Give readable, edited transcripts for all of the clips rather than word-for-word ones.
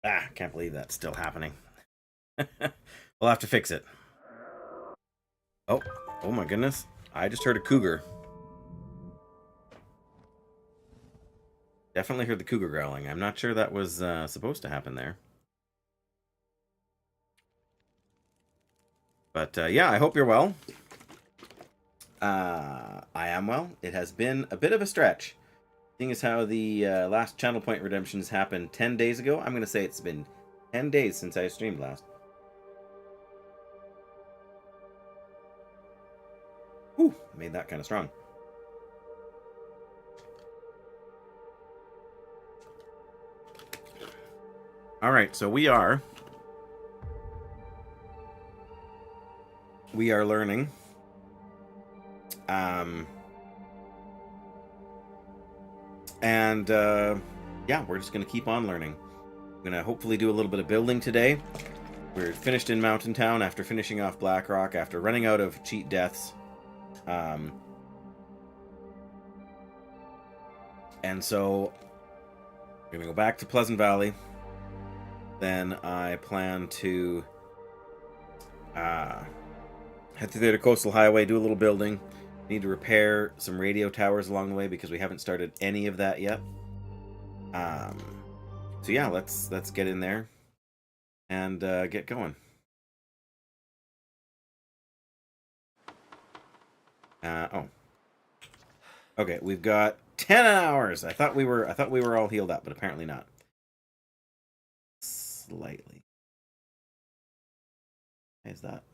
Ah, can't believe that's still happening. We'll have to fix it. Oh, oh my goodness. I just heard a cougar. Definitely heard the cougar growling. I'm not sure that was supposed to happen there. But yeah, I hope you're well. I am well. It has been a bit of a stretch. Seeing as how the last Channel Point redemptions happened 10 days ago, I'm going to say it's been 10 days since I streamed last. Whew, made that kind of strong. All right, so we are learning. And yeah, we're just gonna keep on learning. I'm gonna hopefully do a little bit of building today. We're finished in Mountain Town after finishing off Blackrock after running out of cheat deaths. And so we're gonna go back to Pleasant Valley. Then I plan to head through there to Coastal Highway, do a little building. Need to repair some radio towers along the way because we haven't started any of that yet. So yeah, let's get in there and get going. Oh, okay. We've got 10 hours. I thought we were all healed up, but apparently not. Slightly. Is that?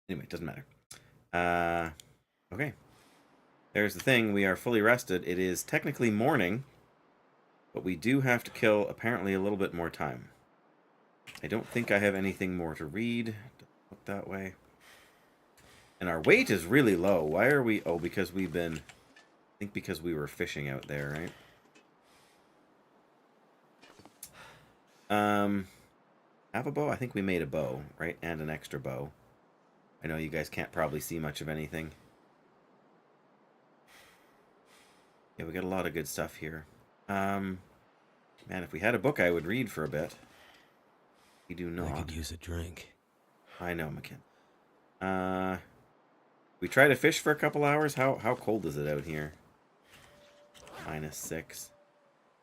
Anyway, it doesn't matter. Okay. There's the thing. We are fully rested. It is technically morning, but we do have to kill apparently a little bit more time. I don't think I have anything more to read. Doesn't look that way. And our weight is really low. Why are we... Oh, because we've been... I think because we were fishing out there, right? Have a bow? I think we made a bow, right? And an extra bow. I know you guys can't probably see much of anything. Yeah, we got a lot of good stuff here. Man, if we had a book, I would read for a bit. We do not. I could use a drink. I know, McKin. We try to fish for a couple hours. How cold is it out here? -6.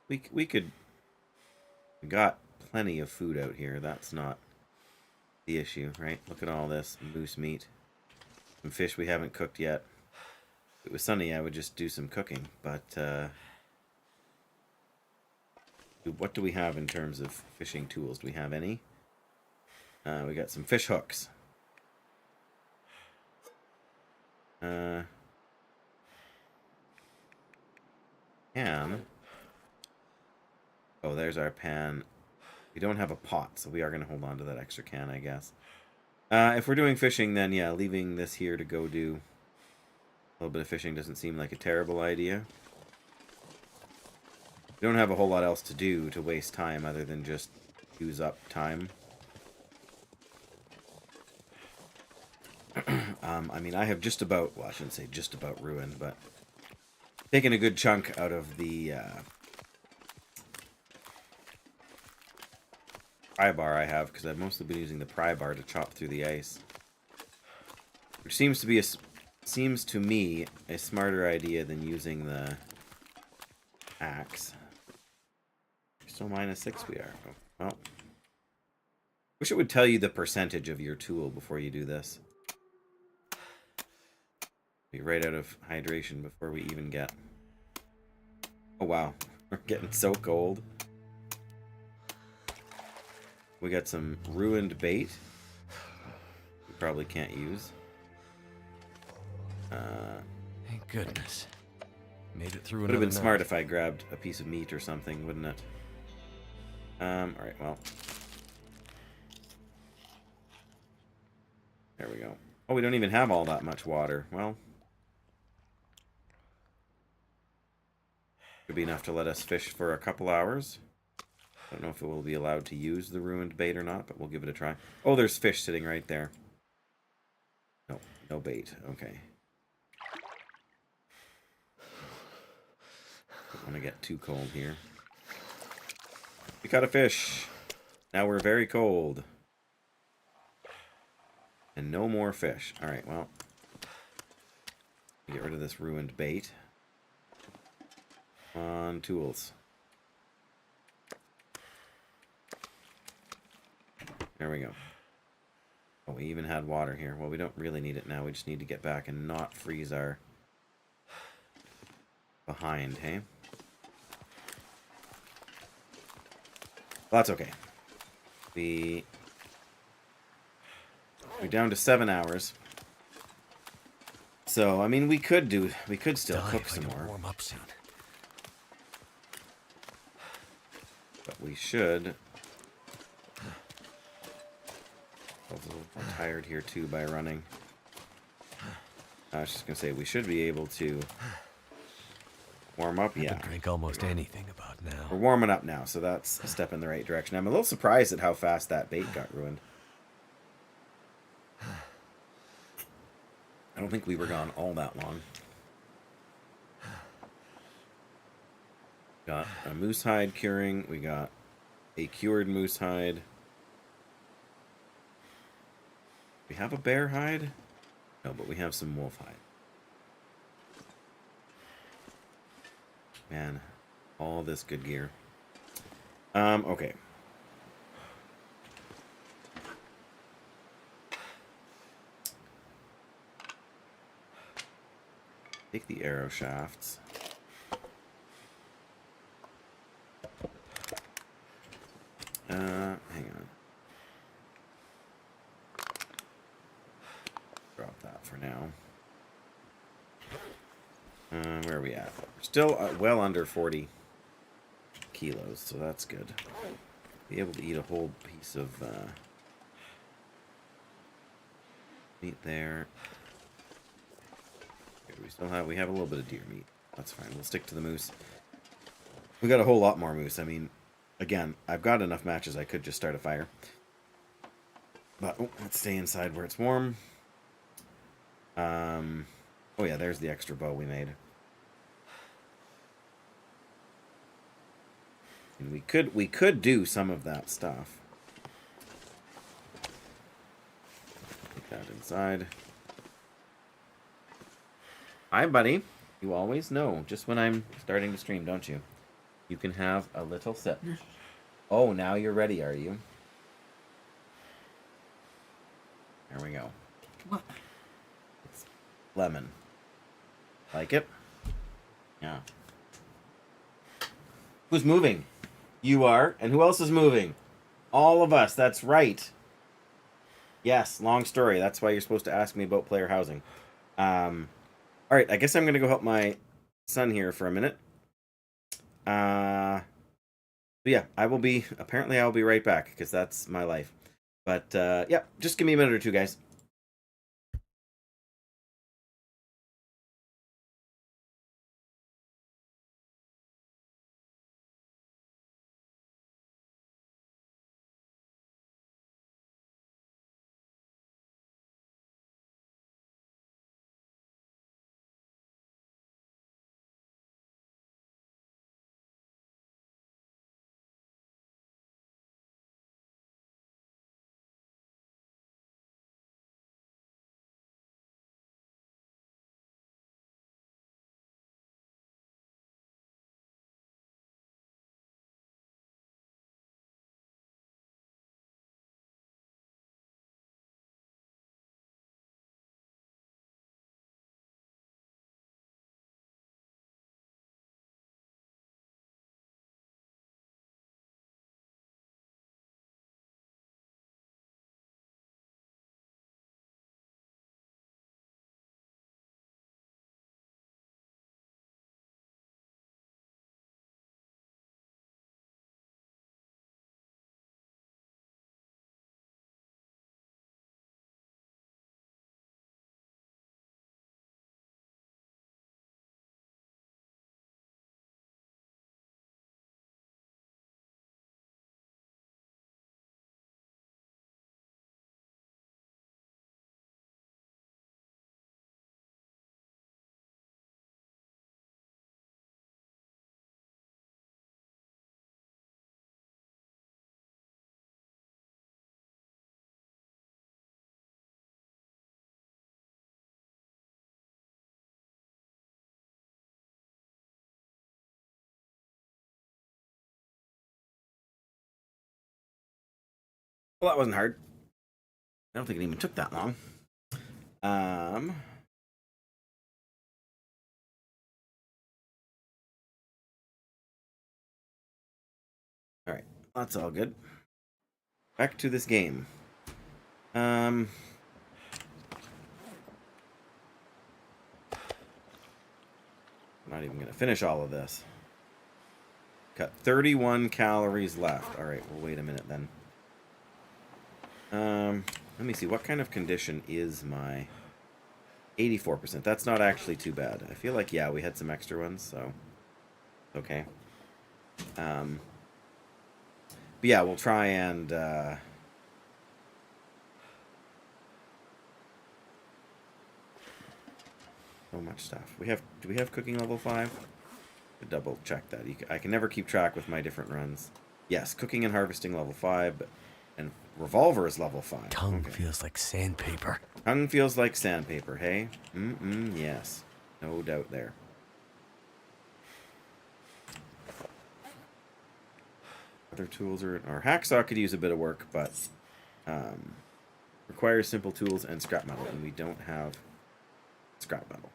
We could. We got plenty of food out here. That's not the issue, right? Look at all this moose meat, some fish we haven't cooked yet. If it was sunny, I would just do some cooking. But what do we have in terms of fishing tools? Do we have any? We got some fish hooks. Pan. Oh, there's our pan. We don't have a pot, so we are going to hold on to that extra can, I guess. If we're doing fishing, then yeah, leaving this here to go do a little bit of fishing doesn't seem like a terrible idea. We don't have a whole lot else to do to waste time other than just use up time. I mean, I have just about, well, I shouldn't say just about ruined, but taken a good chunk out of the pry bar I have, because I've mostly been using the pry bar to chop through the ice. Which seems to me a smarter idea than using the axe. Still -6 we are. Oh, well. Wish it would tell you the percentage of your tool before you do this. Be right out of hydration before we even get... Oh wow, we're getting so cold. We got some ruined bait. We probably can't use. Thank goodness. Made it through. Would have been smart if I grabbed a piece of meat or something, wouldn't it? Alright, well. There we go. Oh, we don't even have all that much water. Well. Could be enough to let us fish for a couple hours. I don't know if it will be allowed to use the ruined bait or not, but we'll give it a try. Oh, there's fish sitting right there. No, no bait. Okay. Don't want to get too cold here. We caught a fish. Now we're very cold. And no more fish. Alright, well. Get rid of this ruined bait. On tools. There we go. Oh, we even had water here. Well, we don't really need it now. We just need to get back and not freeze our behind, hey? Well, that's okay. We're down to 7 hours. So, I mean, we could still cook some more. Warm up soon. But we should. I was a little tired here too by running. I was just gonna say we should be able to warm up. Yeah, I can drink almost anything about now. we're warming up now, so that's a step in the right direction. I'm a little surprised at how fast that bait got ruined. I don't think we were gone all that long. Got a moose hide curing. We got a cured moose hide. We have a bear hide? No, but we have some wolf hide. Man, all this good gear. Okay. Take the arrow shafts. Hang on. Drop that for now. Where are we at? We're still well under 40 kilos, so that's good. Be able to eat a whole piece of meat there. Okay, we have a little bit of deer meat. That's fine. We'll stick to the moose. We got a whole lot more moose. I mean, again, I've got enough matches I could just start a fire. But let's stay inside where it's warm. Oh yeah, there's the extra bow we made. And we could do some of that stuff. Take that inside. Hi, buddy. You always know just when I'm starting to stream, don't you? You can have a little sip. Oh, now you're ready, are you? There we go. What? It's lemon. Like it? Yeah. Who's moving? You are. And who else is moving? All of us. That's right. Yes, long story. That's why you're supposed to ask me about player housing. Alright, I guess I'm going to go help my son here for a minute. But yeah, apparently I'll be right back, because that's my life. But, yeah, just give me a minute or two, guys. Well, that wasn't hard. I don't think it even took that long. Alright, that's all good. Back to this game. I'm not even going to finish all of this. Got 31 calories left. Alright, well, wait a minute then. Let me see. What kind of condition is my 84%? That's not actually too bad. I feel like, yeah, we had some extra ones, so okay. But yeah, we'll try and so much stuff. Do we have cooking level 5? Double check that. I can never keep track with my different runs. Yes, cooking and harvesting level 5, and revolver is level 5. Tongue feels like sandpaper. Tongue feels like sandpaper, hey? Yes. No doubt there. Other tools or hacksaw could use a bit of work, but requires simple tools and scrap metal, and we don't have scrap metal.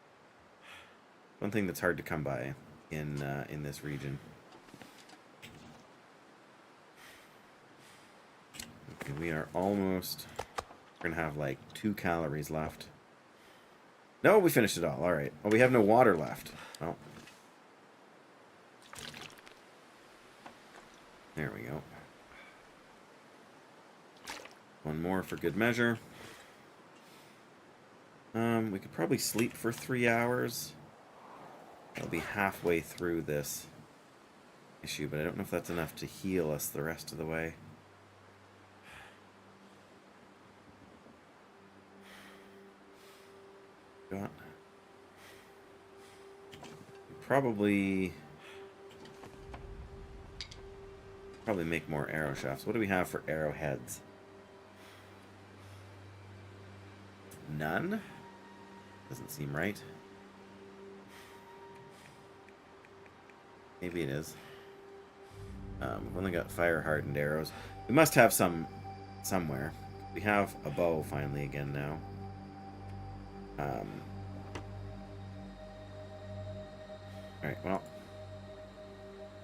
One thing that's hard to come by in this region. Okay, we are almost. We're gonna have like 2 calories left. No, we finished it all. All right. Oh, we have no water left. Oh. There we go. One more for good measure. We could probably sleep for 3 hours. I'll be halfway through this issue, but I don't know if that's enough to heal us the rest of the way. Got probably make more arrow shafts. What do we have for arrowheads? None? Doesn't seem right. Maybe it is. We've only got fire-hardened arrows. We must have some somewhere. We have a bow finally again now. Alright, well.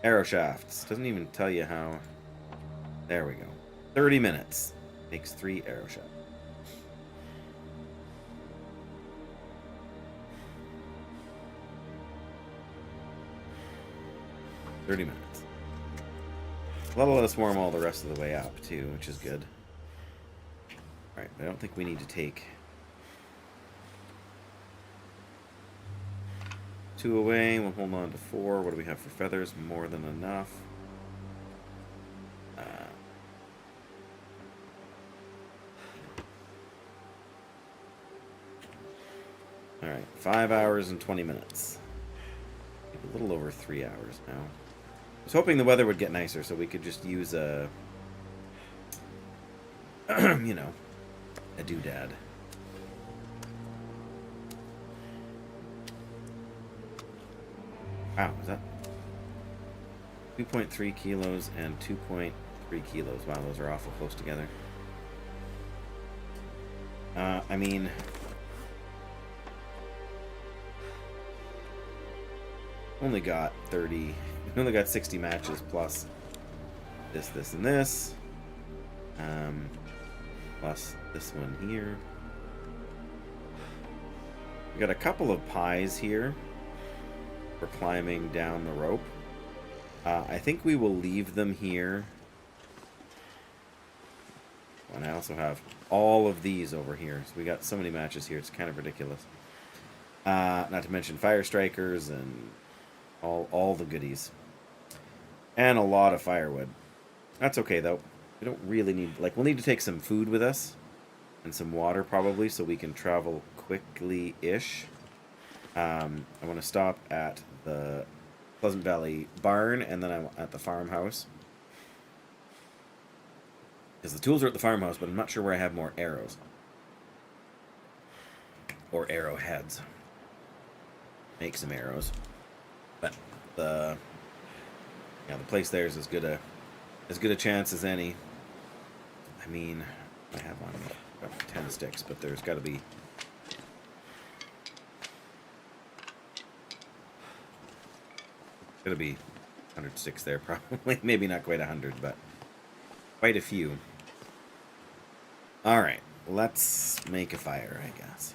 Arrow shafts. Doesn't even tell you how. There we go. 30 minutes. Makes 3 arrow shafts. $30 minutes. That'll let us warm all the rest of the way up, too, which is good. Alright, I don't think we need to take 2 away. We'll hold on to 4. What do we have for feathers? More than enough. Alright, 5 hours and 20 minutes. A little over 3 hours now. I was hoping the weather would get nicer so we could just use a, you know, a doodad. Wow, is that 2.3 kilos and 2.3 kilos? Wow, those are awful close together. I mean, only got 30. We only got 60 matches plus this, and this. Plus this one here. We got a couple of pies here for climbing down the rope. I think we will leave them here. And I also have all of these over here. So we got so many matches here. It's kind of ridiculous. Not to mention fire strikers and all the goodies. And a lot of firewood. That's okay, though. We don't really need... Like, we'll need to take some food with us. And some water, probably, so we can travel quickly-ish. I want to stop at the Pleasant Valley barn, and then I'm at the farmhouse. Because the tools are at the farmhouse, but I'm not sure where I have more arrows. Or arrowheads. Make some arrows. But the place there is as good a chance as any. I mean, I have on about 10 sticks, but there's got to be Gonna be 100 sticks there, probably. Maybe not quite 100, but quite a few. Alright, let's make a fire, I guess.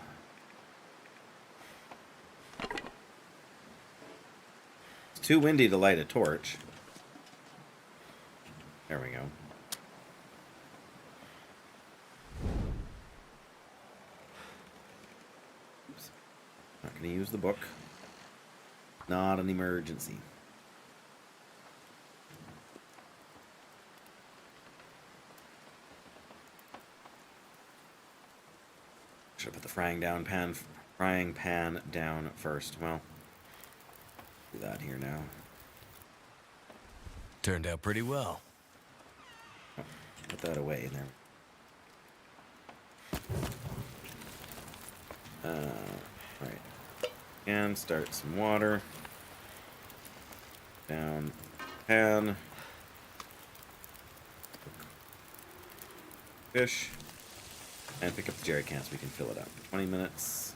It's too windy to light a torch. There we go. Oops. Not gonna use the book. Not an emergency. Should have put the frying pan down first. Well, do that here now. Turned out pretty well. Oh, put that away there. Right. And start some water. Down pan. Fish. And pick up the jerry can so we can fill it up. 20 minutes.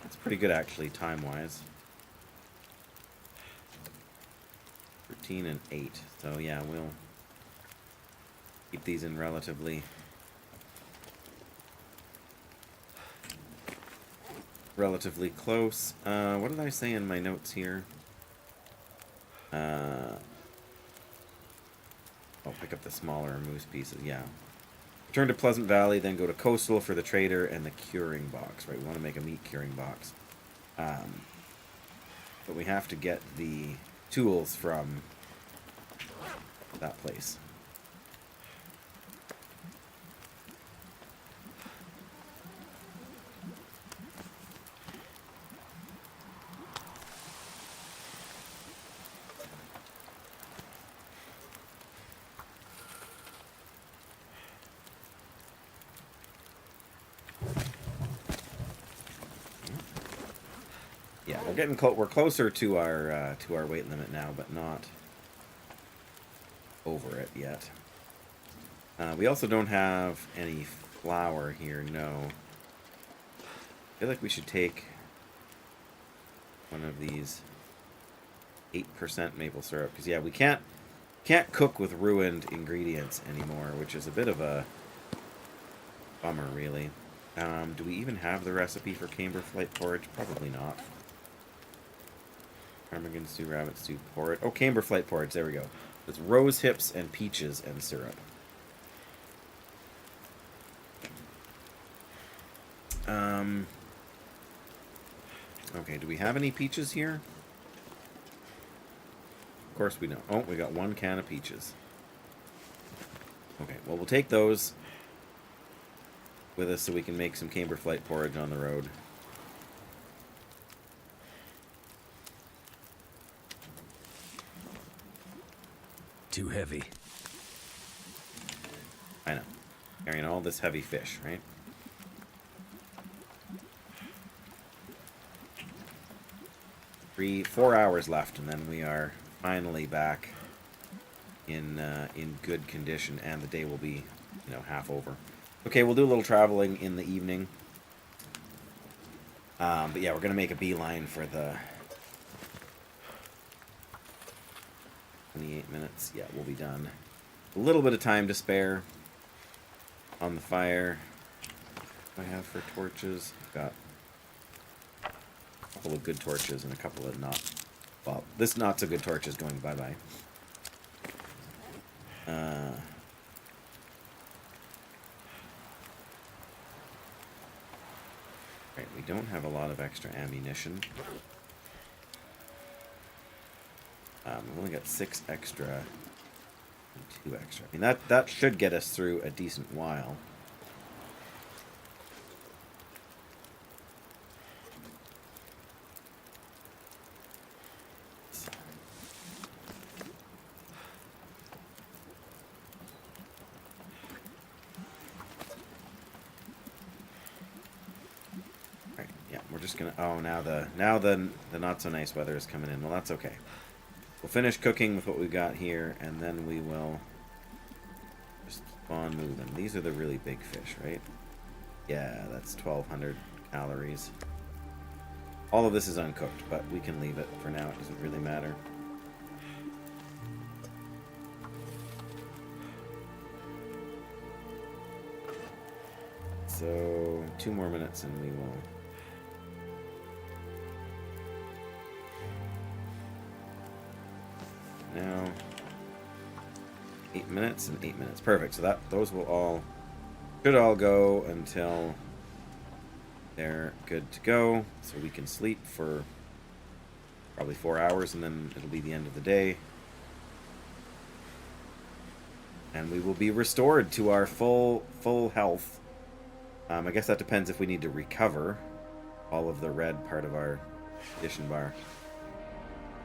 That's pretty good, actually, time-wise. 13 and 8. So, yeah, we'll keep these in relatively close. What did I say in my notes here? Oh, pick up the smaller moose pieces. Yeah. Turn to Pleasant Valley, then go to Coastal for the trader and the curing box, right? We want to make a meat curing box. But we have to get the tools from that place. Yeah, we're getting we're closer to our weight limit now, but not over it yet. We also don't have any flour here. No. I feel like we should take one of these 8% maple syrup, because yeah, we can't cook with ruined ingredients anymore, which is a bit of a bummer, really. Do we even have the recipe for camber flight porridge? Probably not. Ptarmigan stew, rabbit stew, porridge. Oh, camber flight porridge. There we go. It's rose hips and peaches and syrup. Okay, do we have any peaches here? Of course we don't. Oh, we got 1 can of peaches. Okay, well, we'll take those with us so we can make some camber flight porridge on the road. Too heavy. I know. Carrying all this heavy fish, right? Four hours left, and then we are finally back in good condition, and the day will be, half over. Okay, we'll do a little traveling in the evening. But yeah, we're gonna make a beeline for the 28 minutes. Yeah, we'll be done. A little bit of time to spare on the fire. What do I have for torches? Got a couple of good torches and a couple of not. Well, this not so good torch is going bye-bye. Right, we don't have a lot of extra ammunition. We've only got 6 extra and 2 extra. I mean, that should get us through a decent while. Right, yeah, we're just gonna. Oh, now the not so nice weather is coming in. Well, that's okay. We'll finish cooking with what we've got here, and then we will just keep on moving. These are the really big fish, right? Yeah, that's 1,200 calories. All of this is uncooked, but we can leave it for now. It doesn't really matter. So, 2 more minutes and we will... Now, 8 minutes and 8 minutes. Perfect. So those should all go until they're good to go. So we can sleep for probably 4 hours, and then it'll be the end of the day. And we will be restored to our full health. I guess that depends if we need to recover all of the red part of our condition bar.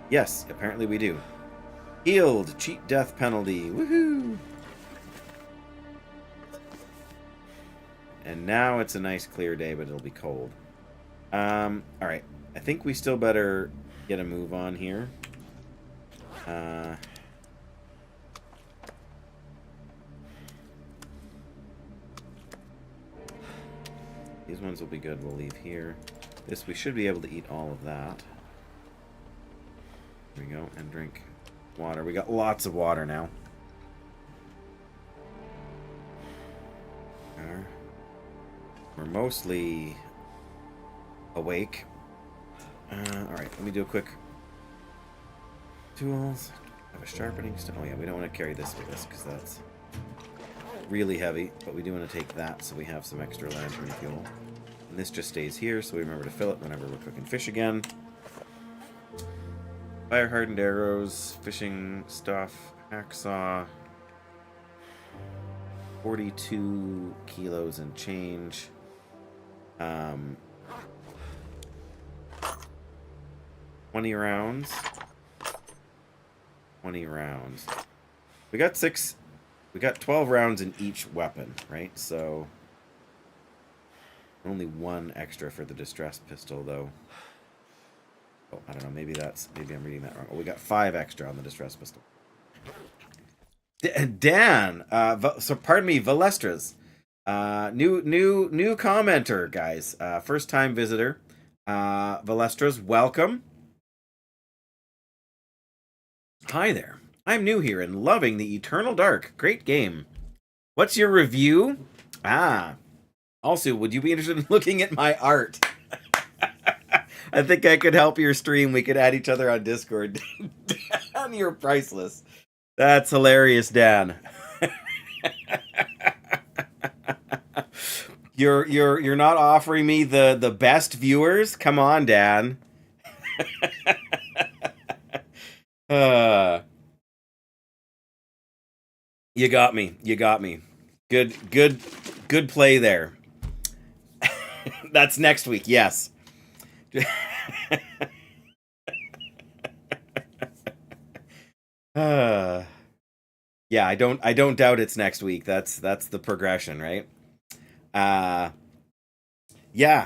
Yes, apparently we do. Healed! Cheat death penalty. Woohoo! And now it's a nice clear day, but it'll be cold. Alright. I think we still better get a move on here. These ones will be good. We'll leave here. This, we should be able to eat all of that. There we go. And drink water. We got lots of water now. We're mostly awake. Alright, let me do a quick tools. I have a sharpening stone. Oh yeah, we don't want to carry this with us because that's really heavy, but we do want to take that so we have some extra lantern fuel. And this just stays here, so we remember to fill it whenever we're cooking fish again. Fire hardened arrows, fishing stuff, hacksaw. 42 kilos and change. 20 rounds. 20 rounds. We got 12 rounds in each weapon, right? So only one extra for the distress pistol, though. Oh, I don't know. Maybe I'm reading that wrong. Oh, we got 5 extra on the distress pistol. Dan, so pardon me, Valestras, new commenter, guys, first time visitor, Valestras, welcome. Hi there. I'm new here and loving the Eternal Dark. Great game. What's your review? Also, would you be interested in looking at my art? I think I could help your stream. We could add each other on Discord. Dan, you're priceless. That's hilarious, Dan. You're not offering me the best viewers? Come on, Dan. You got me. You got me. Good play there. That's next week. Yes. Yeah, I don't doubt it's next week. That's the progression, right? Yeah,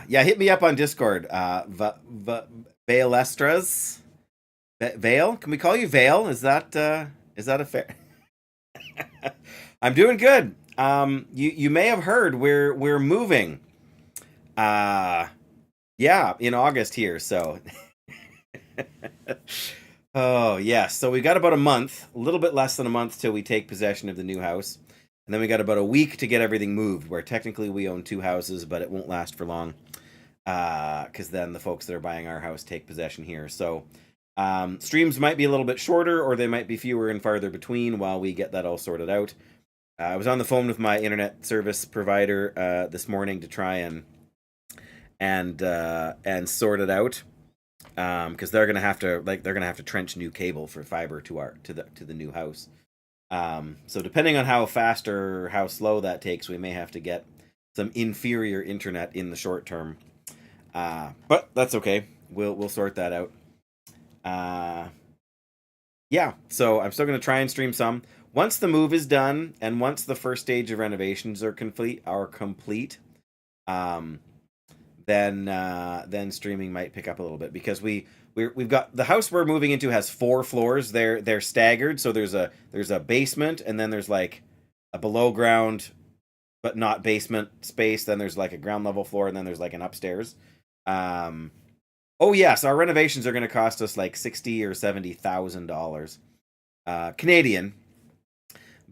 hit me up on Discord. Vailestras? Vale? Can we call you Vale? Is that a fair? I'm doing good. You may have heard we're moving. Yeah, in August here, so oh, yes. So we've got about a month, a little bit less than a month till we take possession of the new house. And then we got about a week to get everything moved, where technically we own 2 houses, but it won't last for long. Because then the folks that are buying our house take possession here. So streams might be a little bit shorter, or they might be fewer and farther between while we get that all sorted out. I was on the phone with my internet service provider this morning to try and sort it out. Because they're gonna have to trench new cable for fiber to the new house. So depending on how fast or how slow that takes, we may have to get some inferior internet in the short term. But that's okay. We'll sort that out. Yeah. So I'm still gonna try and stream some. Once the move is done, and once the first stage of renovations are complete, then streaming might pick up a little bit, because we've got the house we're moving into has 4 floors. They're staggered, so there's a basement, and then there's like a below ground but not basement space. Then there's like a ground level floor, and then there's like an upstairs. Oh yes, our renovations are going to cost us like $60,000 or $70,000 Canadian.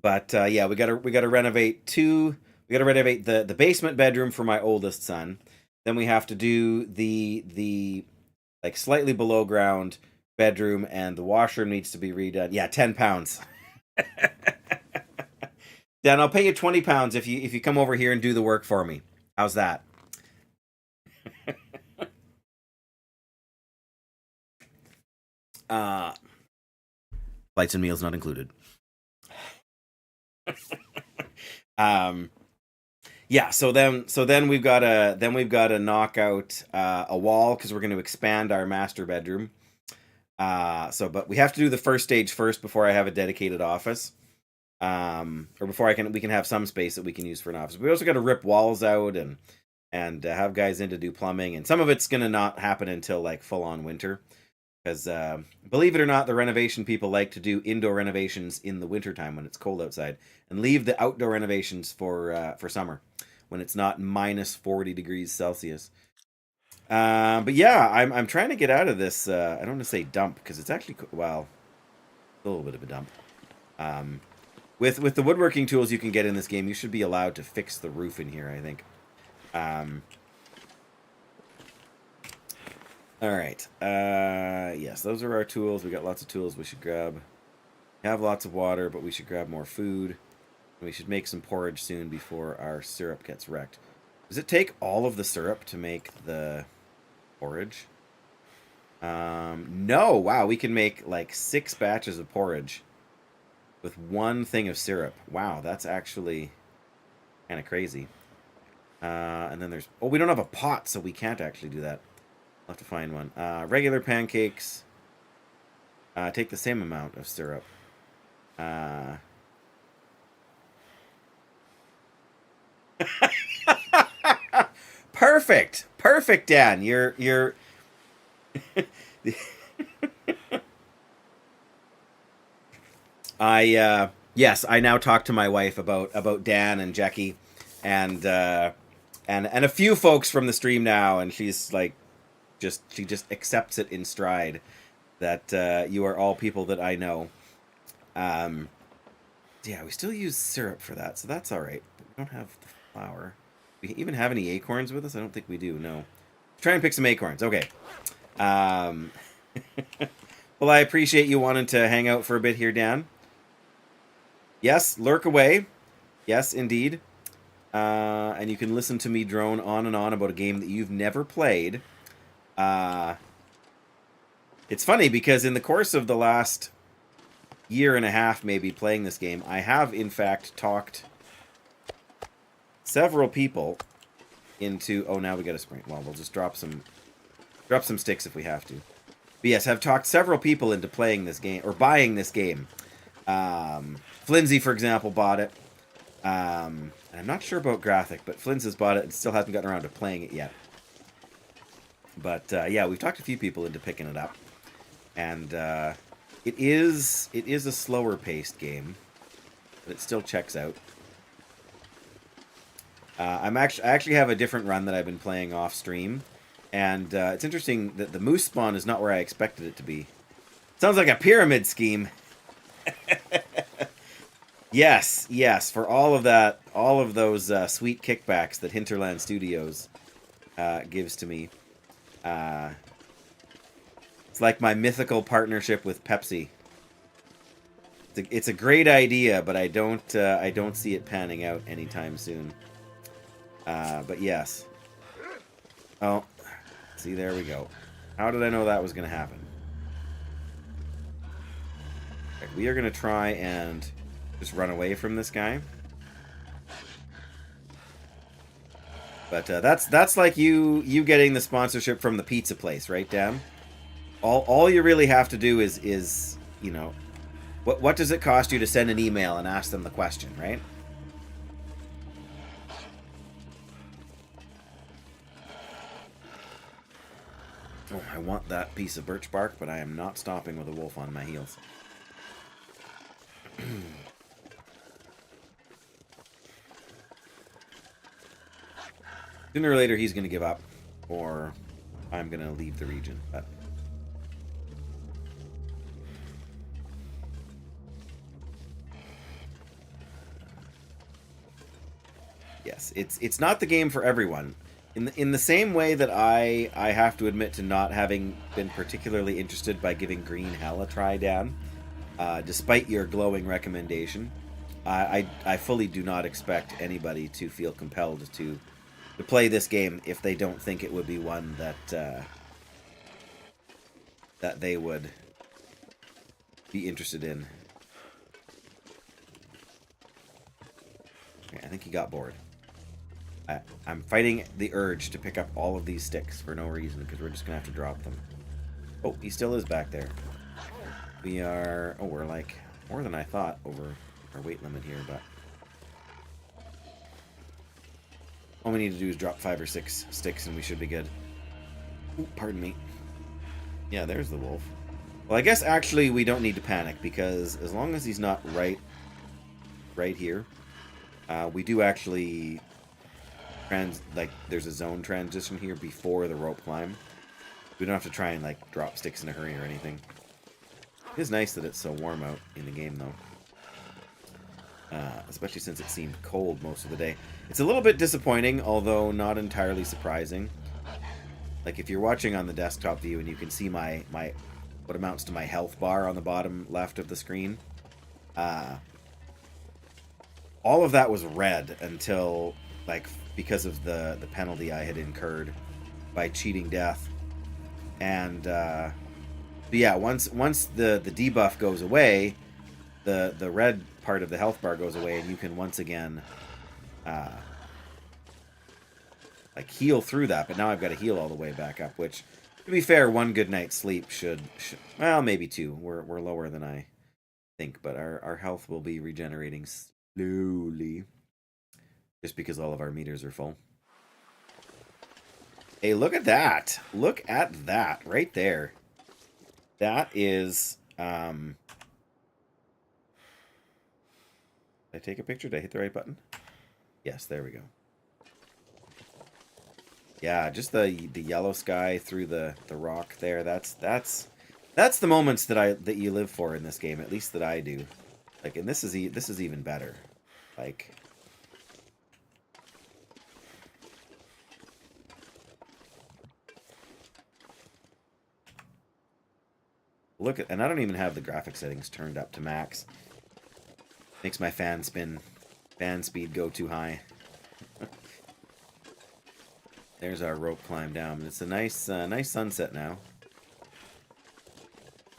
But yeah, we gotta renovate we gotta renovate the basement bedroom for my oldest son. Then we have to do the like slightly below ground bedroom, and the washroom needs to be redone. Yeah, £10. Dan, I'll pay you £20 if you come over here and do the work for me. How's that? Flights and meals not included. Yeah, so then we've got to knock out a wall, because we're going to expand our master bedroom. But we have to do the first stage first before I have a dedicated office, or before we can have some space that we can use for an office. We also got to rip walls out and have guys in to do plumbing, and some of it's going to not happen until like full on winter, because believe it or not, the renovation people like to do indoor renovations in the wintertime when it's cold outside, and leave the outdoor renovations for summer when it's not minus 40 degrees Celsius. But yeah, I'm trying to get out of this. I don't want to say dump, because it's actually, well, a little bit of a dump. With the woodworking tools you can get in this game, you should be allowed to fix the roof in here, I think. All right. Yes, those are our tools. We got lots of tools we should grab. We have lots of water, but we should grab more food. We should make some porridge soon before our syrup gets wrecked. Does it take all of the syrup to make the porridge? No. Wow, we can make like 6 batches of porridge with 1 thing of syrup. Wow, that's actually kind of crazy. And then there's... Oh, we don't have a pot, so we can't actually do that. I'll have to find one. Regular pancakes. Take the same amount of syrup. Perfect. Perfect, Dan. You're yes, I now talk to my wife about Dan and Jackie and a few folks from the stream now, and she's like she just accepts it in stride that you are all people that I know. Yeah, we still use syrup for that, so that's all right. But we don't have the flour. We even have any acorns with us? I don't think we do. No. Try and pick some acorns. Okay. Well, I appreciate you wanting to hang out for a bit here, Dan. Yes, lurk away. Yes, indeed. And you can listen to me drone on and on about a game that you've never played. It's funny because in the course of the last year and a half, maybe, playing this game, I have, in fact, talked several people into... Oh, now we got a spring. Well, we'll just drop some sticks if we have to. But yes, I've talked several people into playing this game, or buying this game. Flimsy, for example, bought it. I'm not sure about Graphic, but Flimsy has bought it and still hasn't gotten around to playing it yet. But yeah, we've talked a few people into picking it up. And it is a slower paced game, but it still checks out. I actually have a different run that I've been playing off stream, and it's interesting that the moose spawn is not where I expected it to be. Sounds like a pyramid scheme. Yes, for all of those sweet kickbacks that Hinterland Studios gives to me. It's like my mythical partnership with Pepsi. It's a great idea, but I don't see it panning out anytime soon. But yes. Oh, see, there we go. How did I know that was going to happen? Okay, we are going to try and just run away from this guy. But that's like you getting the sponsorship from the pizza place, right, Dan? All you really have to do is you know, what does it cost you to send an email and ask them the question, right? Oh, I want that piece of birch bark, but I am not stopping with a wolf on my heels. Sooner or later, he's going to give up, or I'm going to leave the region. But yes, it's not the game for everyone. In the same way that I have to admit to not having been particularly interested by giving Green Hell a try, Dan, despite your glowing recommendation, I fully do not expect anybody to feel compelled to play this game if they don't think it would be one that they would be interested in. Okay, I think he got bored. I'm fighting the urge to pick up all of these sticks for no reason, because we're just going to have to drop them. Oh, he still is back there. We are... Oh, we're like more than I thought over our weight limit here, but... All we need to do is drop 5 or 6 sticks and we should be good. Ooh, pardon me. Yeah, there's the wolf. Well, I guess actually we don't need to panic, because as long as he's not right here, we do actually... like there's a zone transition here before the rope climb. We don't have to try and like drop sticks in a hurry or anything. It is nice that it's so warm out in the game though, especially since it seemed cold most of the day. It's a little bit disappointing, although not entirely surprising. Like if you're watching on the desktop view and you can see my what amounts to my health bar on the bottom left of the screen, all of that was red until, like, because of the penalty I had incurred by cheating death. And but yeah, once the debuff goes away, the red part of the health bar goes away, and you can once again like heal through that. But now I've got to heal all the way back up, which, to be fair, one good night's sleep should well, maybe two. We're lower than I think, but our health will be regenerating slowly just because all of our meters are full. Hey, look at that. Look at that right there. That is did I take a picture? Did I hit the right button? Yes, there we go. Yeah, just the yellow sky through the rock there. That's the moments that you live for in this game, at least that I do. Like, and this is even better. Like, look at, and I don't even have the graphic settings turned up to max. Makes my fan speed go too high. There's our rope climb down. It's a nice sunset now.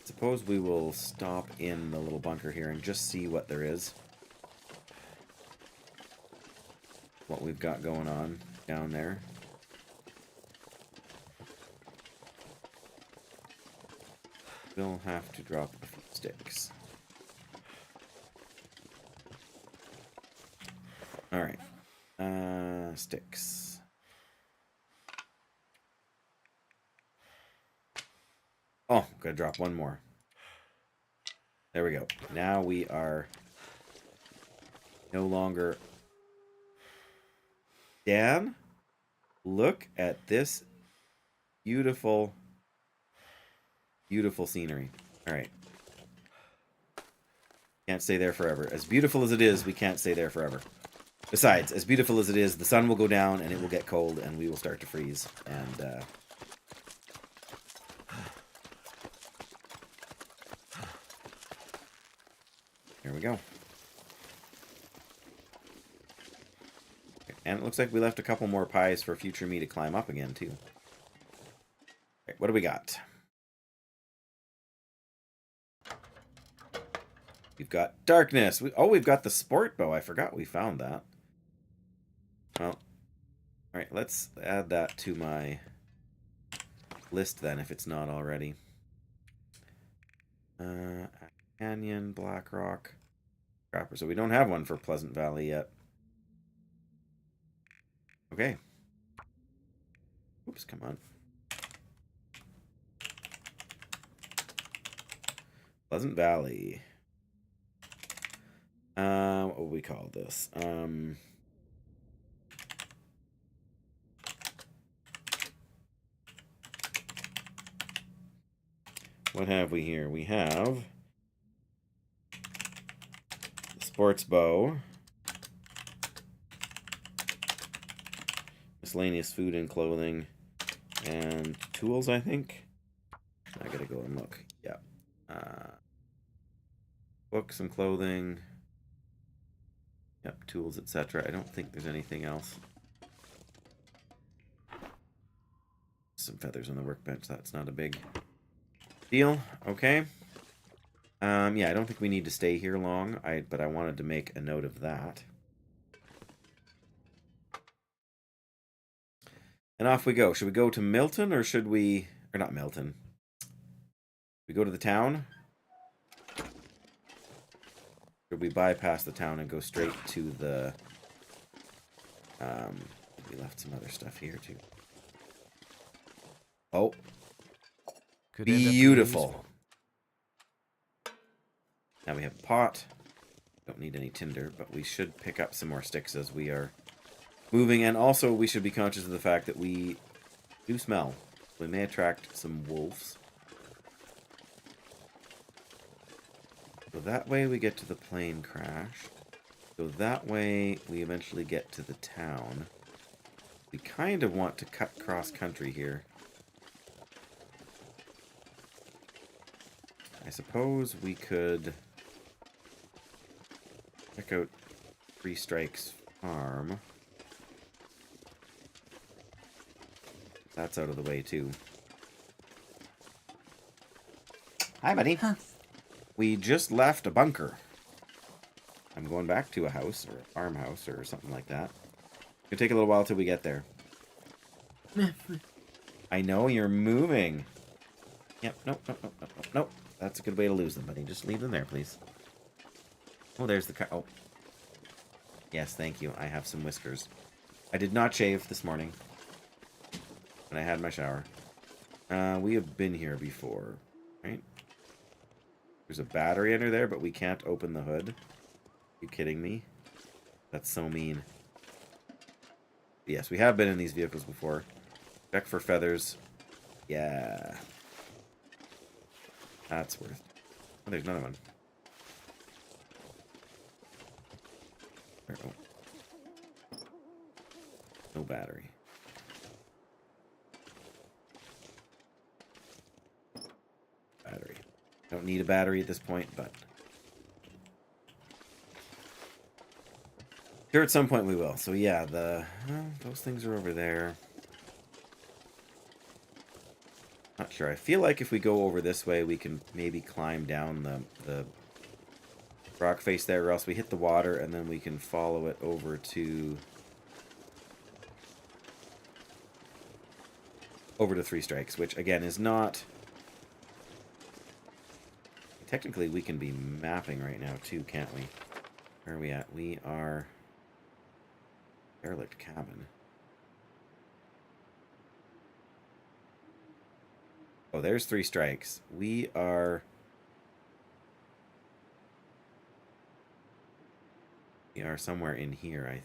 Suppose we will stop in the little bunker here and just see what there is. What we've got going on down there. We'll have to drop a few sticks. Alright. Sticks. Oh, gotta drop one more. There we go. Now we are no longer... Dan, look at this beautiful, beautiful scenery. Alright. Can't stay there forever. As beautiful as it is, we can't stay there forever. Besides, as beautiful as it is, the sun will go down and it will get cold and we will start to freeze. And, here we go. And it looks like we left a couple more pies for future me to climb up again, too. Okay, what do we got? We've got darkness. We've got the sport bow. I forgot we found that. Well, alright, let's add that to my list then, if it's not already. Canyon, Blackrock, Trapper. So we don't have one for Pleasant Valley yet. Okay. Oops, come on. Pleasant Valley. What would we call this? What have we here? We have the sports bow, miscellaneous food and clothing, and tools, I think. I gotta go and look. Yeah. Books and clothing. Yep, tools, etc. I don't think there's anything else. Some feathers on the workbench. That's not a big deal. Okay. Yeah, I don't think we need to stay here long. But I wanted to make a note of that. And off we go. Should we go to Milton or should we... Or not Milton. We go to the town? Should we bypass the town and go straight to the... we left some other stuff here too. Oh. Could end up being Beautiful. useful. Now we have a pot. Don't need any tinder, but we should pick up some more sticks as we are moving. And also we should be conscious of the fact that we do smell. We may attract some wolves. So that way we get to the plane crash. So that way we eventually get to the town. We kind of want to cut cross country here. I suppose we could check out Three Strikes Farm. That's out of the way, too. Hi, buddy. Huh. We just left a bunker. I'm going back to a house, or a farmhouse, or something like that. It's gonna take a little while till we get there. I know, you're moving. Yep, nope. That's a good way to lose them, buddy. Just leave them there, please. Oh, there's the car. Oh. Yes, thank you. I have some whiskers. I did not shave this morning. When I had my shower. We have been here before, right? There's a battery under there, but we can't open the hood. Are you kidding me? That's so mean. Yes, we have been in these vehicles before. Check for feathers. Yeah. That's worth. Oh, there's another one. Oh. No battery. Battery. Don't need a battery at this point, but sure, at some point we will. So yeah, those things are over there. Not sure. I feel like if we go over this way, we can maybe climb down the rock face there, or else we hit the water and then we can follow it over to Three Strikes, which again is not. Technically, we can be mapping right now too, can't we? Where are we at? We are derelict cabin. Oh, there's Three Strikes. We are somewhere in here.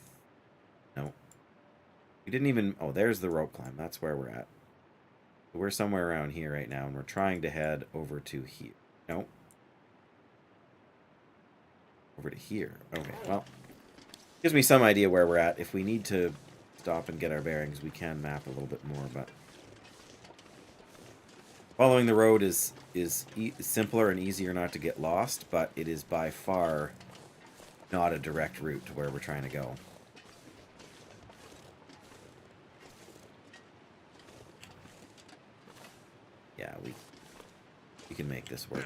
No. We didn't even. Oh, there's the rope climb. That's where we're at. We're somewhere around here right now, and we're trying to head over to here. No. Over to here. Okay, well. Gives me some idea where we're at. If we need to stop and get our bearings, we can map a little bit more, but following the road is simpler and easier not to get lost, but it is by far not a direct route to where we're trying to go. Yeah, we can make this work.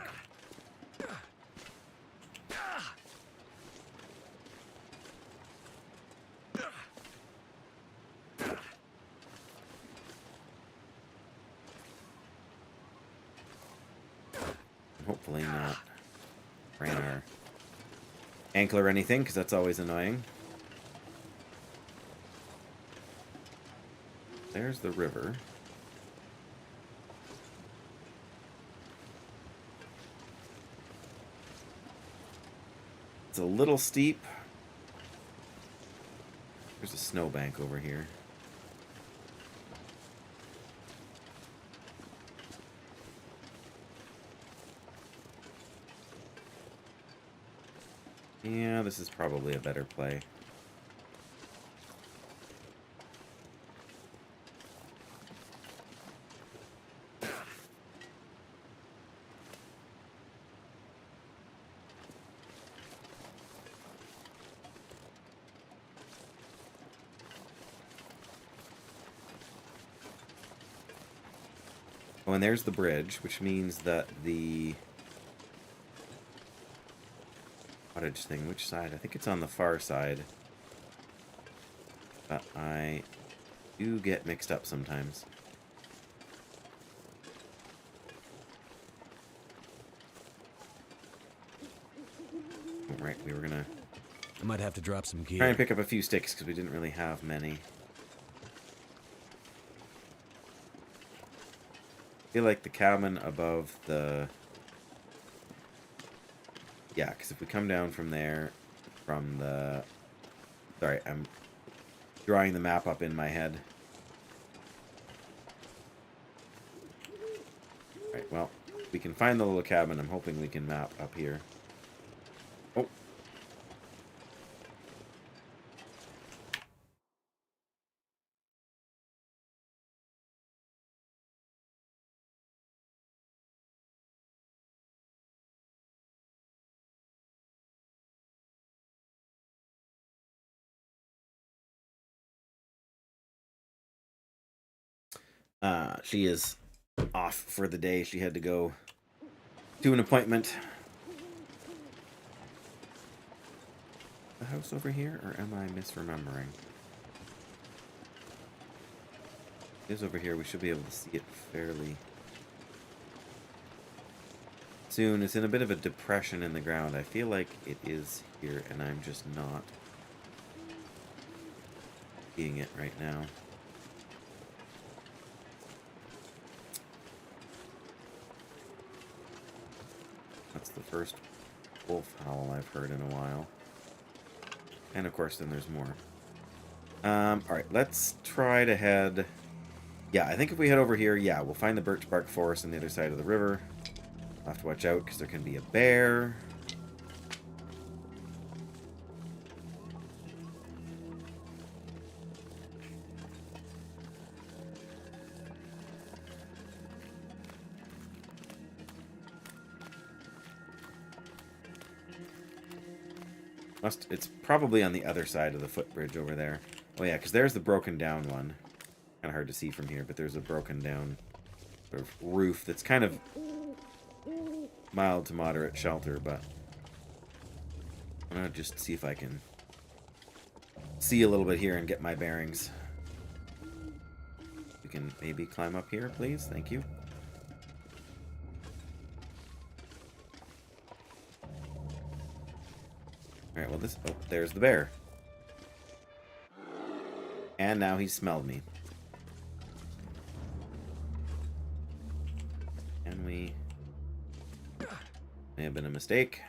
Hopefully not sprain our ankle or anything, because that's always annoying. There's the river. It's a little steep. There's a snowbank over here. Yeah, this is probably a better play. Oh, and there's the bridge, which means that the cottage thing, which side? I think it's on the far side. But I do get mixed up sometimes. Oh, right, we were gonna I might have to drop some gear. try and pick up a few sticks because we didn't really have many. I feel like the cabin above the... Yeah, because if we come down from there, from the... Sorry, I'm drawing the map up in my head. Right, well, we can find the little cabin. I'm hoping we can map up here. Oh. She is off for the day. She had to go to an appointment. The house over here, or am I misremembering? It is over here. We should be able to see it fairly soon. It's in a bit of a depression in the ground. I feel like it is here, and I'm just not seeing it right now. That's the first wolf howl I've heard in a while. And of course, then there's more. Alright, let's try to head... Yeah, I think if we head over here, yeah, we'll find the birch bark forest on the other side of the river. We'll have to watch out because there can be a bear. It's probably on the other side of the footbridge over there. Oh yeah, because there's the broken down one. Kind of hard to see from here, but there's a broken down sort of roof that's kind of mild to moderate shelter, but I'm gonna just see if I can see a little bit here and get my bearings. We can maybe climb up here, please. Thank you. Alright, well this... Oh, there's the bear. And now he's smelled me. And we... May have been a mistake.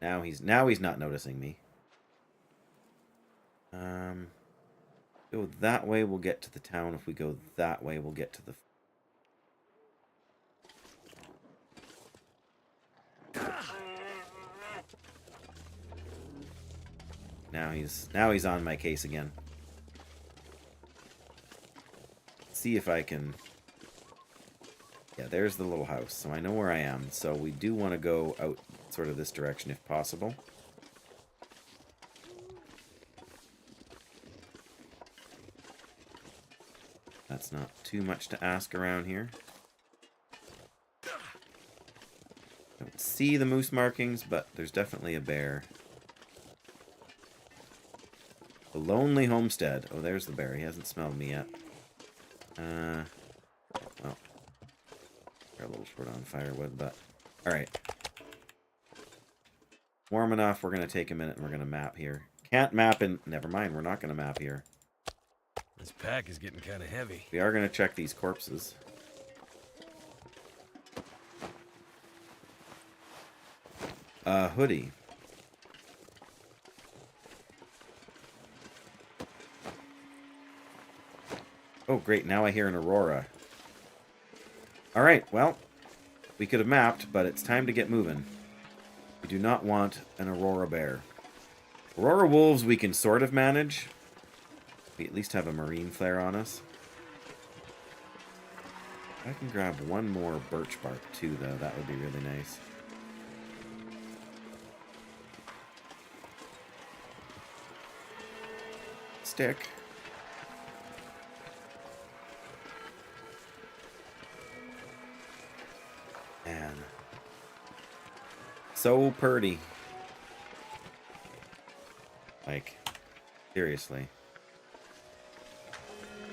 Now he's not noticing me. Go that way, we'll get to the town. If we go that way, we'll get to the... Now he's on my case again. See if I can... Yeah, there's the little house, so I know where I am. So we do want to go out sort of this direction if possible. That's not too much to ask around here. Don't see the moose markings, but there's definitely a bear. The Lonely Homestead. Oh, there's the bear. He hasn't smelled me yet. Well, we're a little short on firewood, but... Alright. Warm enough. We're going to take a minute and we're going to map here. Can't map in... Never mind, we're not going to map here. This pack is getting kind of heavy. We are going to check these corpses. Hoodie. Oh, great. Now I hear an aurora. Alright, well, we could have mapped, but it's time to get moving. We do not want an aurora bear. Aurora wolves we can sort of manage. We at least have a marine flare on us. I can grab one more birch bark too, though. That would be really nice. Stick. Man. So purty. Like, seriously.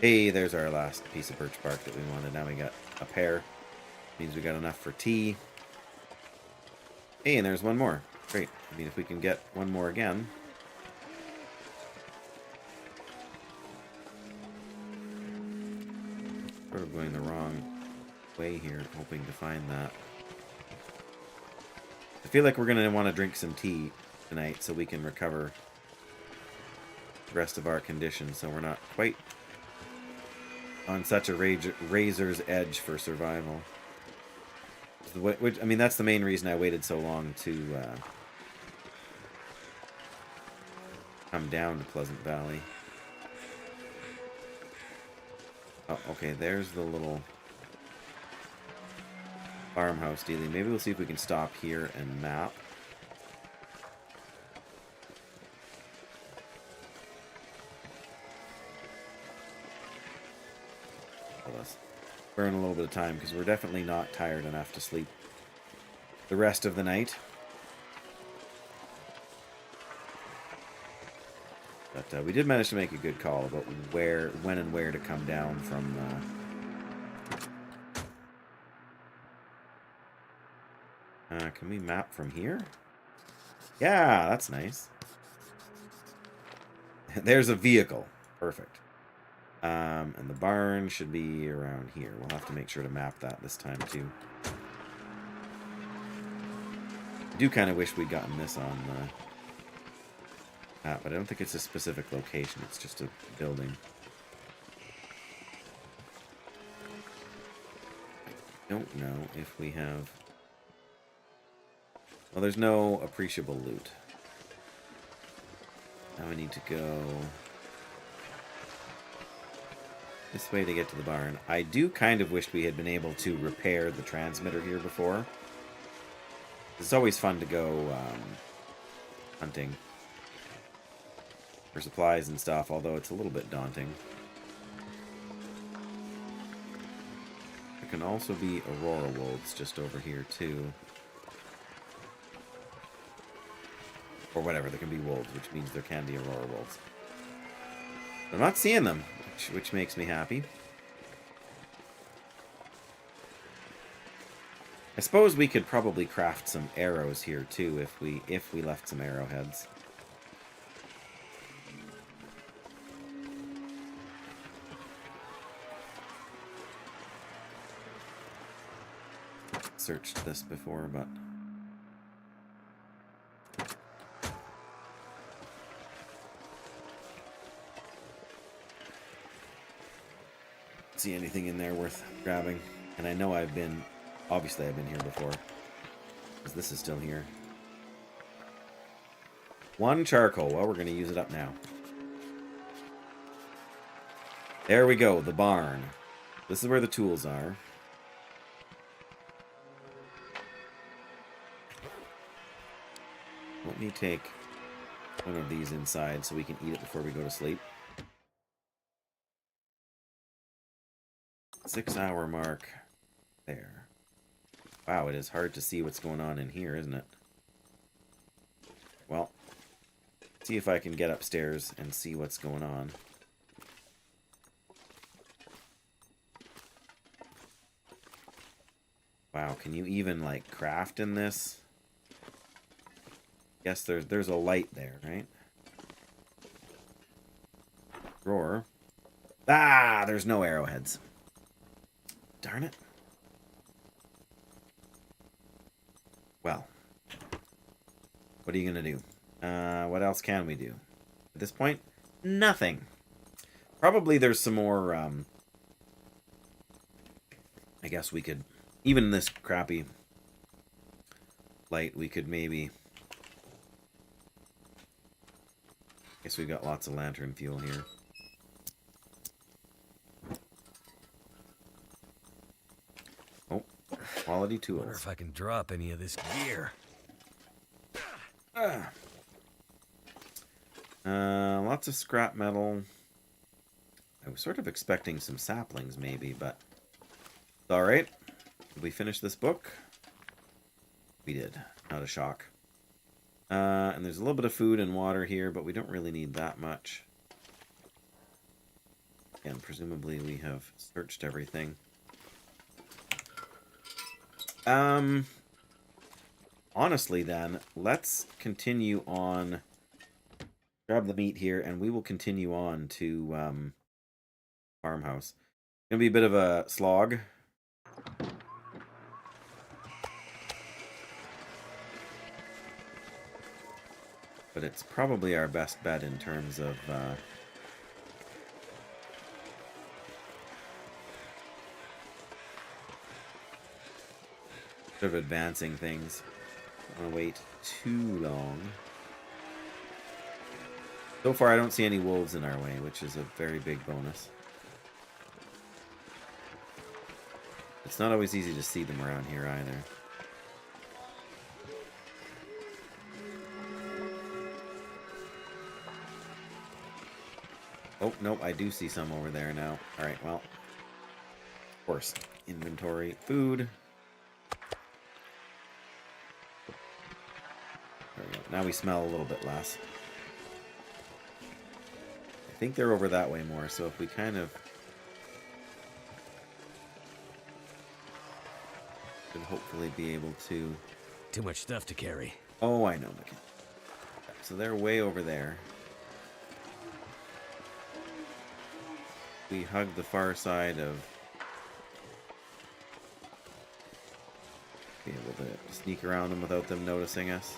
Hey, there's our last piece of birch bark that we wanted. Now we got a pair. Means we got enough for tea. Hey, and there's one more. Great. I mean, if we can get one more again. Sort of going the wrong way here, hoping to find that. I feel like we're going to want to drink some tea tonight so we can recover the rest of our condition, so we're not quite on such a razor's edge for survival. I mean, that's the main reason I waited so long to come down to Pleasant Valley. Oh, okay, there's the little farmhouse dealing. Maybe we'll see if we can stop here and map. Let us burn a little bit of time, because we're definitely not tired enough to sleep the rest of the night. But we did manage to make a good call about when and where to come down from. Can we map from here? Yeah, that's nice. There's a vehicle. Perfect. And the barn should be around here. We'll have to make sure to map that this time, too. I do kind of wish we'd gotten this on the map, but I don't think it's a specific location. It's just a building. I don't know if we have... Well, there's no appreciable loot. Now we need to go this way to get to the barn. I do kind of wish we had been able to repair the transmitter here before. It's always fun to go hunting for supplies and stuff, although it's a little bit daunting. There can also be Aurora wolves just over here, too. Or whatever, there can be wolves, which means there can be Aurora wolves. I'm not seeing them, which makes me happy. I suppose we could probably craft some arrows here too if we left some arrowheads. Searched this before, but see anything in there worth grabbing. And I know obviously I've been here before, because this is still here. 1 charcoal. Well, we're going to use it up now. There we go, the barn. This is where the tools are. Let me take one of these inside so we can eat it before we go to sleep. 6-hour mark. There. Wow, it is hard to see what's going on in here, isn't it? Well, see if I can get upstairs and see what's going on. Wow, can you even, like, craft in this? Guess there's a light there, right? Drawer. Ah, there's no arrowheads. Darn it. Well, what are you going to do? What else can we do? At this point, nothing. Probably there's some more, I guess we could, even in this crappy light, we could maybe, I guess we've got lots of lantern fuel here. Quality tools. Wonder if I can drop any of this gear. Lots of scrap metal. I was sort of expecting some saplings maybe, but it's alright. Did we finish this book? We did. Not a shock. And there's a little bit of food and water here, but we don't really need that much. And presumably we have searched everything. Honestly then, let's continue on. Grab the meat here, and we will continue on to, farmhouse. Gonna be a bit of a slog. But it's probably our best bet in terms of, sort of advancing things. I don't want to wait too long. So far, I don't see any wolves in our way, which is a very big bonus. It's not always easy to see them around here either. Oh, nope, I do see some over there now. Alright, well. course, inventory, food. There we go. Now we smell a little bit less. I think they're over that way more, so if we kind of... should hopefully be able to... Too much stuff to carry. Oh, I know, Mickey. So they're way over there. We hug the far side of... be able to sneak around them without them noticing us.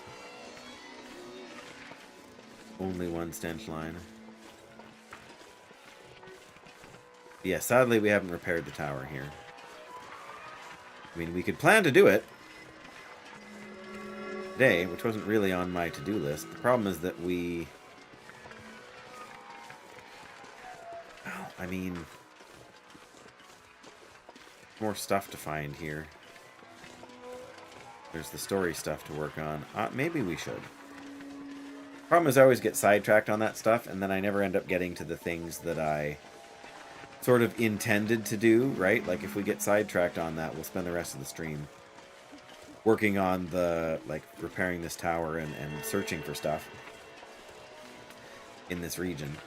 Only one stench line. Yeah, sadly we haven't repaired the tower here. I mean, we could plan to do it today, which wasn't really on my to-do list. The problem is that we... well, I mean... more stuff to find here. There's the story stuff to work on. Maybe we should. Problem is I always get sidetracked on that stuff, and then I never end up getting to the things that I sort of intended to do, right? Like, if we get sidetracked on that, we'll spend the rest of the stream working on the, like, repairing this tower and searching for stuff in this region.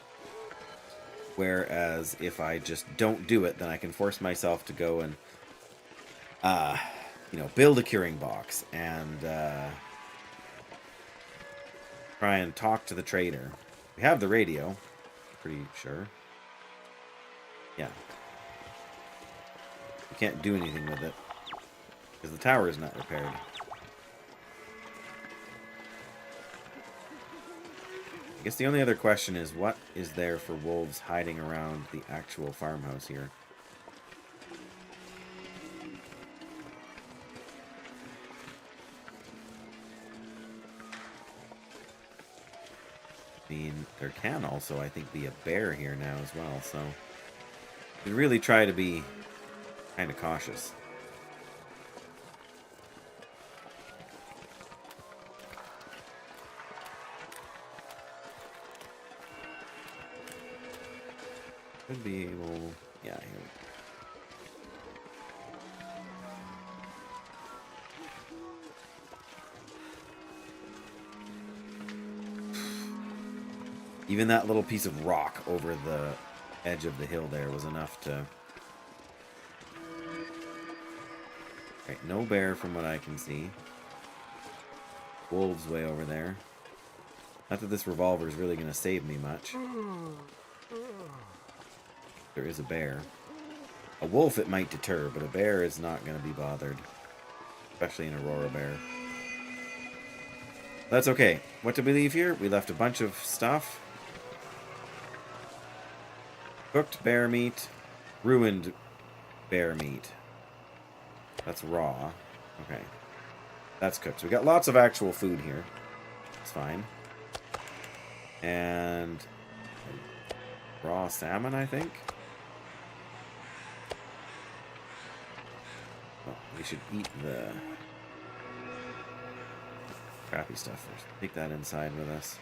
Whereas, if I just don't do it, then I can force myself to go and, you know, build a curing box and try and talk to the trader. We have the radio, pretty sure. Yeah. We can't do anything with it because the tower is not repaired. I guess the only other question is, what is there for wolves hiding around the actual farmhouse here? I mean, there can also, I think, be a bear here now as well, so we really try to be kind of cautious. Could be able... yeah, here we go. Even that little piece of rock over the edge of the hill there was enough to... right, no bear from what I can see. Wolves way over there. Not that this revolver is really going to save me much. There is a bear. A wolf it might deter, but a bear is not going to be bothered. Especially an Aurora bear. That's okay. What did we leave here? We left a bunch of stuff. Cooked bear meat. Ruined bear meat. That's raw. Okay. That's cooked. So we got lots of actual food here. It's fine. And raw salmon, I think. Well, we should eat the crappy stuff first. Take that inside with us.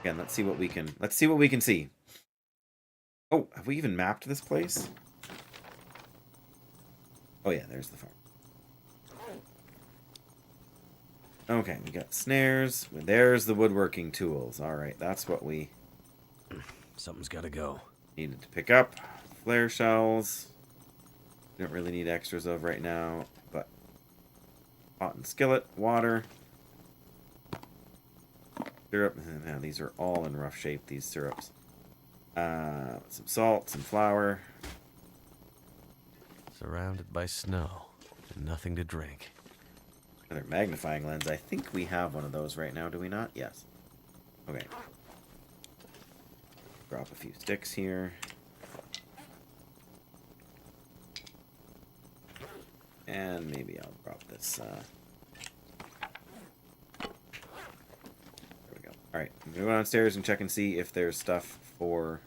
Again, let's see what we can see. Oh, have we even mapped this place? Oh yeah, there's the farm. Okay, we got snares. There's the woodworking tools. Alright, that's what we Something's gotta go. needed to pick up. Flare shells. We don't really need extras of right now, but pot and skillet, water, syrup. Now these are all in rough shape, these syrups. Some salt, some flour. Surrounded by snow and nothing to drink. Another magnifying lens. I think we have one of those right now, do we not? Yes. Okay. Drop a few sticks here. And maybe I'll drop this. There we go. Alright, I'm going to go downstairs and check and see if there's stuff for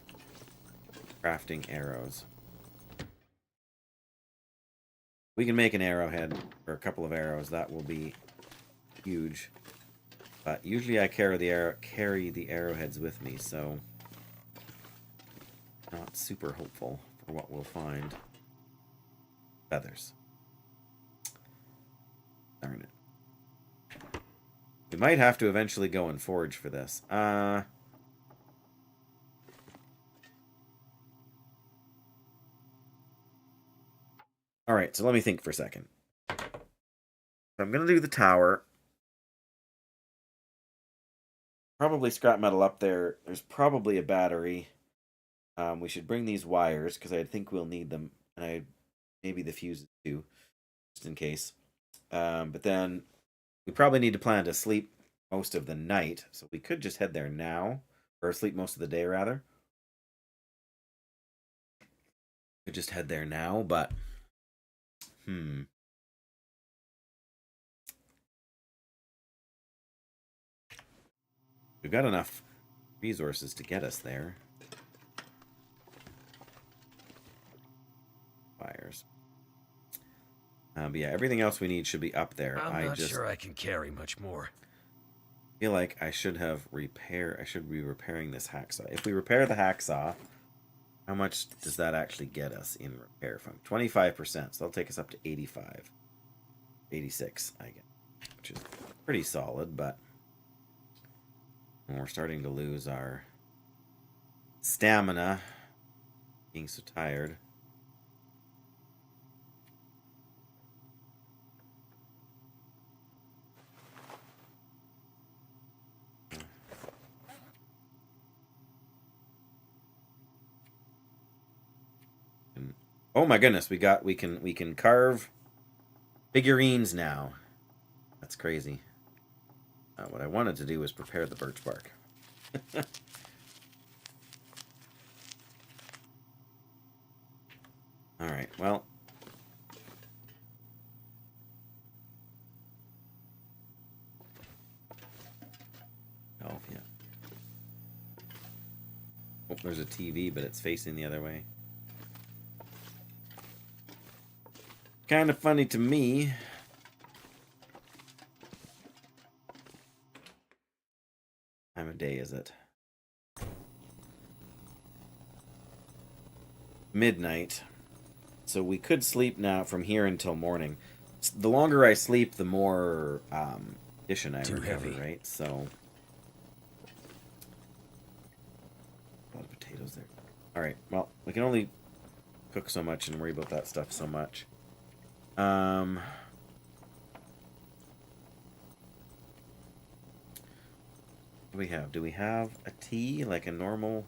crafting arrows. We can make an arrowhead, or a couple of arrows. That will be huge. But usually I carry the arrowheads with me, so not super hopeful for what we'll find. Feathers. Darn it. We might have to eventually go and forage for this. Alright, so let me think for a second. I'm going to do the tower. Probably scrap metal up there. There's probably a battery. We should bring these wires, because I think we'll need them. And maybe the fuses too, just in case. But then we probably need to plan to sleep most of the night. So we could just head there now. Or sleep most of the day, rather. Could just head there now, but... We've got enough resources to get us there. Fires. But yeah, everything else we need should be up there. I'm not sure I can carry much more. Feel like I should be repairing this hacksaw. If we repair the hacksaw, how much does that actually get us in repair from? 25%. So that'll take us up to 85. 86, I guess. Which is pretty solid, but we're starting to lose our stamina. Being so tired. Oh my goodness, we can carve figurines now. That's crazy. What I wanted to do was prepare the birch bark. Alright, well. Oh, yeah. Oh, there's a TV, but it's facing the other way. Kind of funny to me. Time of day is it? Midnight. So we could sleep now from here until morning. The longer I sleep, the more condition I recover, right? So a lot of potatoes there. All right. Well, we can only cook so much and worry about that stuff so much. What do we have? Do we have a tea, like a normal...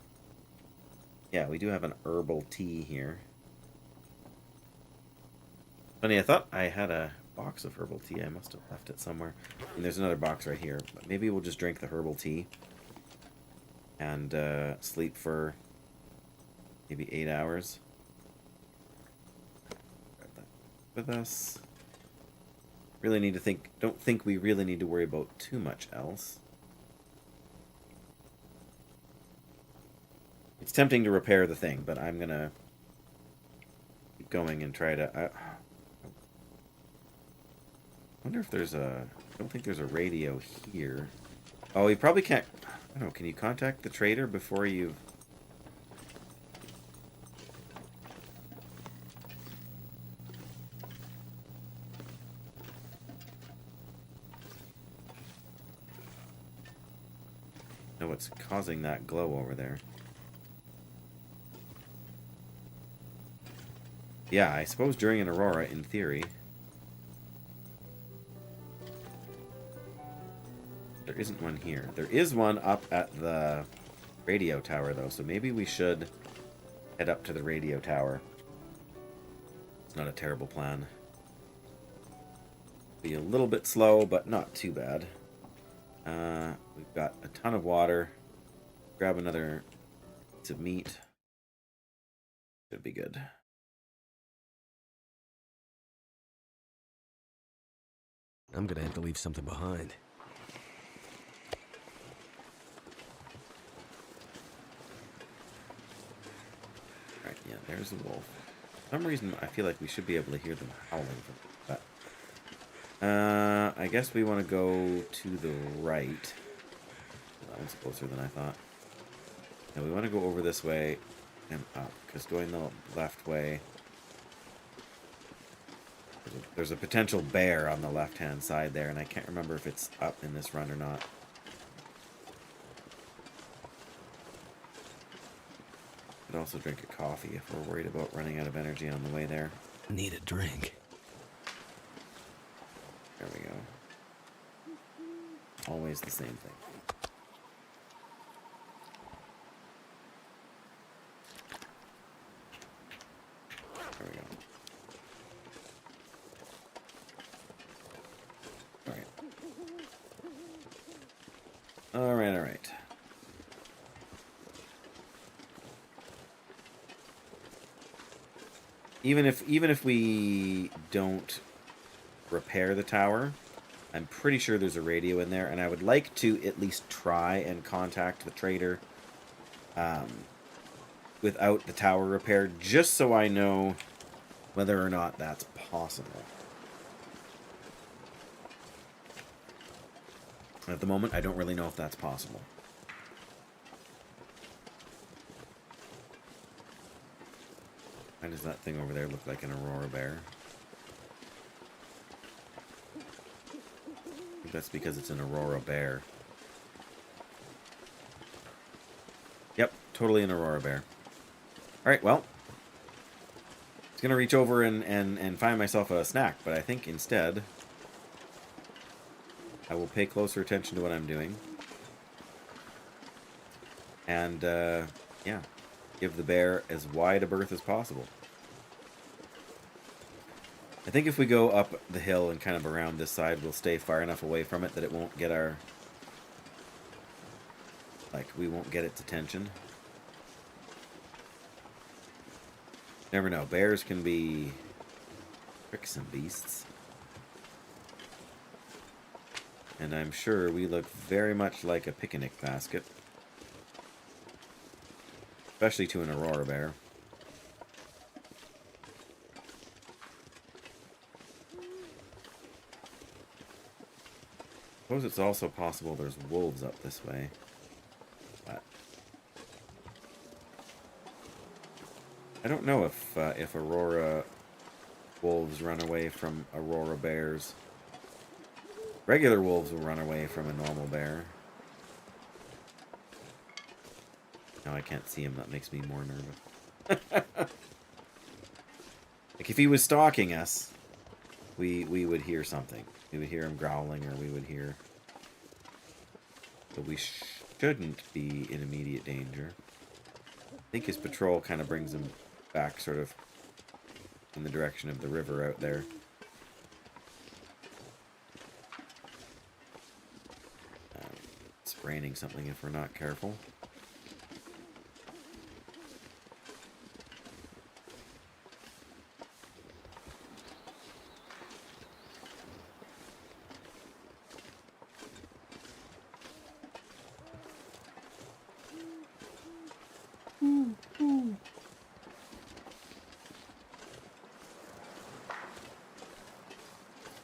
Yeah, we do have an herbal tea here. Funny, I thought I had a box of herbal tea. I must have left it somewhere. And there's another box right here. But maybe we'll just drink the herbal tea. And sleep for maybe 8 hours. With us. Really need to think. Don't think we really need to worry about too much else. It's tempting to repair the thing, but I'm gonna keep going and try to. I wonder if there's a. I don't think there's a radio here. Oh, you probably can't. I don't know. Can you contact the trader before you? Know what's causing that glow over there? Yeah, I suppose during an aurora, in theory. There isn't one here. There is one up at the radio tower, though, so maybe we should head up to the radio tower. It's not a terrible plan. Be a little bit slow, but not too bad. We've got a ton of water. Grab another piece of meat. Should be good. I'm gonna have to leave something behind. Alright, yeah, there's a wolf. For some reason, I feel like we should be able to hear them howling from that. I guess we want to go to the right. That one's closer than I thought. Yeah, we want to go over this way. him up, because going the left way, there's a potential bear on the left-hand side there, and I can't remember if it's up in this run or not. Could also drink a coffee if we're worried about running out of energy on the way there. Need a drink. There we go. Always the same thing. There we go. Alright. Alright. Even if we don't repair the tower, I'm pretty sure there's a radio in there, and I would like to at least try and contact the trader without the tower repaired, just so I know whether or not that's possible. At the moment, I don't really know if that's possible. Why does that thing over there look like an Aurora bear? I think that's because it's an Aurora bear. Yep, totally an Aurora bear. Alright, well. I was going to reach over and find myself a snack, but I think instead I will pay closer attention to what I'm doing. And, yeah. Give the bear as wide a berth as possible. I think if we go up the hill and kind of around this side, we'll stay far enough away from it that it won't get our... like, we won't get its attention. Never know. Bears can be tricksome beasts. And I'm sure we look very much like a picnic basket. Especially to an Aurora bear. I suppose it's also possible there's wolves up this way. But I don't know if Aurora wolves run away from Aurora bears. Regular wolves will run away from a normal bear. Now I can't see him. That makes me more nervous. Like if he was stalking us, we would hear something. We would hear him growling, or we would hear. But we shouldn't be in immediate danger. I think his patrol kind of brings him back, sort of, in the direction of the river out there. It's raining something if we're not careful.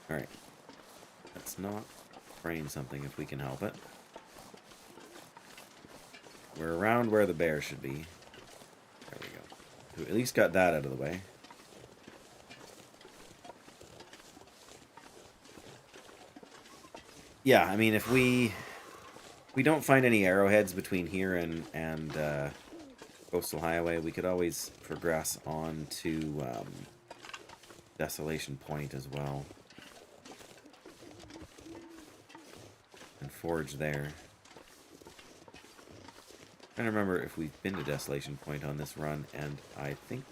Alright. Let's not rain something if we can help it. We're around where the bear should be. There we go. We at least got that out of the way. Yeah, I mean, if we don't find any arrowheads between here and Coastal Highway, we could always progress on to Desolation Point as well. And forage there. I don't remember if we've been to Desolation Point on this run, and I think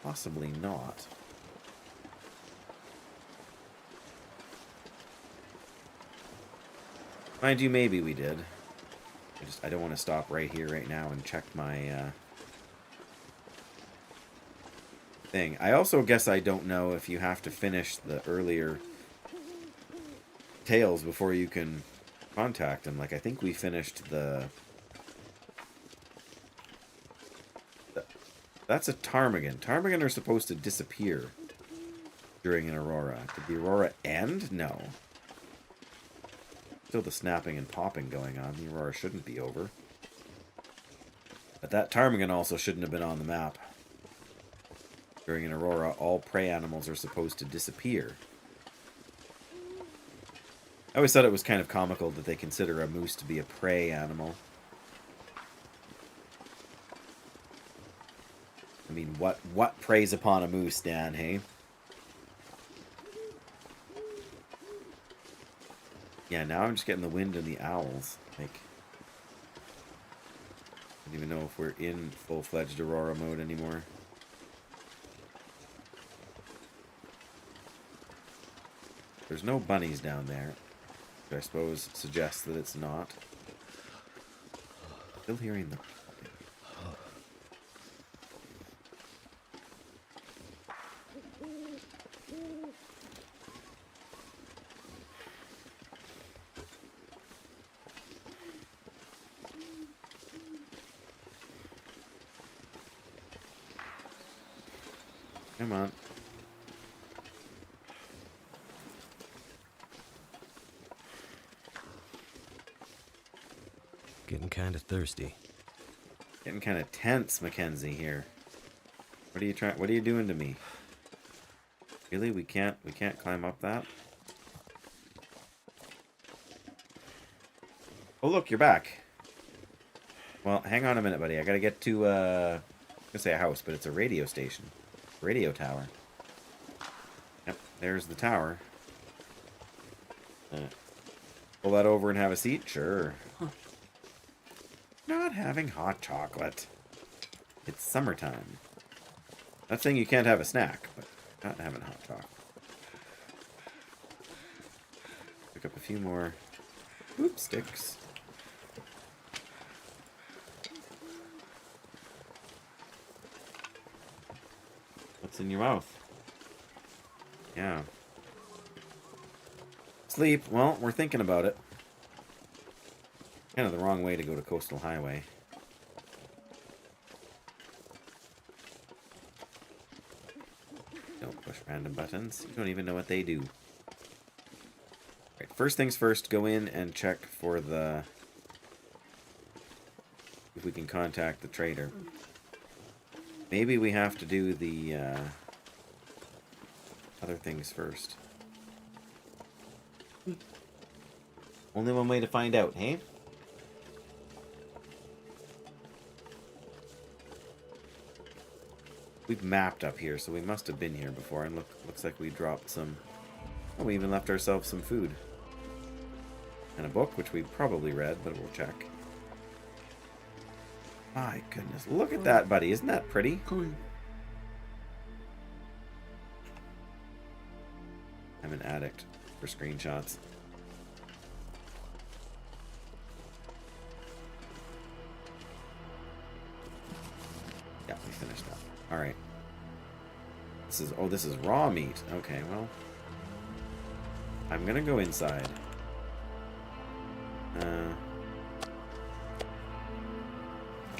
possibly not. Mind you, maybe we did. I don't want to stop right here, right now, and check my thing. I also guess I don't know if you have to finish the earlier tales before you can contact them. Like, I think we finished the... That's a ptarmigan. Ptarmigan are supposed to disappear during an aurora. Did the aurora end? No. Still the snapping and popping going on. The aurora shouldn't be over. But that ptarmigan also shouldn't have been on the map. During an aurora, all prey animals are supposed to disappear. I always thought it was kind of comical that they consider a moose to be a prey animal. I mean, what preys upon a moose, Dan, hey? Yeah, now I'm just getting the wind and the owls. Like, I don't even know if we're in full-fledged aurora mode anymore. There's no bunnies down there, which I suppose suggests that it's not. Still hearing them. Come on. Getting kind of thirsty. Getting kind of tense, Mackenzie here. What are you trying? What are you doing to me? Really? We can't climb up that? Oh, look, you're back. Well, hang on a minute, buddy. I gotta get to, I'm gonna say a house, but it's a radio station. Radio tower. Yep, there's the tower. Pull that over and have a seat? Sure. Huh. Not having hot chocolate. It's summertime. Not saying you can't have a snack, but not having hot chocolate. Pick up a few more sticks. What's in your mouth? Yeah. Sleep. Well, we're thinking about it. Kind of the wrong way to go to Coastal Highway. Don't push random buttons. You don't even know what they do. Right, first things first, go in and check for the... if we can contact the trader. Maybe we have to do the other things first. Only one way to find out, hey? We've mapped up here, so we must have been here before. And looks like we dropped some... oh, we even left ourselves some food. And a book, which we probably read, but we'll check. My goodness, look at that, buddy. Isn't that pretty? I'm an addict for screenshots. Yeah, we finished up. Alright. This is raw meat. Okay, well. I'm gonna go inside.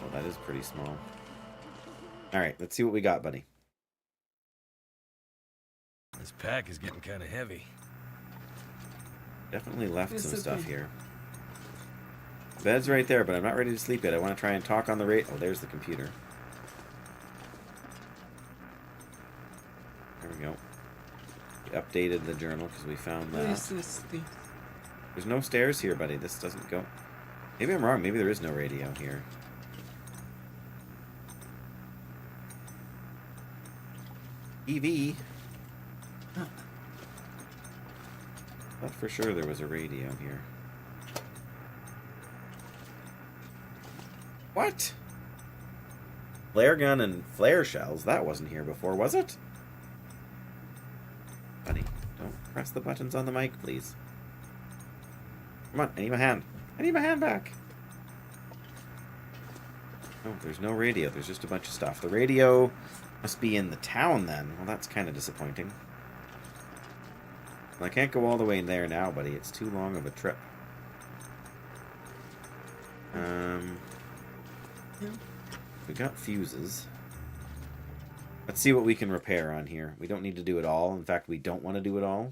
Well, that is pretty small. Alright, let's see what we got, buddy. This pack is getting kind of heavy. Definitely left some stuff here. The bed's right there, but I'm not ready to sleep yet. I want to try and talk on the rate. Oh, there's the computer. There we go. We updated the journal because we found that. There's no stairs here, buddy. This doesn't go. Maybe I'm wrong. Maybe there is no radio here. TV. Huh. Thought for sure there was a radio here. What? Flare gun and flare shells? That wasn't here before, was it? Buddy, don't press the buttons on the mic, please. Come on, I need my hand. I need my hand back. Oh, there's no radio. There's just a bunch of stuff. The radio must be in the town then. Well, that's kind of disappointing. Well, I can't go all the way in there now, buddy. It's too long of a trip. We got fuses. Let's see what we can repair on here. We don't need to do it all. In fact, we don't want to do it all.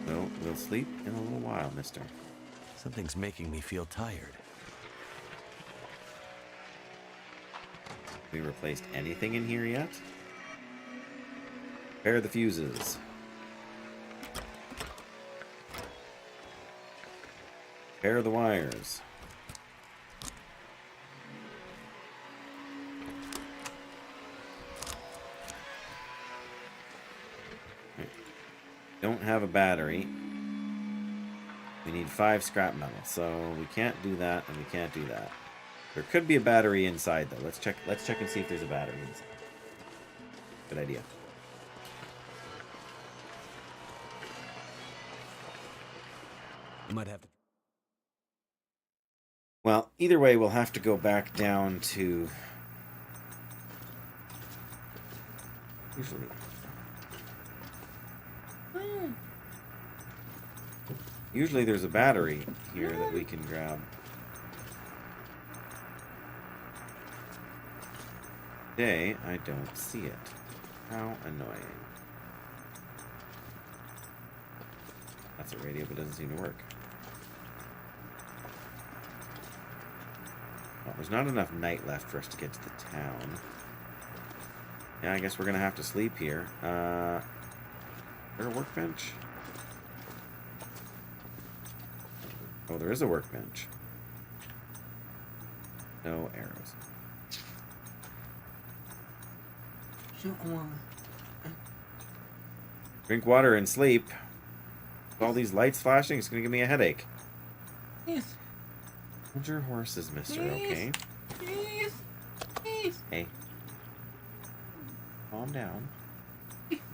So we'll sleep in a little while, mister. Something's making me feel tired. We replaced anything in here yet? Repair the fuses. Repair the wires. Don't have a battery. We need 5 scrap metal, so we can't do that and we can't do that. There could be a battery inside though. Let's check and see if there's a battery inside. Good idea. I might have to. Well, either way, we'll have to go back down to usually there's a battery here that we can grab. Today, I don't see it. How annoying. That's a radio, but it doesn't seem to work. Well, there's not enough night left for us to get to the town. Yeah, I guess we're gonna have to sleep here. Is there a workbench? Oh, there is a workbench. No arrows. Drink water and sleep. With all these lights flashing, it's gonna give me a headache. Yes. Hold your horses, mister, okay? Please. Please. Hey. Calm down.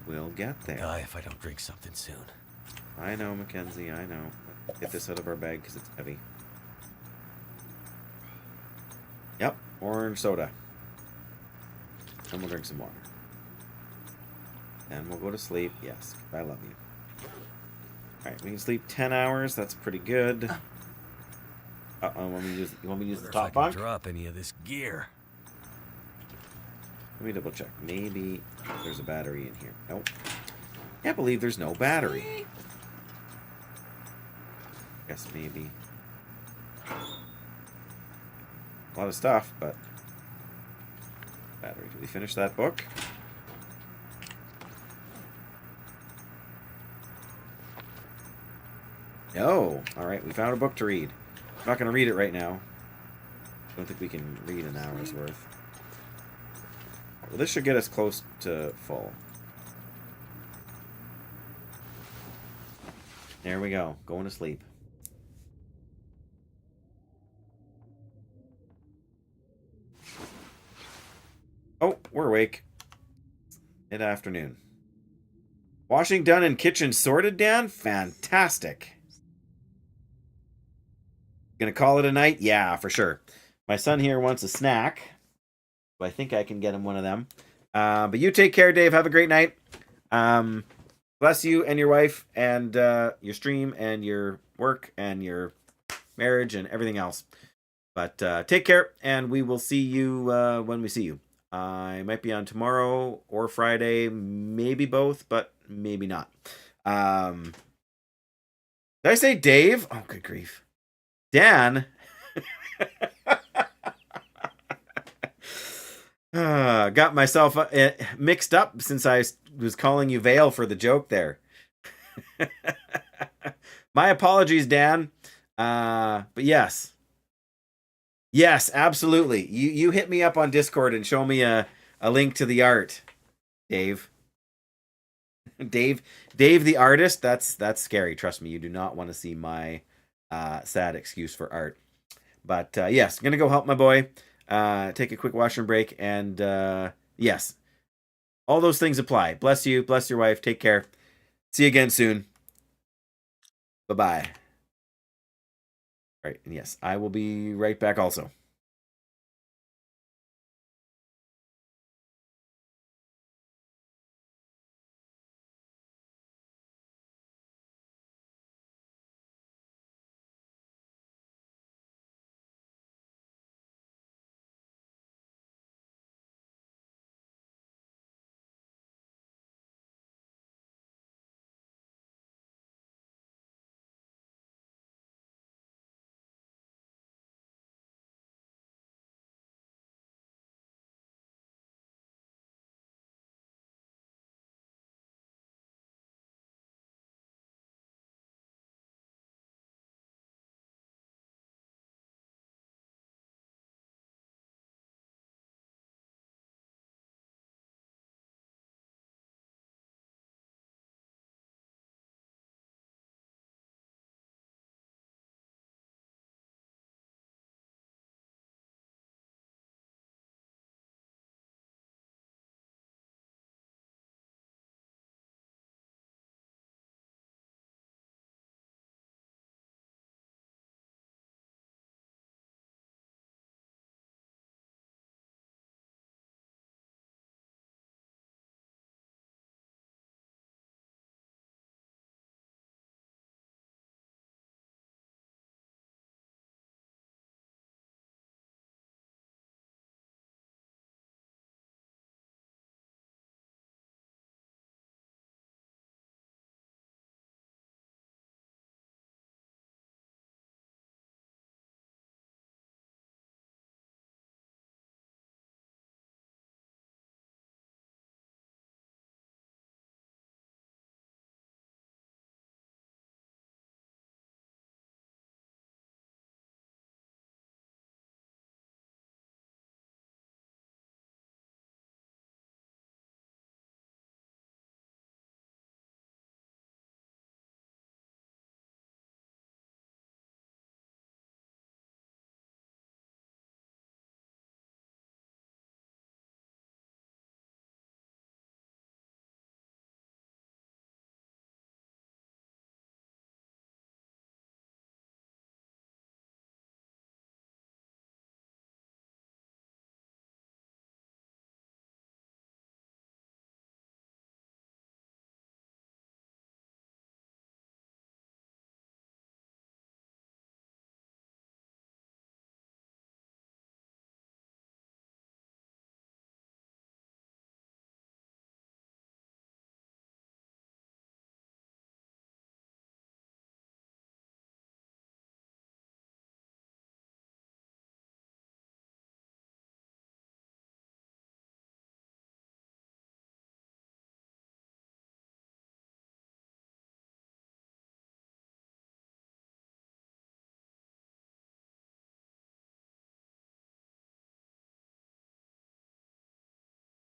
We'll get there. Die if I don't drink something soon. I know, Mackenzie, I know. Get this out of our bag because it's heavy. Yep, orange soda. And we'll drink some water. And we'll go to sleep. Yes, I love you. Alright, we can sleep 10 hours. That's pretty good. You want me to use the top If I can bunk? drop any of this gear. Let me double check. Maybe there's a battery in here. Nope. Can't believe there's no battery. Guess maybe. A lot of stuff, but battery. Did we finish that book? No. All right, we found a book to read. I'm not going to read it right now. Don't think we can read an hour's worth. Well, this should get us close to full. There we go. Going to sleep. Oh, we're awake. Mid-afternoon. Washing done and kitchen sorted, Dan? Fantastic. Gonna call it a night? Yeah, for sure. My son here wants a snack. I think I can get him one of them. But you take care, Dave. Have a great night. Bless you and your wife and your stream and your work and your marriage and everything else. But take care, and we will see you when we see you. I might be on tomorrow or Friday, maybe both, but maybe not. Did I say Dave? Oh, good grief. Dan. Got myself mixed up since I was calling you Vale for the joke there. My apologies, Dan. But yes. Yes, absolutely. You hit me up on Discord and show me a link to the art, Dave. Dave the artist, that's scary. Trust me, you do not want to see my sad excuse for art. But yes, I'm going to go help my boy. Take a quick washroom break, and yes, all those things apply. Bless you, bless your wife, take care. See you again soon. Bye-bye. All right, and yes, I will be right back also.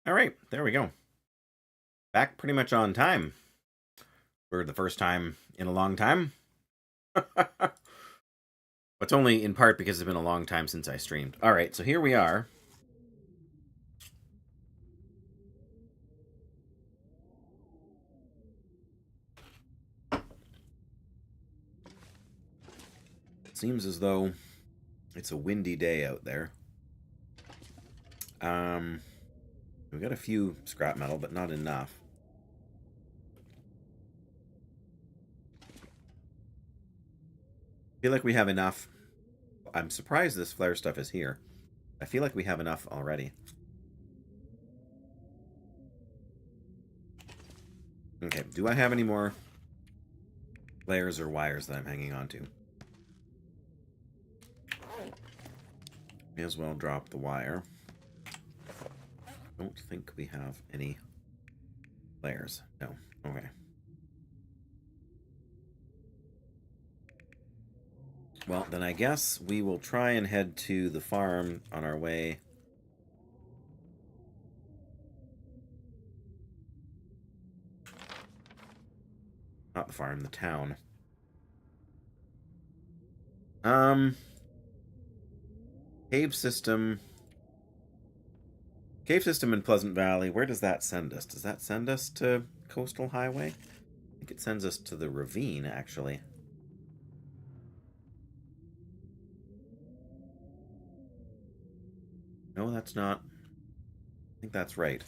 All right, there we go. Back pretty much on time. For the first time in a long time. But it's only in part because it's been a long time since I streamed. All right, so here we are. It seems as though it's a windy day out there. We got a few scrap metal, but not enough. I feel like we have enough. I'm surprised this flare stuff is here. I feel like we have enough already. Okay, do I have any more flares or wires that I'm hanging on to? May as well drop the wire. Don't think we have any flares. No. Okay. Well, then I guess we will try and head to the farm on our way. Not the farm, the town. Cave system. Cave system in Pleasant Valley. Where does that send us? Does that send us to Coastal Highway? I think it sends us to the ravine, actually. No, that's not. I think that's right.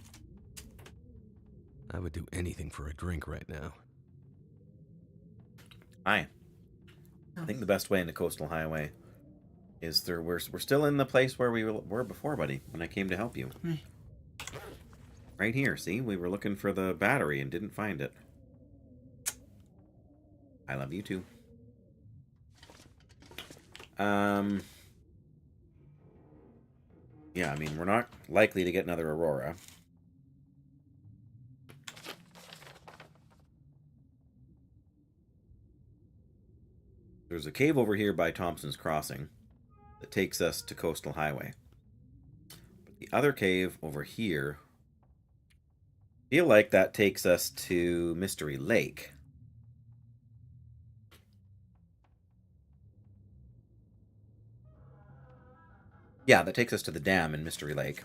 I would do anything for a drink right now. Aye. I think the best way into Coastal Highway is through. We're still in the place where we were before, buddy, when I came to help you. Right here, see? We were looking for the battery and didn't find it. I love you too. Yeah, I mean, we're not likely to get another Aurora. There's a cave over here by Thompson's Crossing that takes us to Coastal Highway. But the other cave over here, I feel like that takes us to Mystery Lake. Yeah, that takes us to the dam in Mystery Lake.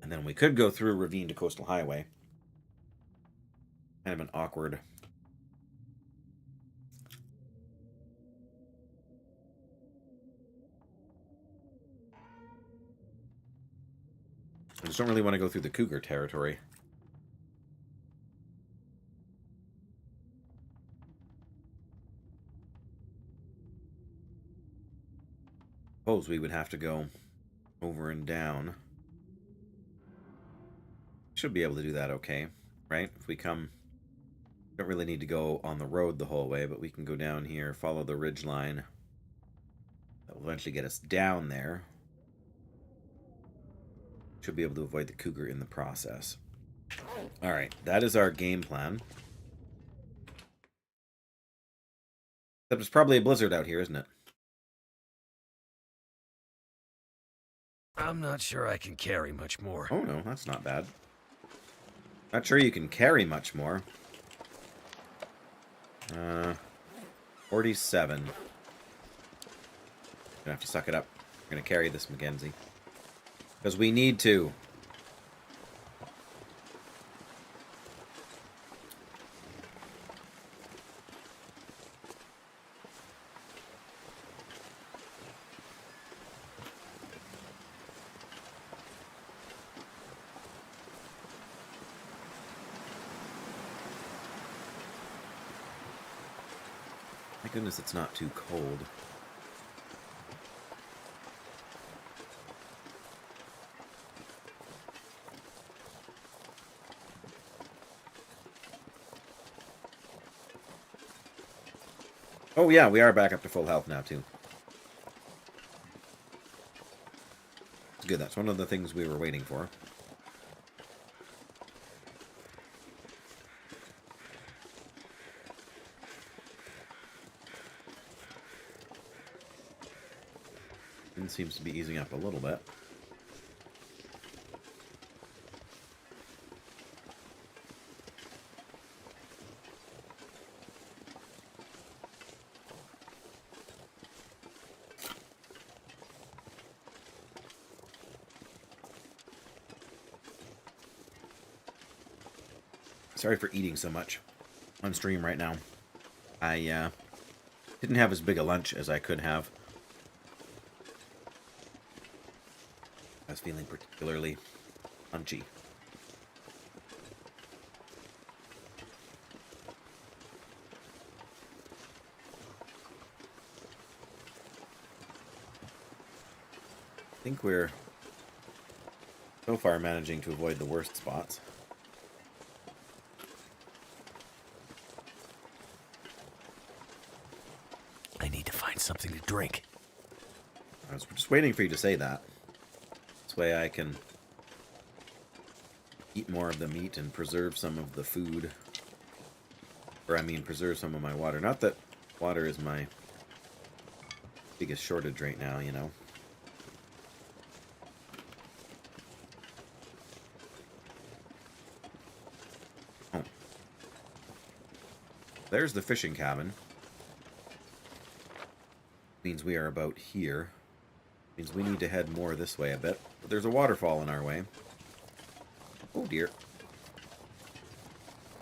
And then we could go through Ravine to Coastal Highway. Kind of an awkward... I just don't really want to go through the Cougar territory. Suppose we would have to go over and down. Should be able to do that okay, right? If we come... Don't really need to go on the road the whole way, but we can go down here, follow the ridge line. That will eventually get us down there. Should be able to avoid the Cougar in the process. Alright, that is our game plan. Except it's probably a blizzard out here, isn't it? I'm not sure I can carry much more. Oh no, that's not bad. Not sure you can carry much more. 47. Gonna have to suck it up. We're gonna carry this Mackenzie. Because we need to. Thank goodness it's not too cold. Oh yeah, we are back up to full health now too. It's good, that's one of the things we were waiting for. Seems to be easing up a little bit. Sorry for eating so much on stream right now. I didn't have as big a lunch as I could have. I was feeling particularly punchy. I think we're so far managing to avoid the worst spots. I need to find something to drink. I was just waiting for you to say that. This way I can eat more of the meat and preserve some of the food. Or I mean preserve some of my water. Not that water is my biggest shortage right now, you know. Oh. There's the fishing cabin. Means we are about here. Means we need to head more this way a bit. But there's a waterfall in our way. Oh dear.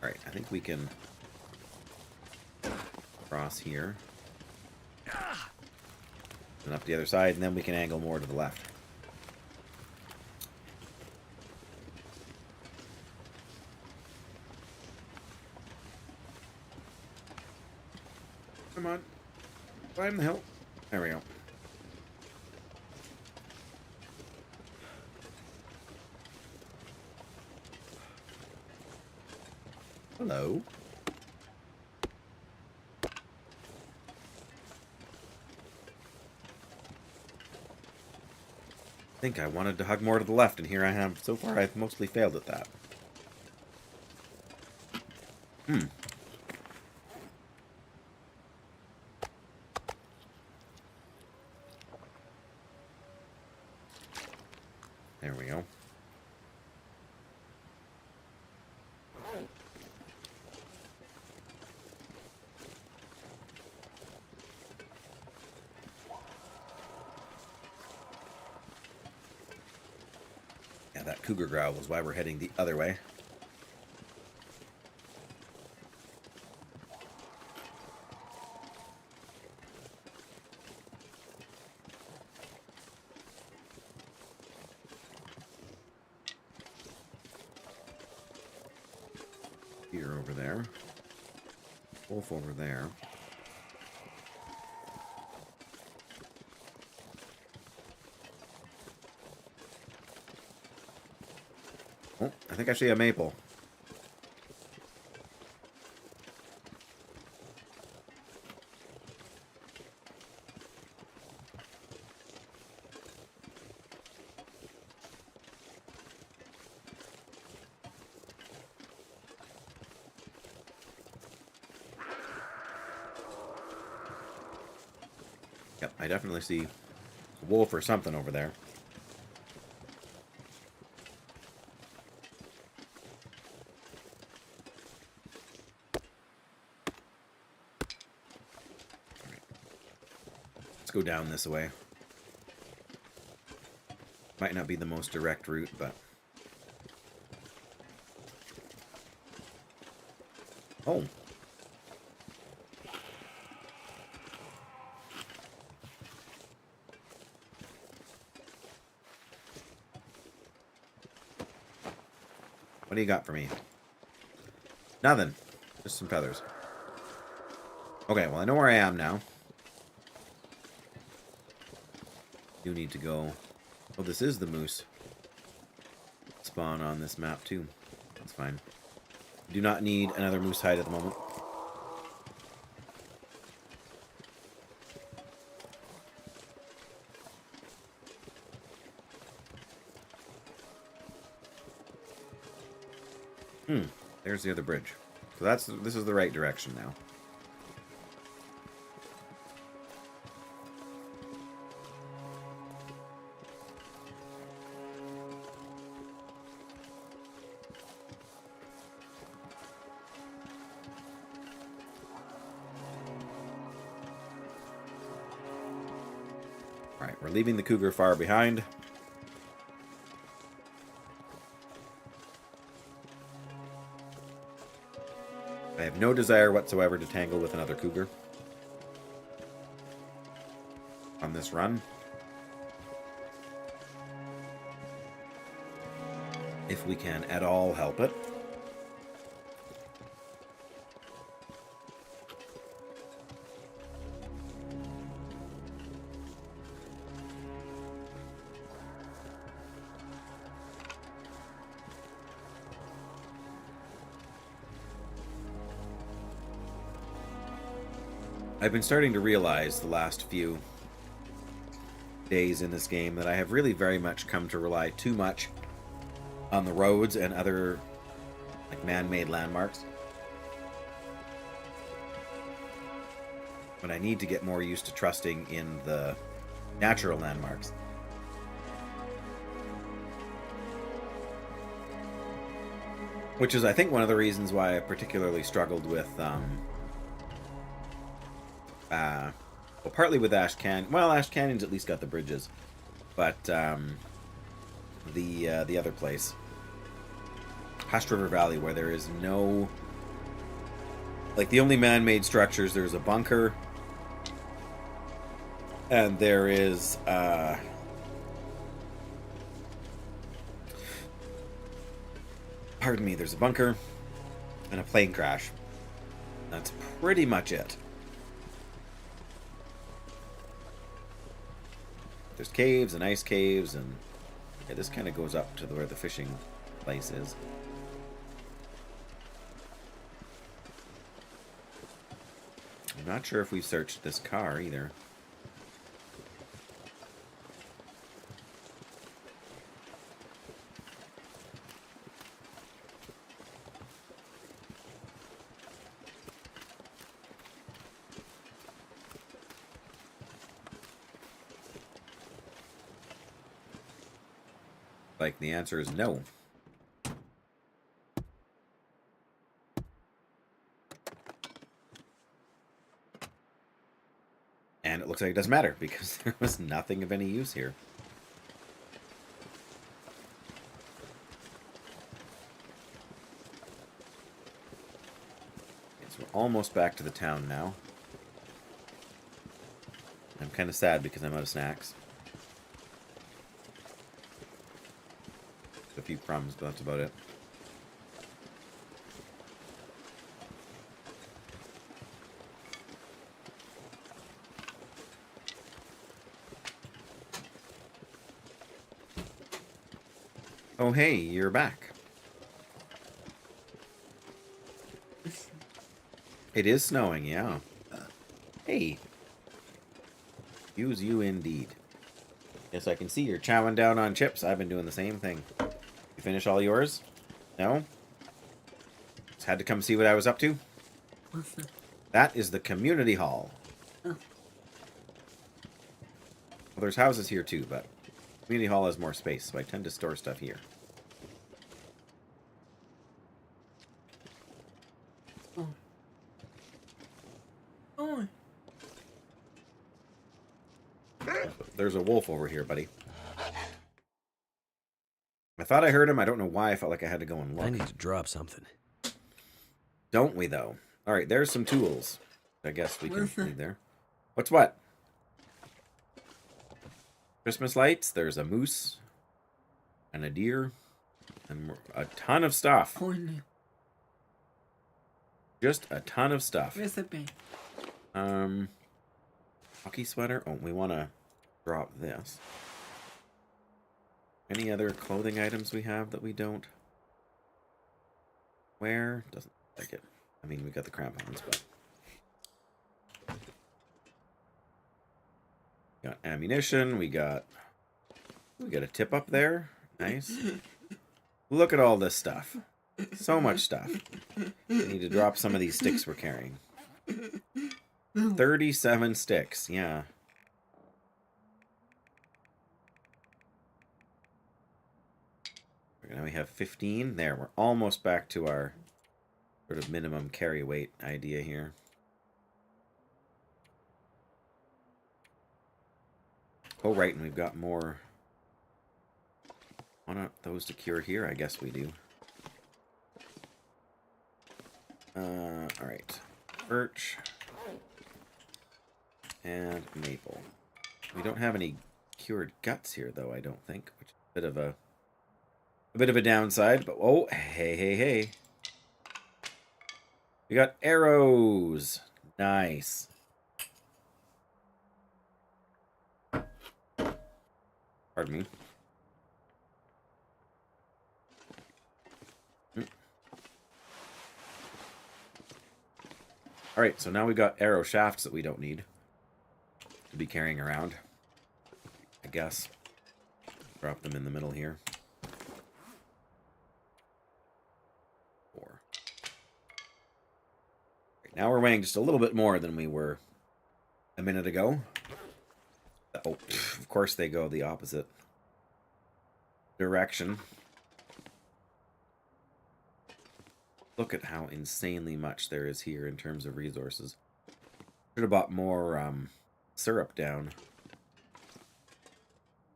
Alright, I think we can cross here. And up the other side, and then we can angle more to the left. Come on. Climb the hill. There we go. Hello. I think I wanted to hug more to the left, and here I am. So far, I've mostly failed at that. There we go. Yeah, that cougar growl was why we're heading the other way. Deer over there. Wolf over there. Oh, I think I see a maple. Yep, I definitely see a wolf or something over there. Let's go down this way. Might not be the most direct route, but... Oh. What do you got for me? Nothing. Just some feathers. Okay, well I know where I am now. Do need to go... Oh, this is the moose spawn on this map too. That's fine. Do not need another moose hide at the moment. There's the other bridge. So this is the right direction now. Alright, we're leaving the cougar far behind. No desire whatsoever to tangle with another cougar on this run. If we can at all help it. I've been starting to realize the last few days in this game that I have really very much come to rely too much on the roads and other like man-made landmarks. But I need to get more used to trusting in the natural landmarks. Which is, I think, one of the reasons why I particularly struggled with well, partly with Ash Canyon. Well, Ash Canyon's at least got the bridges, but the other place, Hushed River Valley, where there is no, like, the only man-made structures. There's a bunker, and there is pardon me. There's a bunker and a plane crash. That's pretty much it. There's caves and ice caves, and yeah, this kind of goes up to where the fishing place is. I'm not sure if we've searched this car either. Like, the answer is no. And it looks like it doesn't matter, because there was nothing of any use here. Okay, so we're almost back to the town now. I'm kind of sad because I'm out of snacks. A few crumbs, but that's about it. Oh, hey, you're back. It is snowing, yeah. Hey. Use you indeed. Yes, I can see you're chowing down on chips. I've been doing the same thing. You finish all yours? No? Just had to come see what I was up to? That is the community hall. Well, there's houses here too, but community hall has more space, so I tend to store stuff here. Oh. Oh. There's a wolf over here, buddy. I thought I heard him. I don't know why I felt like I had to go and look. I need to drop something. Don't we, though? All right, there's some tools. I guess we can leave there. What's what? Christmas lights. There's a moose and a deer and a ton of stuff. Corn. Just a ton of stuff. Recipe. Hockey sweater. Oh, we want to drop this. Any other clothing items we have that we don't wear? Doesn't look like it. I mean, we got the crampons, but got ammunition. We got a tip up there. Nice. Look at all this stuff. So much stuff. We need to drop some of these sticks we're carrying. 37 sticks. Yeah. Now we have 15. There, we're almost back to our sort of minimum carry weight idea here. Oh, right, and we've got more. Want those to cure here? I guess we do. Alright. Birch. And maple. We don't have any cured guts here, though, I don't think. Which is a bit of a downside, but oh, hey. We got arrows. Nice. Pardon me. Alright, so now we got arrow shafts that we don't need to be carrying around. I guess. Drop them in the middle here. 4. Right, now we're weighing just a little bit more than we were a minute ago. Oh, of course they go the opposite direction. Look at how insanely much there is here in terms of resources. Should have bought more syrup down.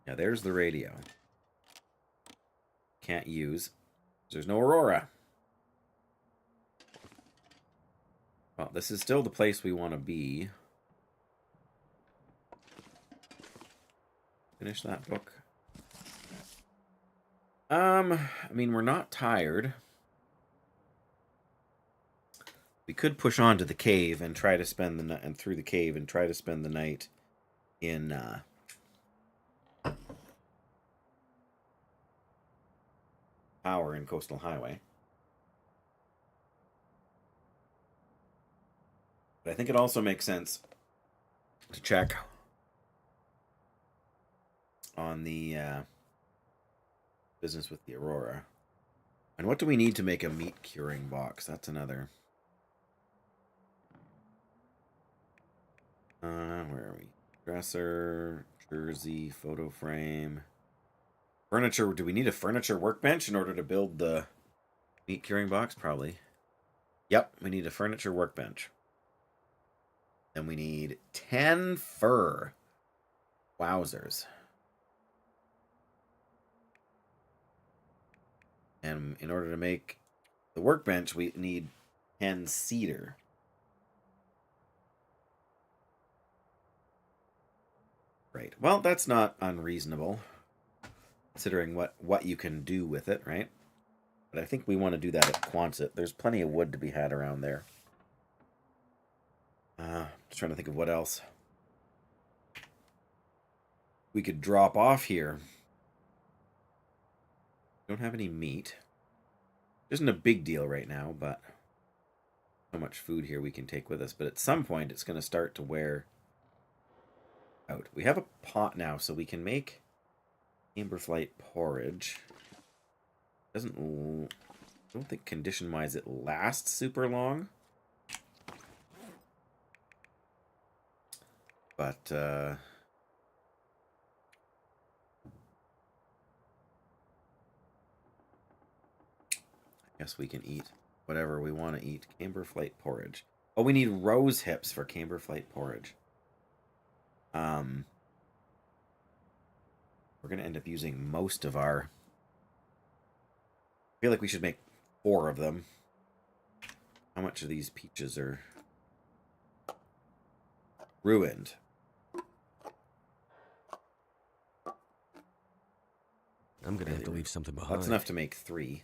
Yeah, there's the radio. Can't use. There's no Aurora. Well, this is still the place we want to be. Finish that book. I mean, we're not tired. We could push on to the cave and try to spend the night, and through the cave and try to spend the night in Power and Coastal Highway. But I think it also makes sense to check on the business with the Aurora. And what do we need to make a meat curing box? That's another. Where are we? Dresser, jersey, photo frame. Furniture. Do we need a furniture workbench in order to build the meat curing box? Probably. Yep, we need a furniture workbench. And we need 10 fur. Wowzers. And in order to make the workbench, we need 10 cedar. Right. Well, that's not unreasonable, considering what you can do with it, right? But I think we want to do that at Quonset. There's plenty of wood to be had around there. Just trying to think of what else we could drop off here. Don't have any meat. Isn't a big deal right now, but so much food here we can take with us. But at some point, it's going to start to wear out. We have a pot now, so we can make Camberflight porridge. Doesn't. I don't think condition-wise it lasts super long. But I guess we can eat whatever we want to eat. Camberflight porridge. Oh, we need rose hips for Camberflight porridge. We're going to end up using most of our... I feel like we should make 4 of them. How much of these peaches are ruined? I'm gonna have to leave something behind. That's enough to make 3.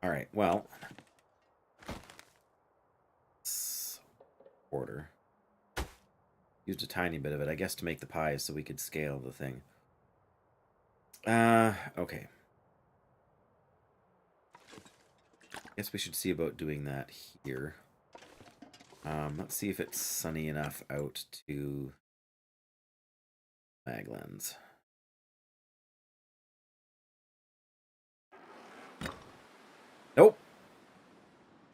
All right, well, order. Used a tiny bit of it, I guess, to make the pies so we could scale the thing. Okay. Guess we should see about doing that here. Let's see if it's sunny enough out to Maglands. Nope.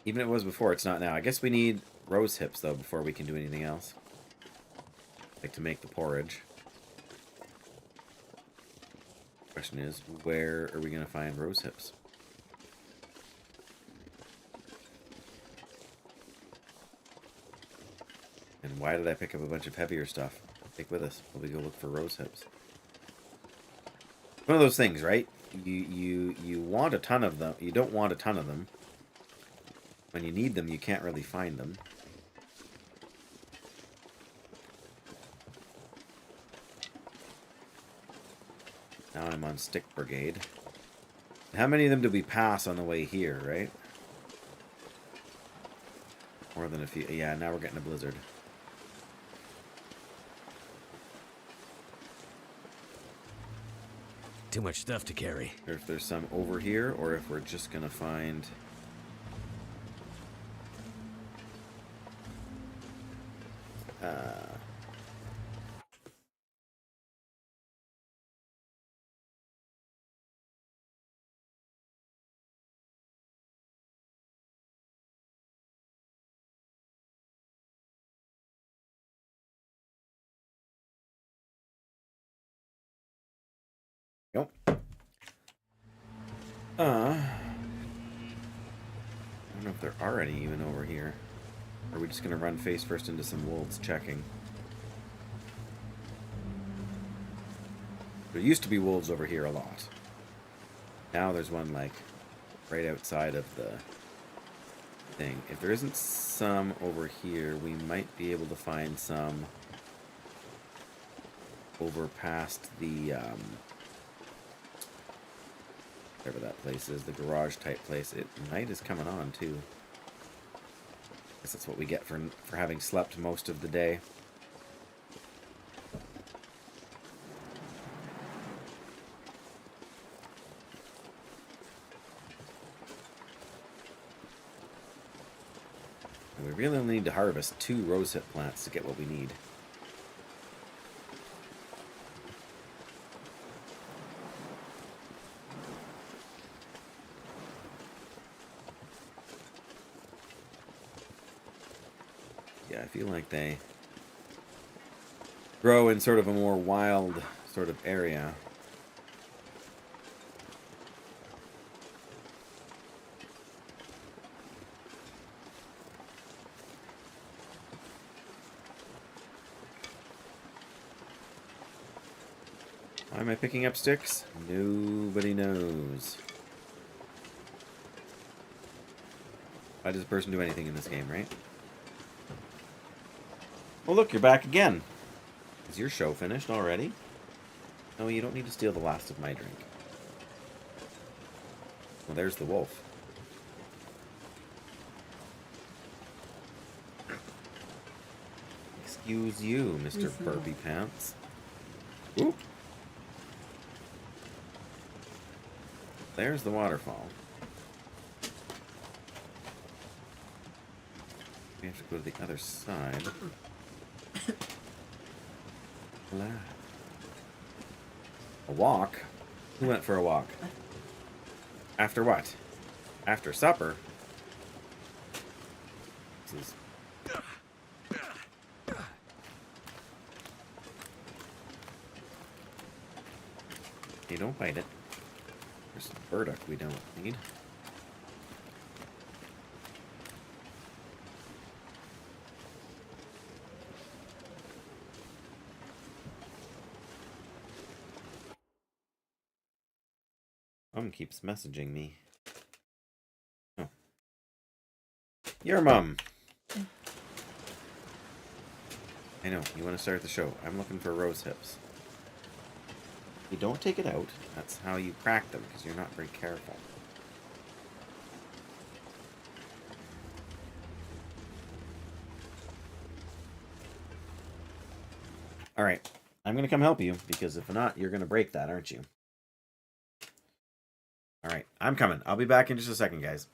Even if it was before, it's not now. I guess we need rose hips, though, before we can do anything else. Like to make the porridge. Question is, where are we going to find rose hips? And why did I pick up a bunch of heavier stuff? Take with us while we go look for rose hips. One of those things, right? You want a ton of them. You don't want a ton of them. When you need them, you can't really find them. Now I'm on Stick Brigade. How many of them did we pass on the way here, right? More than a few. Yeah, now we're getting a blizzard. Too much stuff to carry. Or if there's some over here, or if we're just gonna find... Nope. I don't know if there are any even over here. Or are we just gonna run face first into some wolves checking? There used to be wolves over here a lot. Now there's one, like, right outside of the thing. If there isn't some over here, we might be able to find some over past the, whatever that place is, the garage type place. Night is coming on, too. Guess that's what we get for having slept most of the day. And we really only need to harvest 2 rosehip plants to get what we need. Yeah, I feel like they grow in sort of a more wild sort of area. Why am I picking up sticks? Nobody knows. Why does a person do anything in this game, right? Well, look, you're back again. Is your show finished already? No, you don't need to steal the last of my drink. Well, there's the wolf. Excuse you, Mr. Burpy Pants. Oop. There's the waterfall. We have to go to the other side. A walk? Who went for a walk? After what? After supper? This is... Hey, don't bite it. There's some burdock we don't need. Mom keeps messaging me. Oh. Your mom. I know, you want to start the show. I'm looking for rose hips. You don't take it out. That's how you crack them, because you're not very careful. Alright, I'm going to come help you, because if not, you're going to break that, aren't you? Alright, I'm coming. I'll be back in just a second, guys.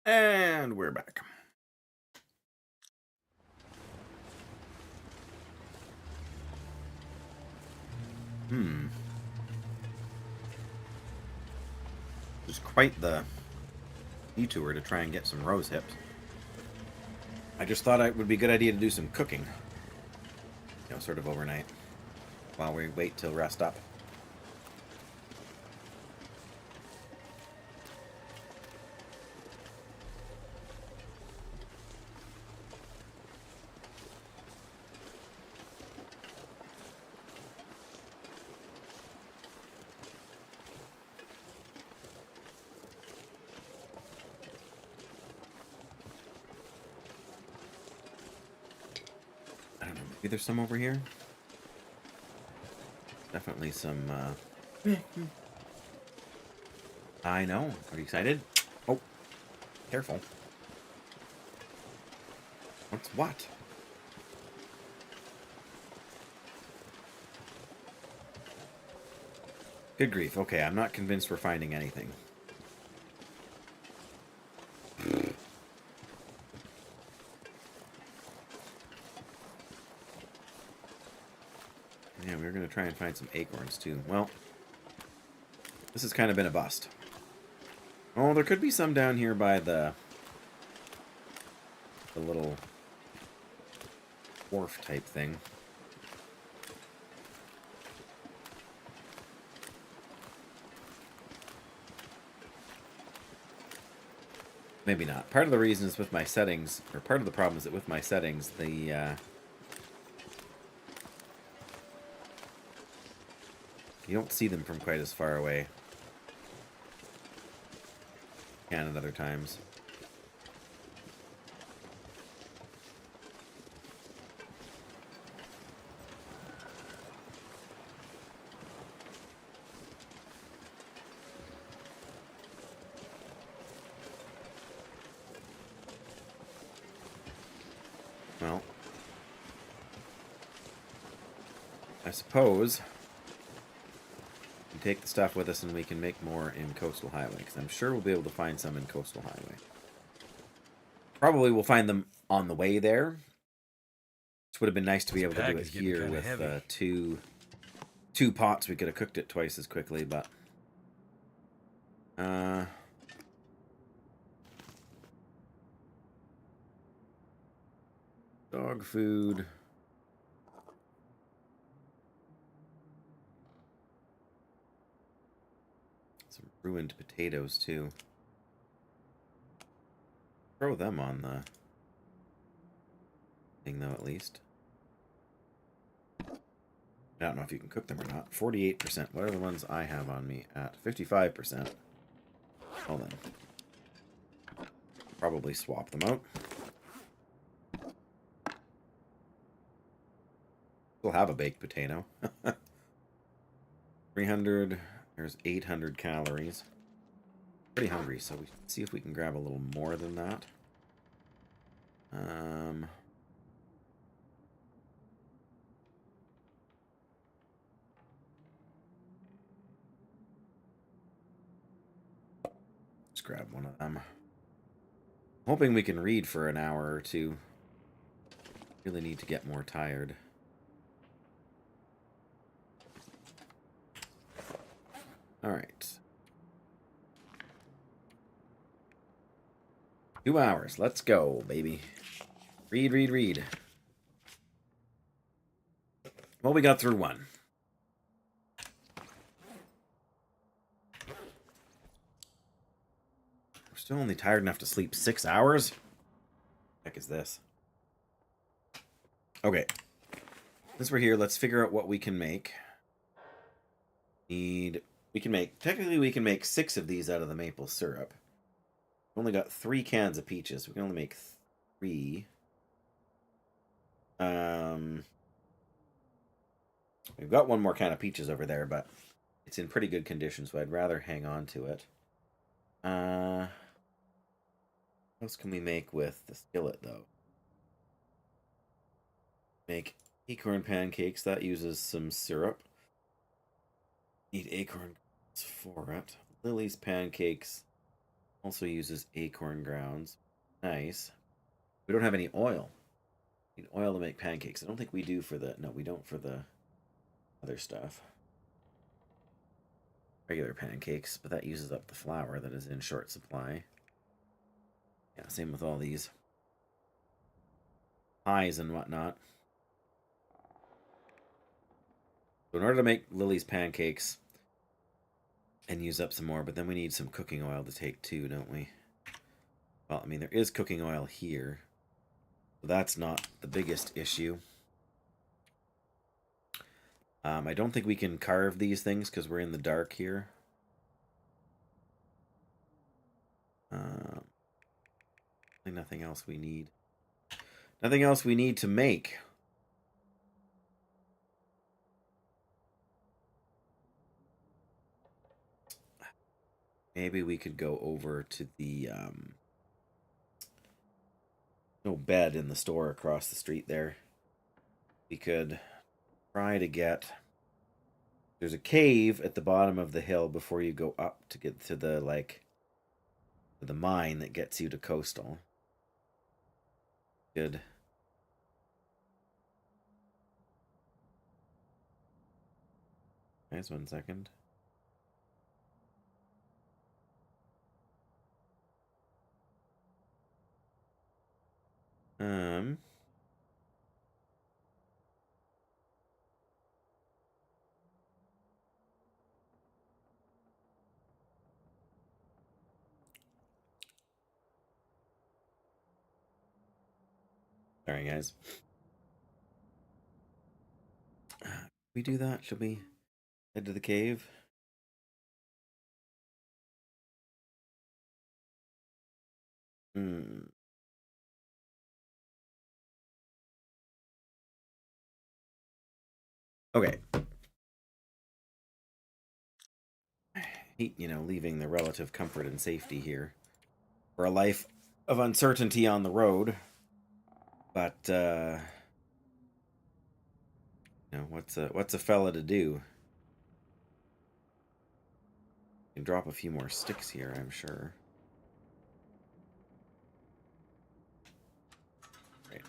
And we're back. It's quite the detour to try and get some rose hips. I just thought it would be a good idea to do some cooking. You know, sort of overnight. While we wait till rest up. I don't know, maybe there's some over here? Definitely some, I know. Are you excited? Oh, careful. What's what? Good grief. Okay, I'm not convinced we're finding anything. Yeah, we were going to try and find some acorns, too. Well, this has kind of been a bust. Oh, there could be some down here by the little wharf type thing. Maybe not. Part of the reason is with my settings, or part of the problem is that with my settings, the you don't see them from quite as far away. You can at other times. Well, I suppose we take the stuff with us and we can make more in Coastal Highway, because I'm sure we'll be able to find some in Coastal Highway. Probably we'll find them on the way there. This would have been nice to be able to do it here with two pots. We could have cooked it twice as quickly, but dog food. Some ruined potatoes too. Throw them on the thing though, at least. I don't know if you can cook them or not. 48%. What are the ones I have on me at 55%? Well then. Probably swap them out. Still have a baked potato. 300. There's 800 calories. Pretty hungry, so we can see if we can grab a little more than that. Let's grab one of them. Hoping we can read for an hour or two. Really need to get more tired. Alright. 2 hours. Let's go, baby. Read, read, read. Well, we got through one. We're still only tired enough to sleep 6 hours? What the heck is this? Okay. Since we're here, let's figure out what we can make. Technically we can make 6 of these out of the maple syrup. We've only got 3 cans of peaches. We can only make 3. We've got one more can of peaches over there, but it's in pretty good condition, so I'd rather hang on to it. What else can we make with the skillet, though? Make acorn pancakes. That uses some syrup. Need acorn for it. Lily's pancakes Also uses acorn grounds. Nice. We don't have any oil. We need oil to make pancakes. I don't think we do for the... No, we don't for the other stuff. Regular pancakes, but that uses up the flour that is in short supply. Yeah, same with all these pies and whatnot. So in order to make Lily's pancakes and use up some more, but then we need some cooking oil to take too, don't we? Well, I mean, there is cooking oil here. So that's not the biggest issue. I don't think we can carve these things because we're in the dark here. Nothing else we need. Nothing else we need to make. Maybe we could go over to the no bed in the store across the street there. We could try to get... There's a cave at the bottom of the hill before you go up to get to the, like, the mine that gets you to Coastal. Good. Nice, 1 second. Sorry, guys. We do that? Should we head to the cave? Okay. You know, leaving the relative comfort and safety here for a life of uncertainty on the road. But you know, what's a fella to do? Can drop a few more sticks here, I'm sure. Right.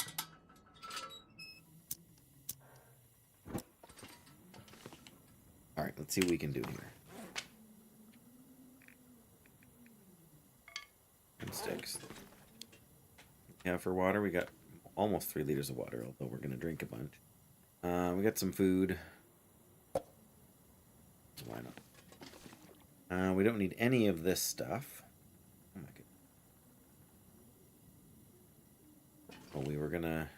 All right, let's see what we can do here. And sticks. Yeah, for water, we got almost 3 liters of water, although we're gonna drink a bunch. We got some food. So why not? We don't need any of this stuff. Oh my goodness. Oh, we were gonna...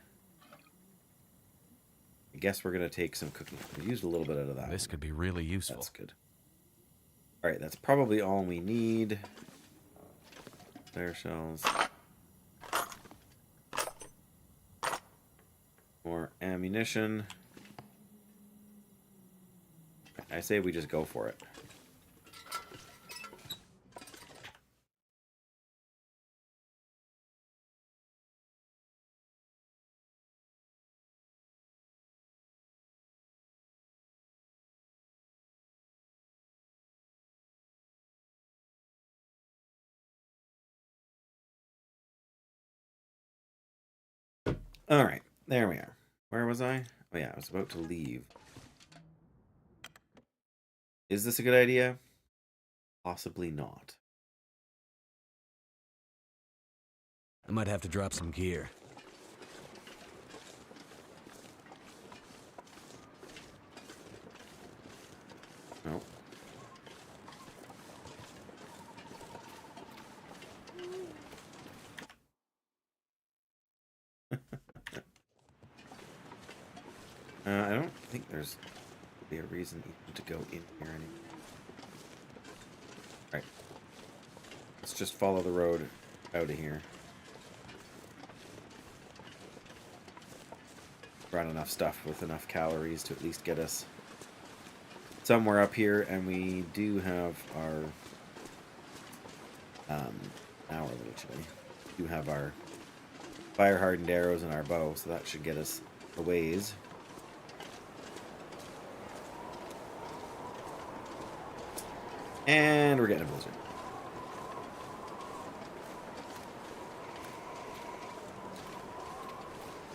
I guess we're gonna take some cooking. We used a little bit out of that. This could be really useful. That's good. All right, that's probably all we need. Flare shells. More ammunition. I say we just go for it. All right, there we are. Where was I? Oh yeah, I was about to leave. Is this a good idea? Possibly not. I might have to drop some gear. No. I don't think there's be a reason even to go in here anymore. Right. Let's just follow the road out of here. Brought enough stuff with enough calories to at least get us somewhere up here, and we do have our now we're a little chilly. We do have our fire hardened arrows and our bow, so that should get us a ways. And we're getting a blizzard.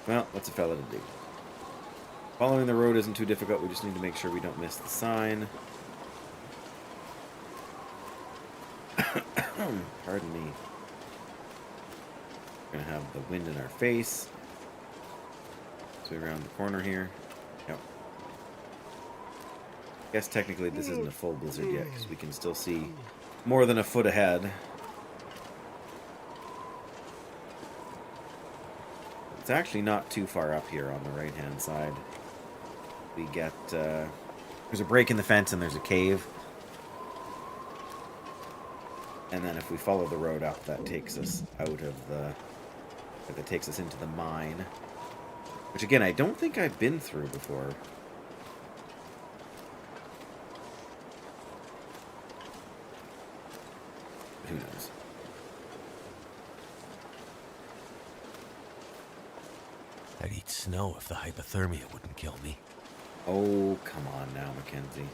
Well, what's a fella to do? Following the road isn't too difficult. We just need to make sure we don't miss the sign. Pardon me. We're gonna have the wind in our face. So around the corner here. Yep. I guess technically this isn't a full blizzard yet because we can still see more than a foot ahead. It's actually not too far up here on the right-hand side. We get, there's a break in the fence and there's a cave. And then if we follow the road up, that takes us out of the... that takes us into the mine. Which, again, I don't think I've been through before. Who knows? I'd eat snow if the hypothermia wouldn't kill me. Oh, come on now, Mackenzie.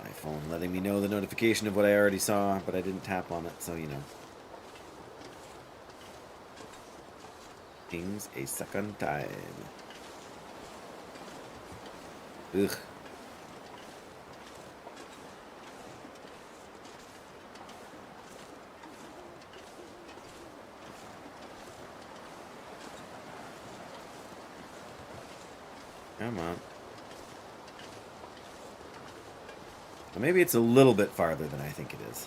My phone letting me know the notification of what I already saw, but I didn't tap on it, so you know. Things a second time. Ugh. Come on. Well, maybe it's a little bit farther than I think it is.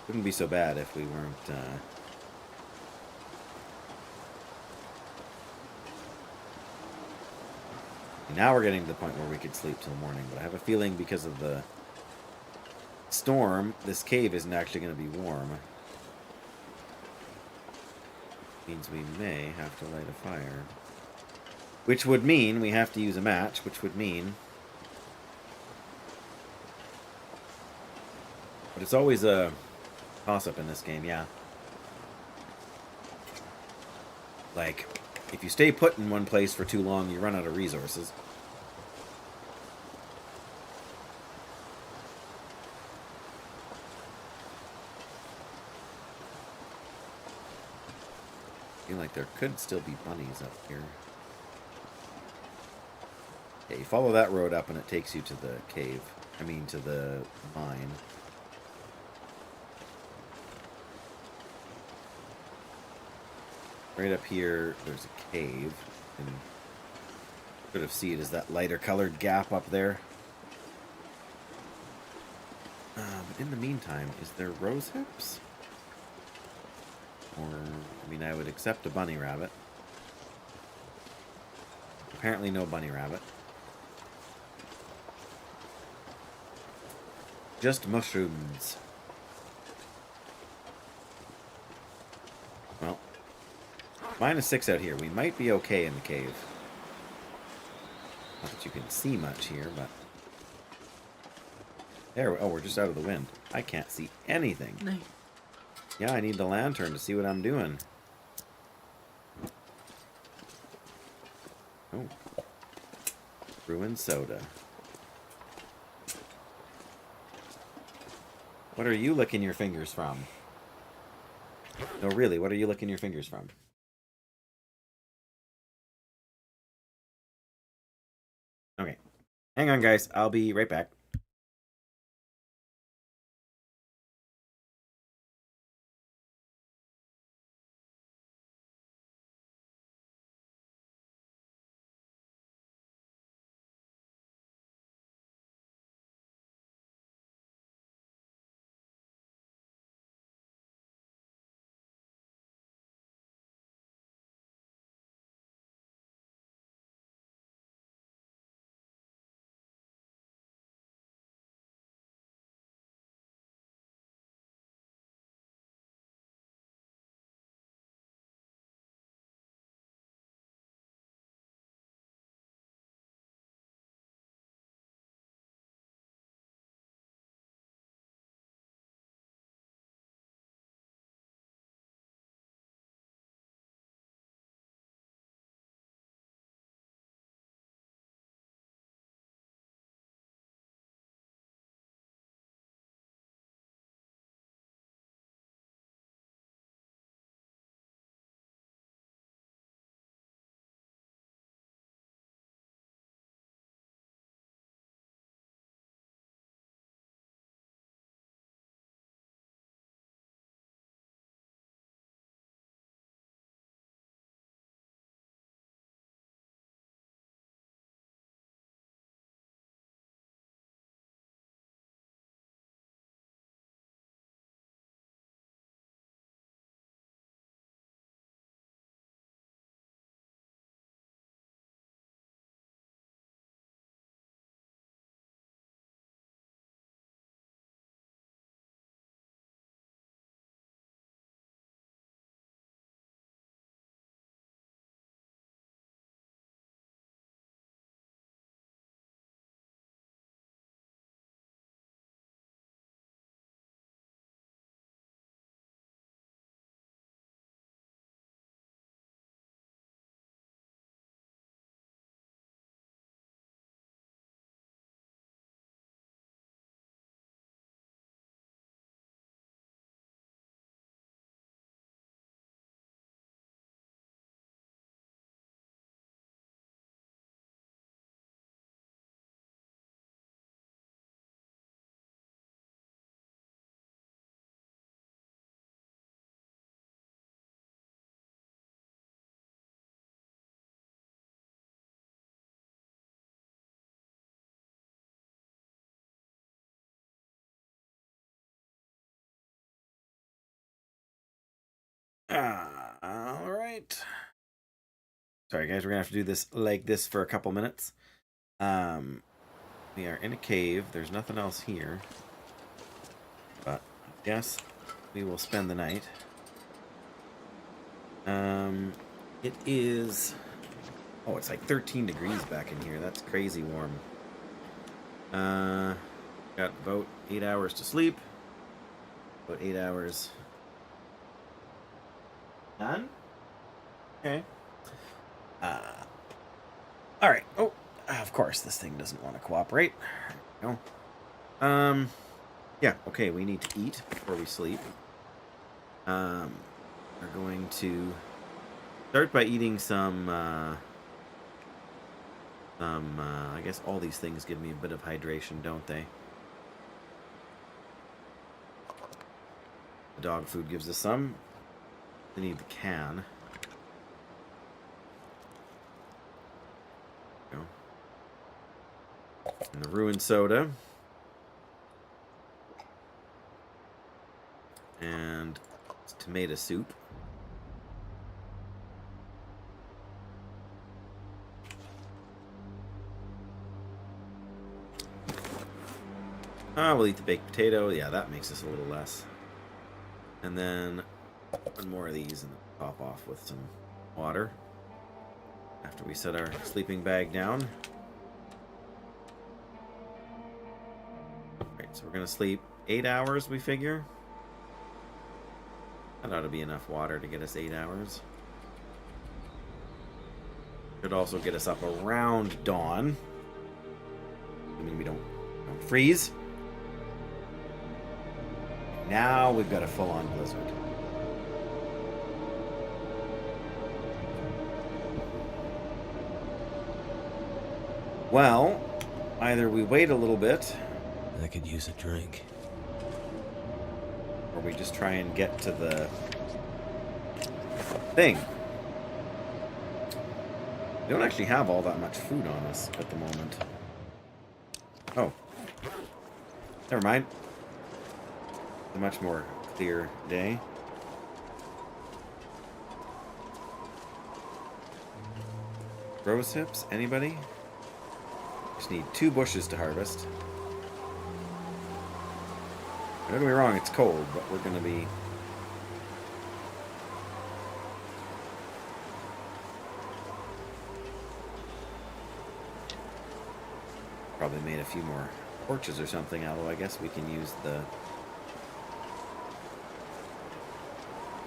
Wouldn't be so bad if we weren't, Now we're getting to the point where we could sleep till morning, but I have a feeling because of the storm, this cave isn't actually going to be warm. Means we may have to light a fire. Which would mean we have to use a match, which would mean... But it's always a toss-up in this game, yeah. Like, if you stay put in one place for too long, you run out of resources. I feel like there could still be bunnies up here. Okay, you follow that road up and it takes you to the cave. I mean, to the mine. Right up here, there's a cave. And sort of see it as that lighter colored gap up there. But in the meantime, is there rose hips? Or, I mean, I would accept a bunny rabbit. Apparently no bunny rabbit. Just mushrooms. Well, -6 out here. We might be okay in the cave. Not that you can see much here, but... There, oh, we're just out of the wind. I can't see anything. No. Yeah, I need the lantern to see what I'm doing. Oh. Ruined soda. What are you licking your fingers from? No, really, what are you licking your fingers from? Okay. Hang on, guys. I'll be right back. All right. Sorry, guys. We're gonna have to do this like this for a couple minutes. We are in a cave. There's nothing else here, but I guess we will spend the night. It is. Oh, it's like 13 degrees back in here. That's crazy warm. Got about 8 hours to sleep. About 8 hours. Done? Okay. Alright. Oh, of course, this thing doesn't want to cooperate. There we go. Yeah, okay, we need to eat before we sleep. We're going to start by eating some, I guess all these things give me a bit of hydration, don't they? The dog food gives us some. We need the can. There we go. And the ruined soda. And it's tomato soup. We'll eat the baked potato. Yeah, that makes us a little less. And then one more of these and top off with some water. After we set our sleeping bag down. Alright, so we're going to sleep 8 hours, we figure. That ought to be enough water to get us 8 hours. Should also get us up around dawn. I mean, we don't freeze. Now we've got a full-on blizzard. Well, either we wait a little bit, I could use a drink. or we just try and get to the thing. We don't actually have all that much food on us at the moment. Oh. Never mind. A much more clear day. Rose hips? Anybody? Just need 2 bushes to harvest. Don't get me wrong, it's cold, but we're gonna be... Probably made a few more torches or something, although I guess we can use the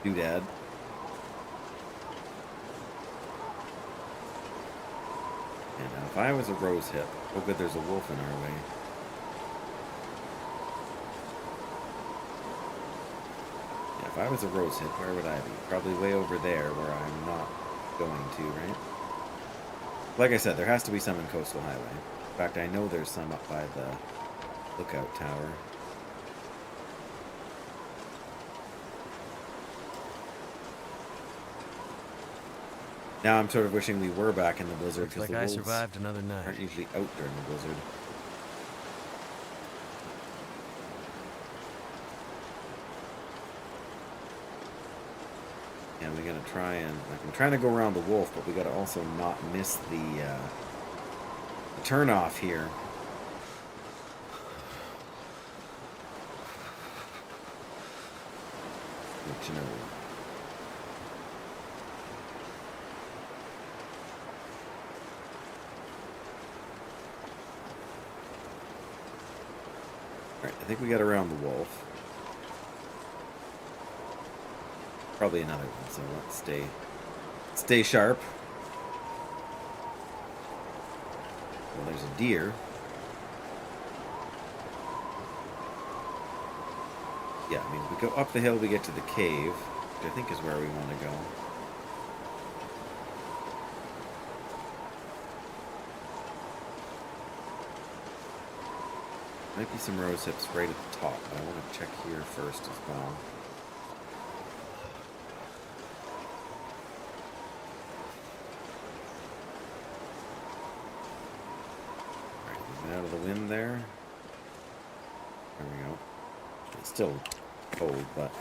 doodad. And now if I was a rose hip, oh good, there's a wolf in our way. Yeah, if I was a rose hip, where would I be? Probably way over there where I'm not going to, right? Like I said, there has to be some in Coastal Highway. In fact, I know there's some up by the lookout tower. Now I'm sort of wishing we were back in the blizzard Looks because like the I wolves survived another night. aren't usually out during the blizzard. And we gotta try and I'm trying to go around the wolf, but we gotta also not miss the turn off here. Which, you know, Alright, I think we got around the wolf. Probably another one, so let's stay sharp. Well, there's a deer. Yeah, I mean, if we go up the hill, we get to the cave, which I think is where we want to go. Might be some rose hips right at the top, but I want to check here first as well. Alright, moving out of the wind there. There we go. It's still cold, but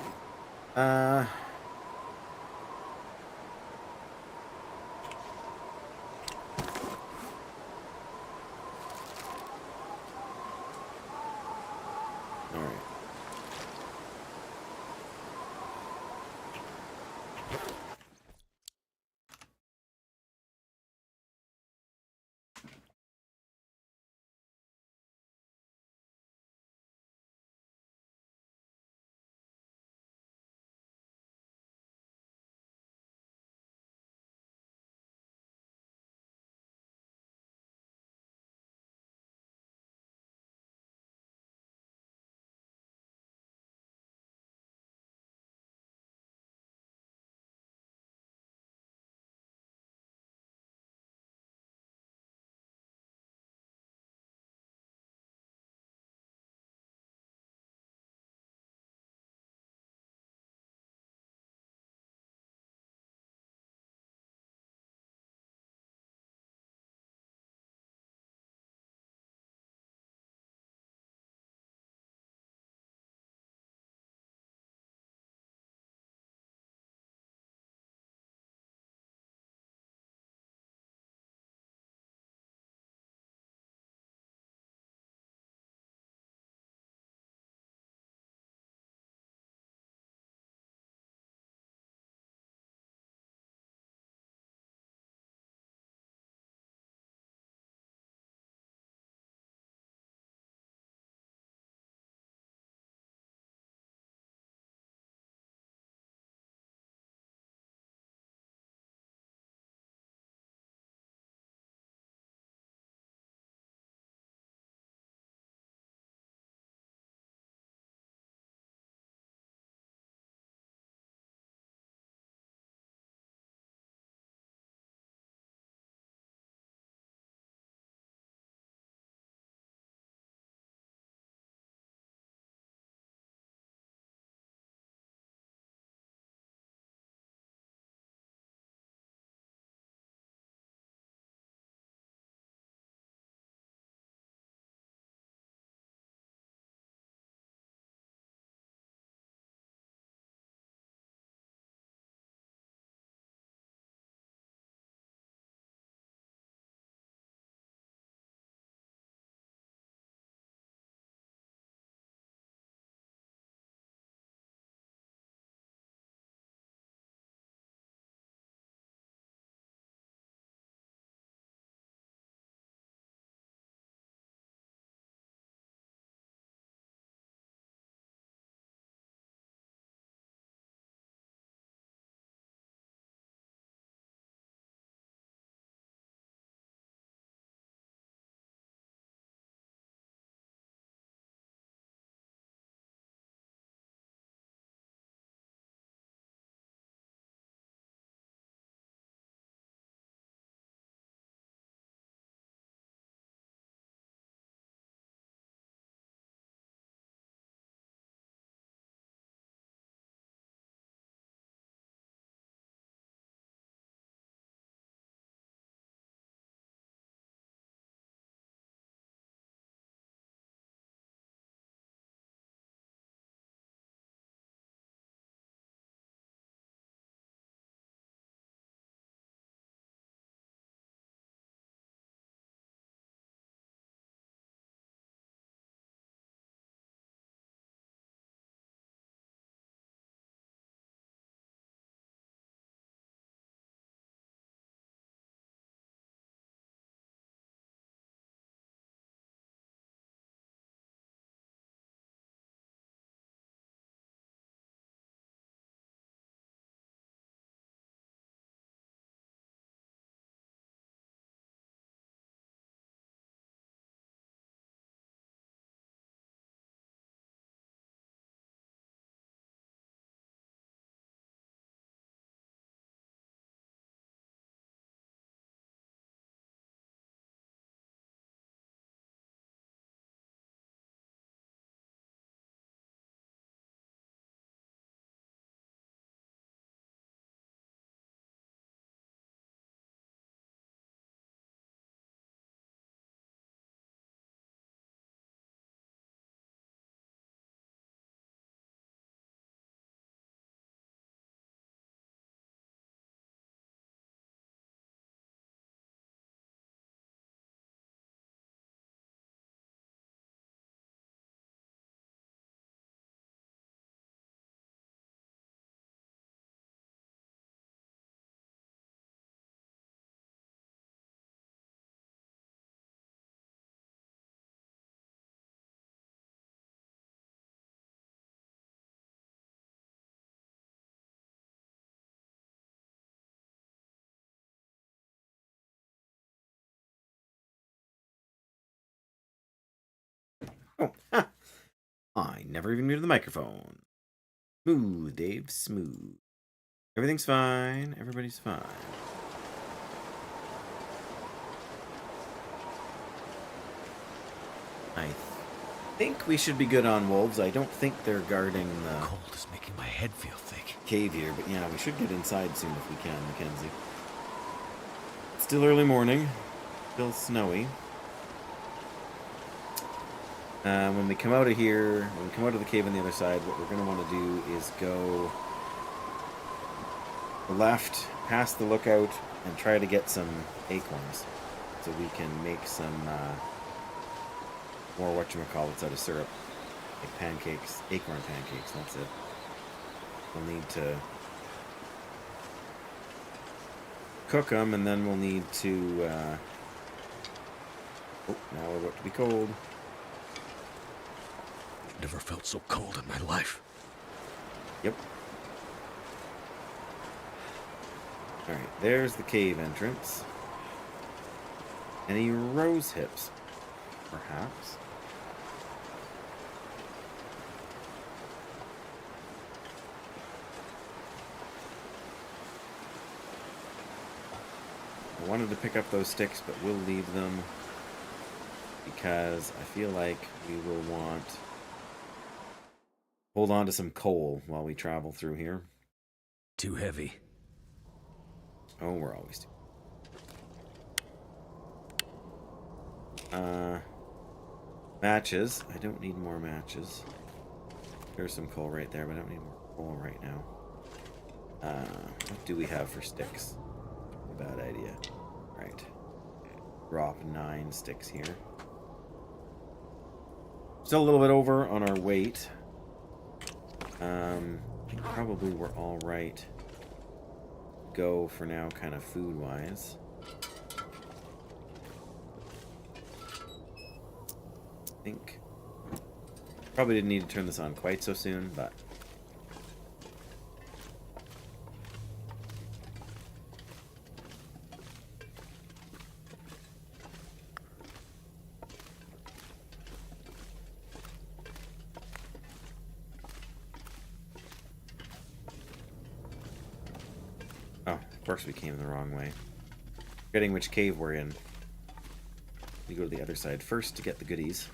Oh, ha. I never even muted the microphone. Smooth, Dave, smooth. Everything's fine. Everybody's fine. I think we should be good on wolves. I don't think they're guarding the Cold is making my head feel thick. cave here, but yeah, we should get inside soon if we can, Mackenzie. It's still early morning. Still snowy. When we come out of here, when we come out of the cave on the other side, what we're going to want to do is go left, past the lookout, and try to get some acorns. So we can make some more whatchamacallits out of syrup. Like pancakes, acorn pancakes, that's it. We'll need to cook them, and then we'll need to... Oh, now we're about to be cold. Never felt so cold in my life. Yep. Alright, there's the cave entrance. Any rose hips? Perhaps. I wanted to pick up those sticks, but we'll leave them because I feel like we will want... hold on to some coal while we travel through here. Too heavy. Oh, we're always too... matches. I don't need more matches. There's some coal right there, but I don't need more coal right now. What do we have for sticks? Bad idea. Right. Drop 9 sticks here. Still a little bit over on our weight. I think probably we're all right. Go for now, kind of food-wise. I think probably didn't need to turn this on quite so soon, but oh, of course we came the wrong way. Forgetting which cave we're in. We go to the other side first to get the goodies.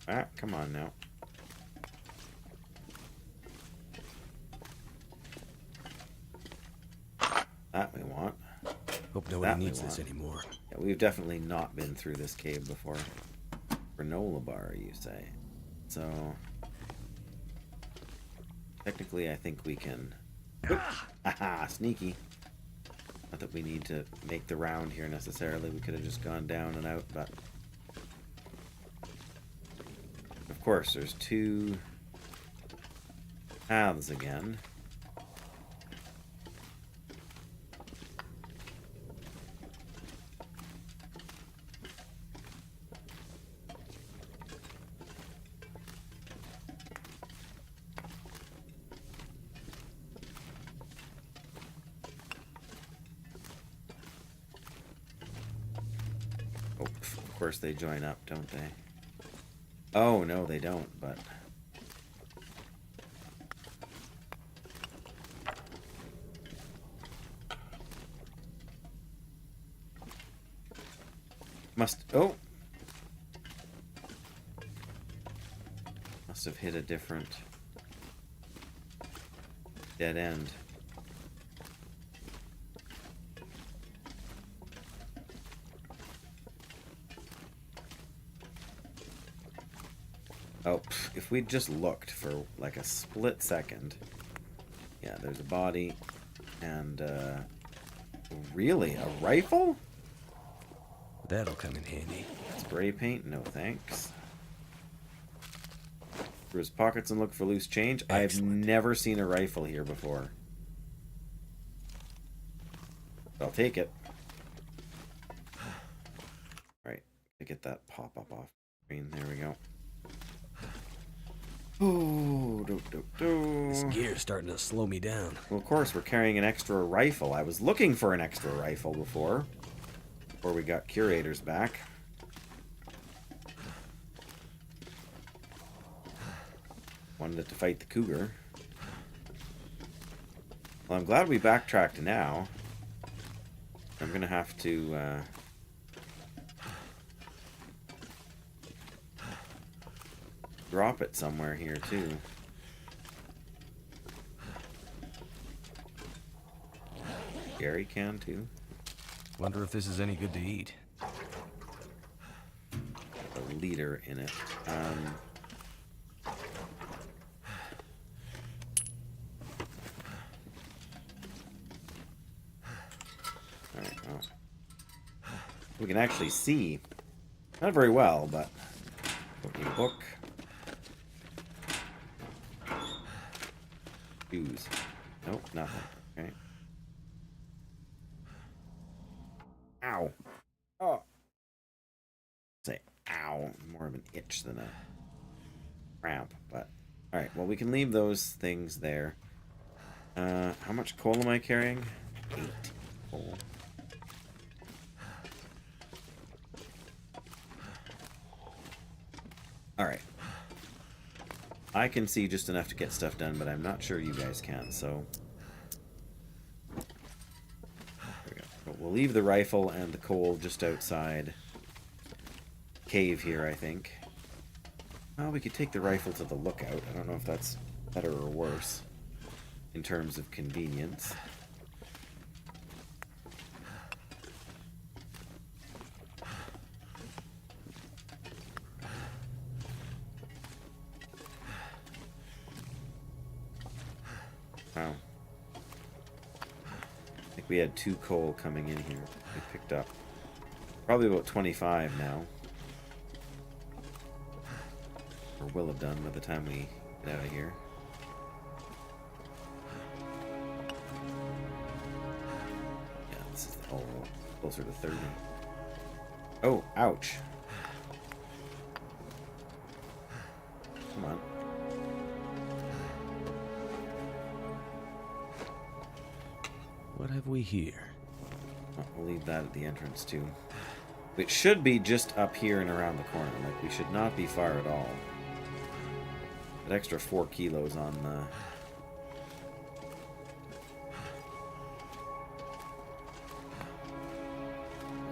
Ah, come on now. That we want. Hope That nobody we needs this want. anymore. Yeah, we've definitely not been through this cave before. Granola bar, you say? So... technically, I think we can... Haha, sneaky. Not that we need to make the round here necessarily. We could have just gone down and out, but... of course, there's 2 paths again. Oh, of course they join up, don't they? Oh, no, they don't, but... must... oh! Must have hit a different... dead end. Oh, if we'd just looked for like a split second. Yeah, there's a body. And, really? A rifle? That'll come in handy. Spray paint? No thanks. Through his pockets and look for loose change. I've Excellent. never seen a rifle here before. I'll take it. Right. To get that pop-up off screen. There we go. Oh, This gear's starting to slow me down. Well, of course, we're carrying an extra rifle. I was looking for an extra rifle before we got curators back. Wanted it to fight the cougar. Well, I'm glad we backtracked now. I'm gonna have to drop it somewhere here too. Gary can too. Wonder if this is any good to eat. A leader in it. Alright, well. We can actually see. Not very well, but don't need a book. Shoes. Nope, nothing. Okay. Ow. Oh. Say ow. More of an itch than a cramp, but alright, well we can leave those things there. How much coal am I carrying? 8 coal. Alright. I can see just enough to get stuff done, but I'm not sure you guys can, so... There we go. But we'll leave the rifle and the coal just outside cave here, I think. Well, we could take the rifle to the lookout. I don't know if that's better or worse in terms of convenience. Wow. I think we had 2 coal coming in here. We picked up probably about 25 now. Or will have done by the time we get out of here. Yeah, this is closer to 30. Oh, ouch. Come on. What have we here? Oh, we'll leave that at the entrance too. It should be just up here and around the corner. Like, we should not be far at all. That extra 4 kilos on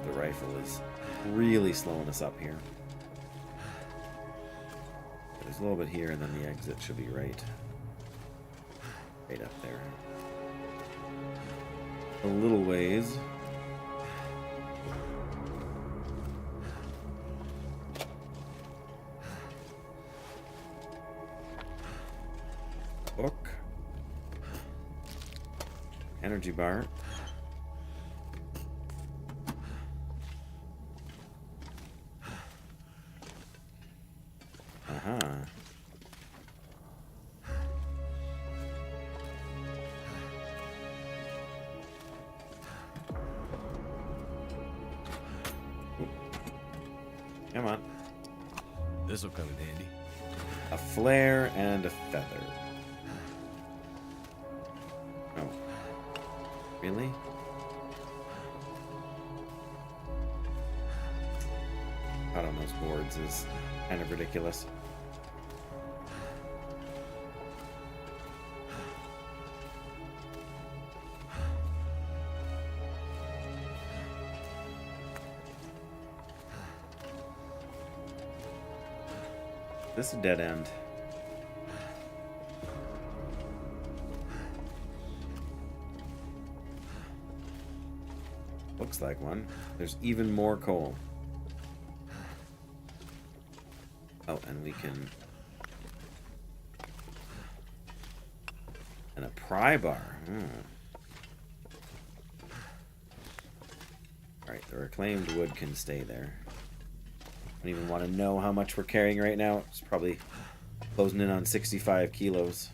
the rifle is really slowing us up here. There's a little bit here, and then the exit should be right up there. A little ways. Book. Energy bar. Uh-huh. Come on. This'll come in handy. A flare and a feather. Oh. Really? Out on those boards is kind of ridiculous. This is a dead end. Looks like one. There's even more coal. Oh, and we can... And a pry bar. Alright, the reclaimed wood can stay there. I don't even want to know how much we're carrying right now. It's probably closing in on 65 kilos.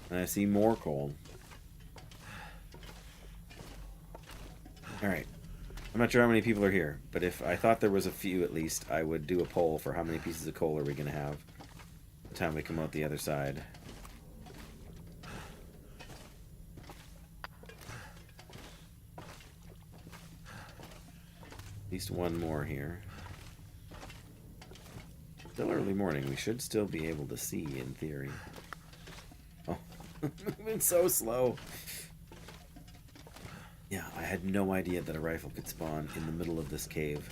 And I see more coal. Alright. I'm not sure how many people are here, but if I thought there was a few at least, I would do a poll for how many pieces of coal are we going to have by the time we come out the other side. At least one more here. Still early morning. We should still be able to see in theory. Oh, moving so slow. Yeah, I had no idea that a rifle could spawn in the middle of this cave.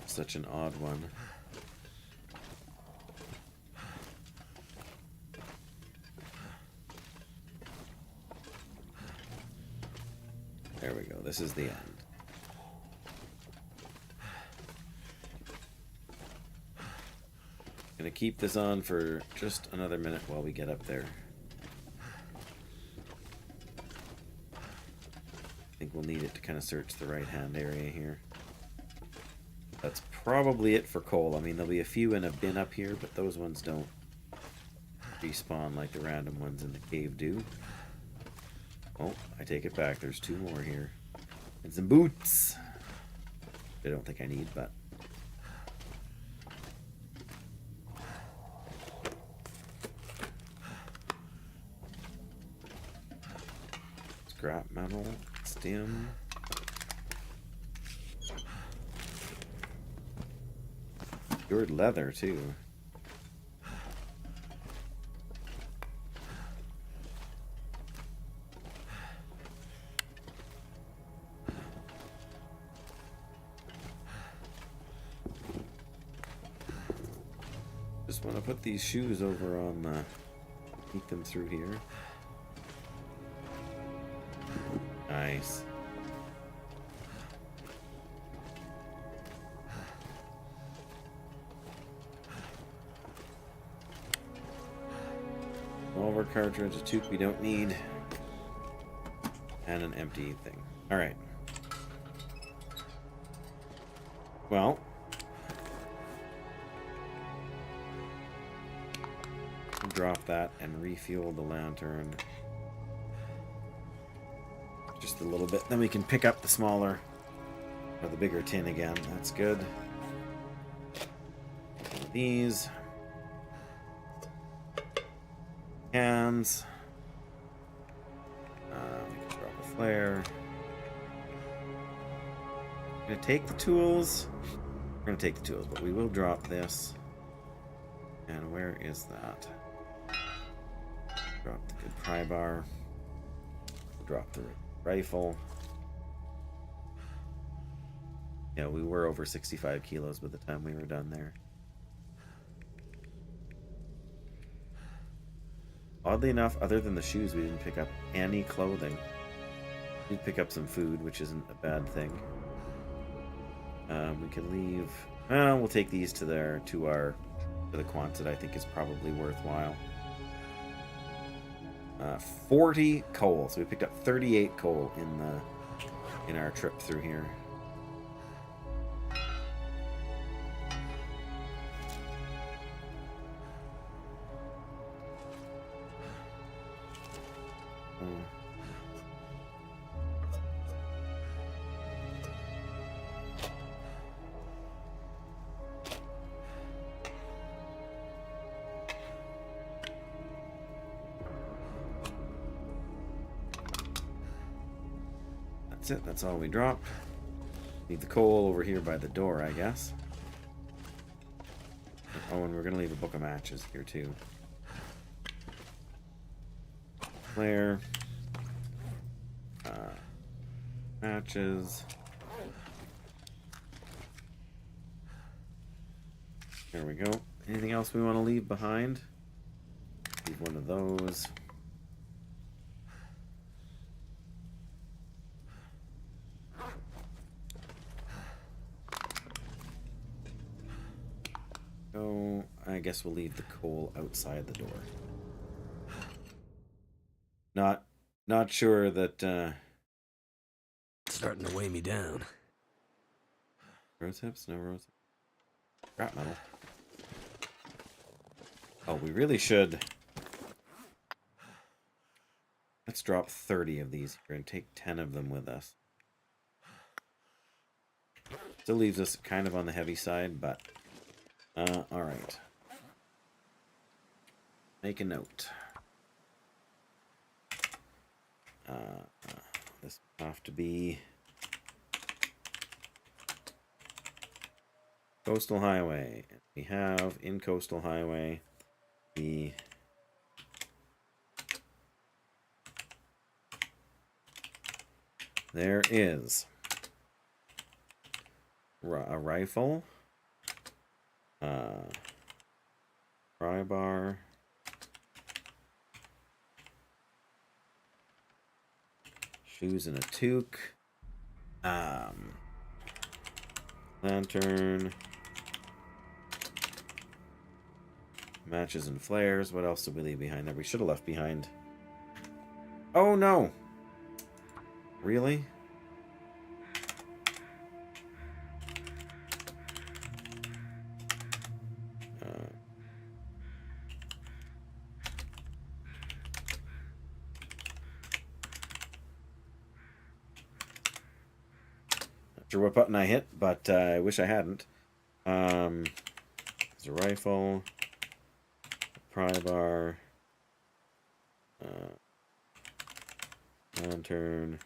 Such an odd one. There we go. This is the end. Gonna keep this on for just another minute while we get up there. I think we'll need it to kind of search the right-hand area here. That's probably it for coal. I mean, there'll be a few in a bin up here, but those ones don't respawn like the random ones in the cave do. Oh, I take it back. There's two more here. And some boots. I don't think I need, but... Scrap metal, stem. Cured leather, too. Just want to put these shoes over on the... Sneak them through here. Nice. Revolver cartridge, a toque we don't need, and an empty thing. Alright. Well. Drop that and refuel the lantern. Just a little bit. Then we can pick up the smaller or the bigger tin again. That's good. One of these. Cans. We can drop a flare. I'm gonna take the tools. We're gonna take the tools, but we will drop this. And where is that? Drop the good pry bar. Drop the rifle. Yeah, we were over 65 kilos by the time we were done there. Oddly enough, other than the shoes, we didn't pick up any clothing. We did pick up some food, which isn't a bad thing. We could leave. We'll take these to the Quonset. I think is probably worthwhile. 40 coal. So we picked up 38 coal in our trip through here. That's it. That's all we dropped. Leave the coal over here by the door, I guess. Oh, and we're going to leave a book of matches here, too. Flare. Matches. There we go. Anything else we want to leave behind? Leave one of those. So I guess we'll leave the coal outside the door. Not sure that It's starting to weigh me down. rose hips, no rose. Scrap metal. Oh, we really should. Let's drop 30 of these here and take 10 of them with us. Still leaves us kind of on the heavy side, but alright. Make a note. This will have to be Coastal Highway. We have in Coastal Highway the there is a rifle, pry bar, shoes and a toque, lantern, matches and flares. What else did we leave behind there? We should have left behind. Oh no! Really? Not sure what button I hit, but I wish I hadn't. There's a rifle, a pry bar, lantern,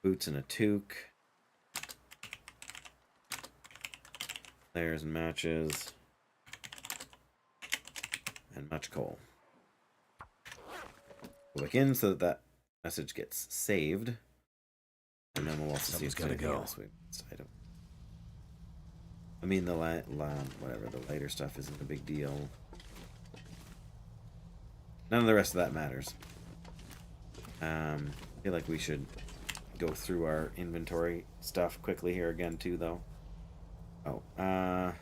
boots and a toque, flares and matches, and much coal. Go back in so that that message gets saved, and then we'll also see if there's anything else we missed. I mean, the whatever, the lighter stuff isn't a big deal. None of the rest of that matters. I feel like we should go through our inventory stuff quickly here again too, though. Oh, yeah,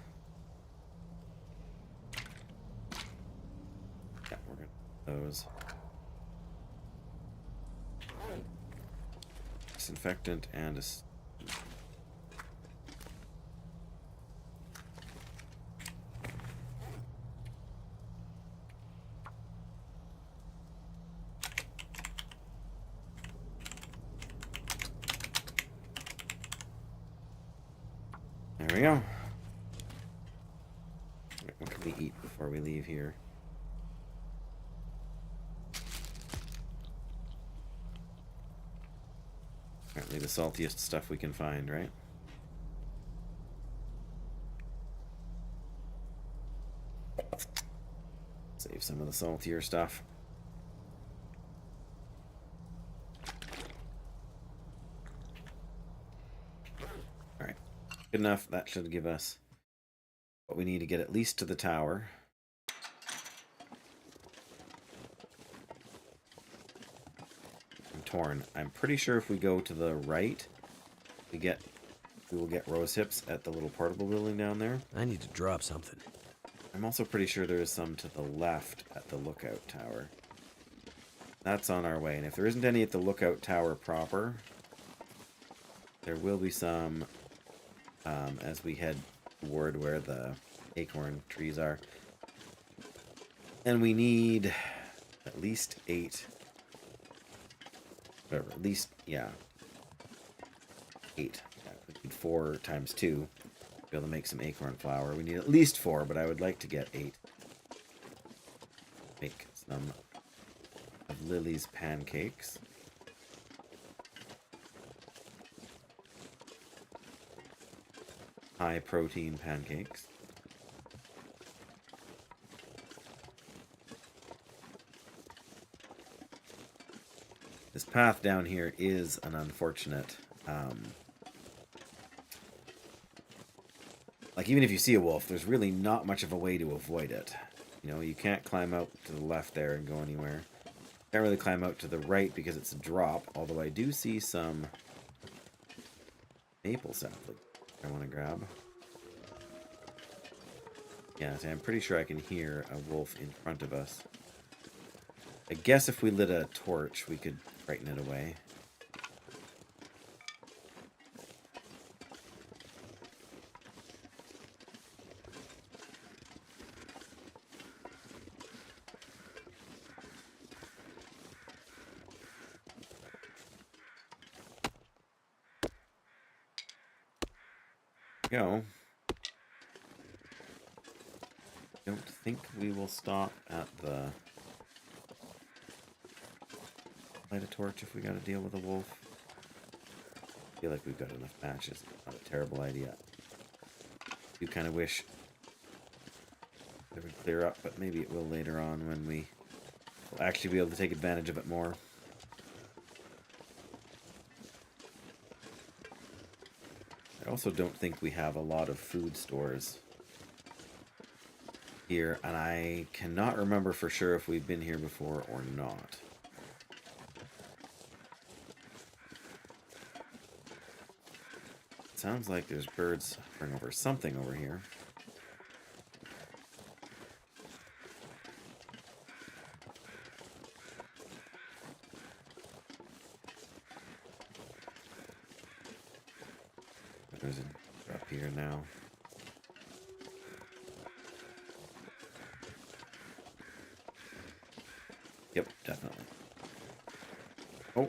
we're gonna those. Disinfectant and a there we go. What can we eat before we leave here? Apparently the saltiest stuff we can find, right? Save some of the saltier stuff. Alright. Good enough. That should give us what we need to get at least to the tower. Torn. I'm pretty sure if we go to the right, we will get rose hips at the little portable building down there. I need to drop something. I'm also pretty sure there is some to the left at the lookout tower. That's on our way, and if there isn't any at the lookout tower proper, there will be some as we head toward where the acorn trees are. And we need at least 8. Whatever, at least, yeah. 8. Yeah, we need 4 times 2 to be able to make some acorn flour. We need at least 4, but I would like to get 8. Make some of Lily's pancakes. High protein pancakes. This path down here is an unfortunate, like even if you see a wolf, there's really not much of a way to avoid it. You know, you can't climb out to the left there and go anywhere. Can't really climb out to the right because it's a drop, although I do see some maple sapling I want to grab. Yeah, I'm pretty sure I can hear a wolf in front of us. I guess if we lit a torch, we could frighten it away. Go. Don't think we will stop at the light a torch if we got to deal with a wolf. I feel like we've got enough matches. Not a terrible idea. You kind of wish it would clear up, but maybe it will later on when we will actually be able to take advantage of it more. I also don't think we have a lot of food stores here, and I cannot remember for sure if we've been here before or not. It sounds like there's birds hovering over something over here. There's an up here now. Yep, definitely. Oh,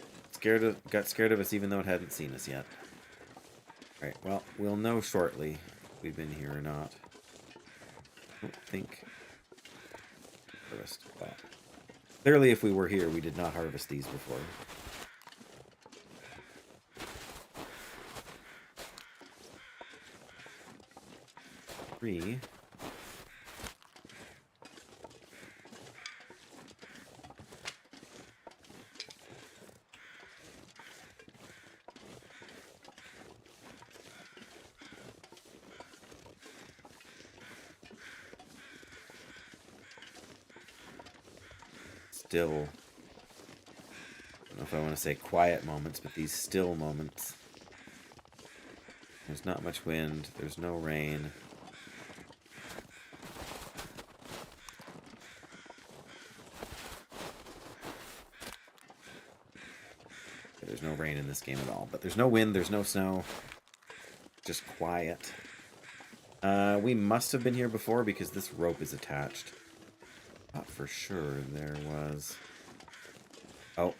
got scared of us even though it hadn't seen us yet. Alright, well, we'll know shortly if we've been here or not. I don't think... Harvest. Well, clearly if we were here, we did not harvest these before. Three. Still, I don't know if I want to say quiet moments, but these still moments. There's not much wind, there's no rain. There's no rain in this game at all, but there's no wind, there's no snow. Just quiet. We must have been here before because this rope is attached. Thought for sure there was... Oh,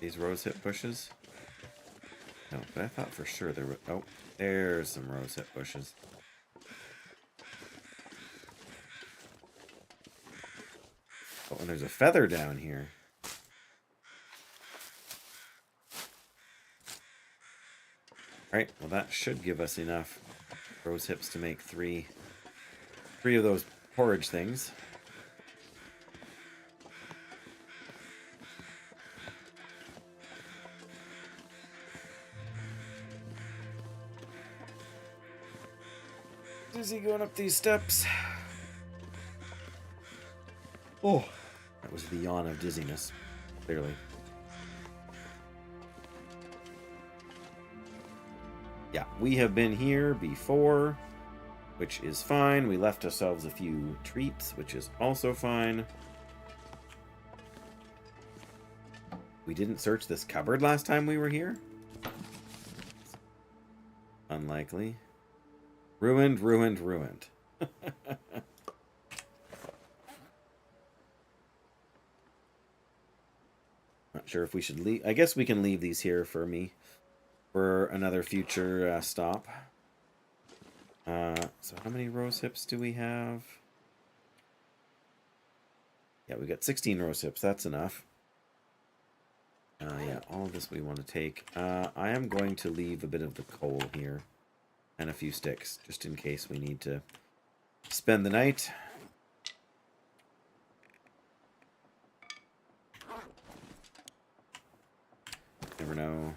these rosehip bushes? No, but I thought for sure there were... Oh, there's some rosehip bushes. Oh, and there's a feather down here. Alright, well that should give us enough rose hips to make three of those porridge things. Dizzy going up these steps. Oh, that was the yawn of dizziness, clearly. Yeah, we have been here before, which is fine. We left ourselves a few treats, which is also fine. We didn't search this cupboard last time we were here? Unlikely. Ruined, ruined, ruined. Not sure if we should leave. I guess we can leave these here for me for another future stop. So how many rose hips do we have? Yeah, we got 16 rose hips. That's enough. Yeah, all of this we want to take. I am going to leave a bit of the coal here. And a few sticks, just in case we need to spend the night. Never know.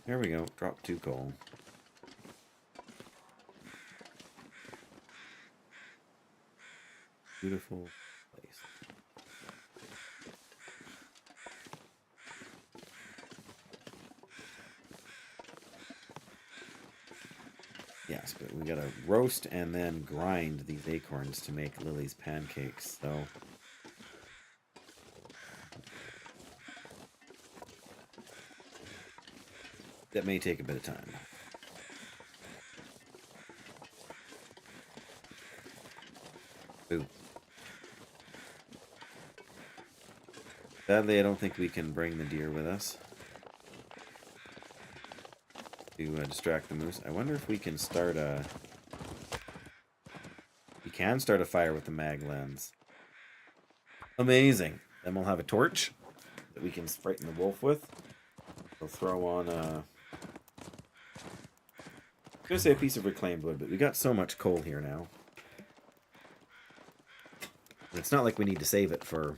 There we go. Drop 2 coal. Beautiful place. Yes, but we gotta roast and then grind these acorns to make Lily's pancakes, so... that may take a bit of time. Ooh. Sadly, I don't think we can bring the deer with us. to distract the moose. I wonder if we can start a... We can start a fire with the mag lens. Amazing. Then we'll have a torch that we can frighten the wolf with. We'll throw on a... I was going to say a piece of reclaimed wood, but we got so much coal here now. And it's not like we need to save it for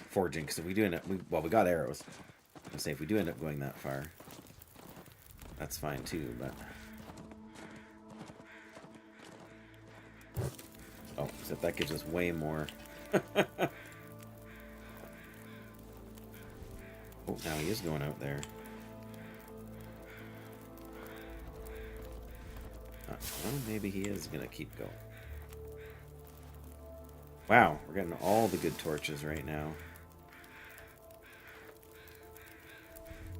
forging, because if we do end up... we got arrows. I say if we do end up going that far, that's fine too, but... Oh, except that gives us way more. Oh, now he is going out there. Well, maybe he is going to keep going. Wow, we're getting all the good torches right now.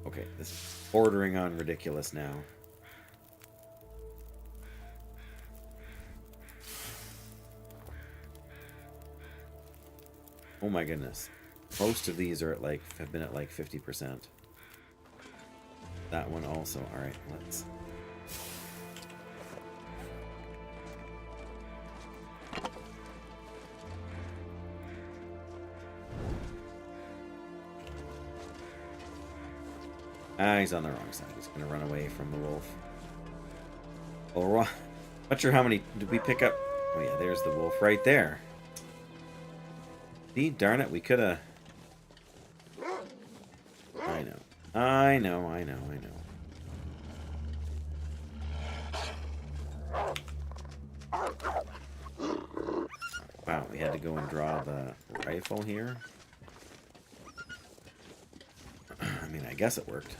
Okay, this is bordering on ridiculous now. Oh my goodness. Most of these are at like, have been at like 50%. That one also. Alright, let's... Ah, he's on the wrong side. He's going to run away from the wolf. Well, not sure how many did we pick up. Oh yeah, there's the wolf right there. See, darn it, we could have... I know. Wow, we had to go and draw the rifle here. I mean, I guess it worked.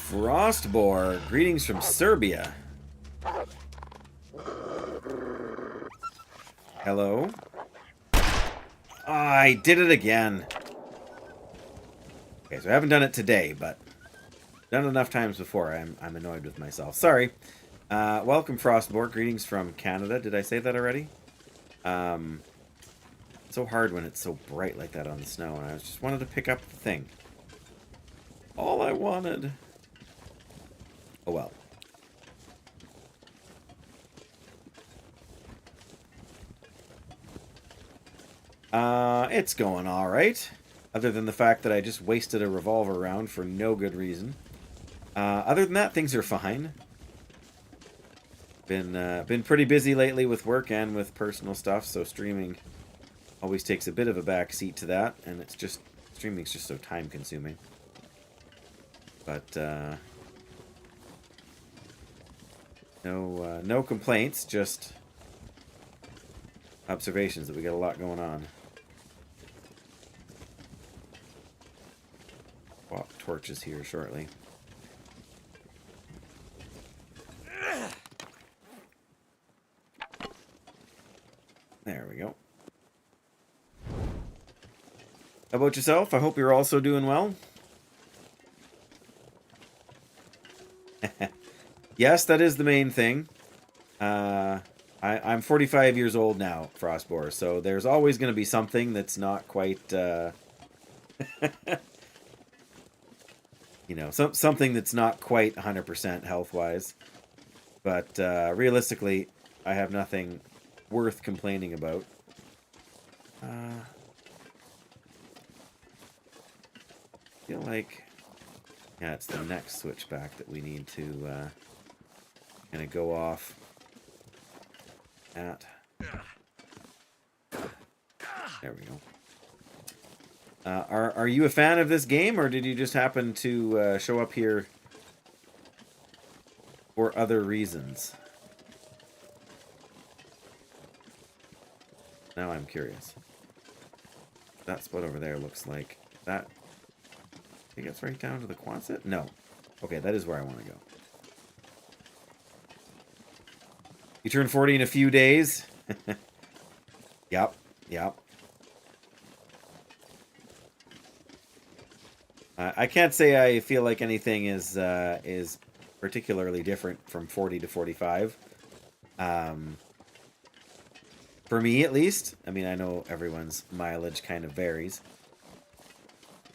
Frostboar, greetings from Serbia. Hello? I did it again. Okay, so I haven't done it today, but done it enough times before. I'm annoyed with myself. Sorry. Welcome, Frostboar. Greetings from Canada. Did I say that already? It's so hard when it's so bright like that on the snow, and I just wanted to pick up the thing. All I wanted. Oh well. It's going alright. Other than the fact that I just wasted a revolver round for no good reason. Other than that, things are fine. Been pretty busy lately with work and with personal stuff, so streaming always takes a bit of a back seat to that, and it's just... streaming's just so time consuming. But, no complaints, just observations that we got a lot going on. Swap torches here shortly. There we go. How about yourself? I hope you're also doing well. Yes, that is the main thing. I'm 45 years old now, Frostboar, so there's always going to be something that's not quite, you know, something that's not quite 100% health-wise. But realistically, I have nothing worth complaining about. I feel like, yeah, it's the next switchback that we need to kind of go off at. There we go. Are you a fan of this game, or did you just happen to show up here for other reasons? Now I'm curious. That spot over there looks like that. I think it's right down to the Quonset? No. Okay, that is where I want to go. You turn 40 in a few days? Yep. I can't say I feel like anything is particularly different from 40 to 45. For me, at least. I mean, I know everyone's mileage kind of varies.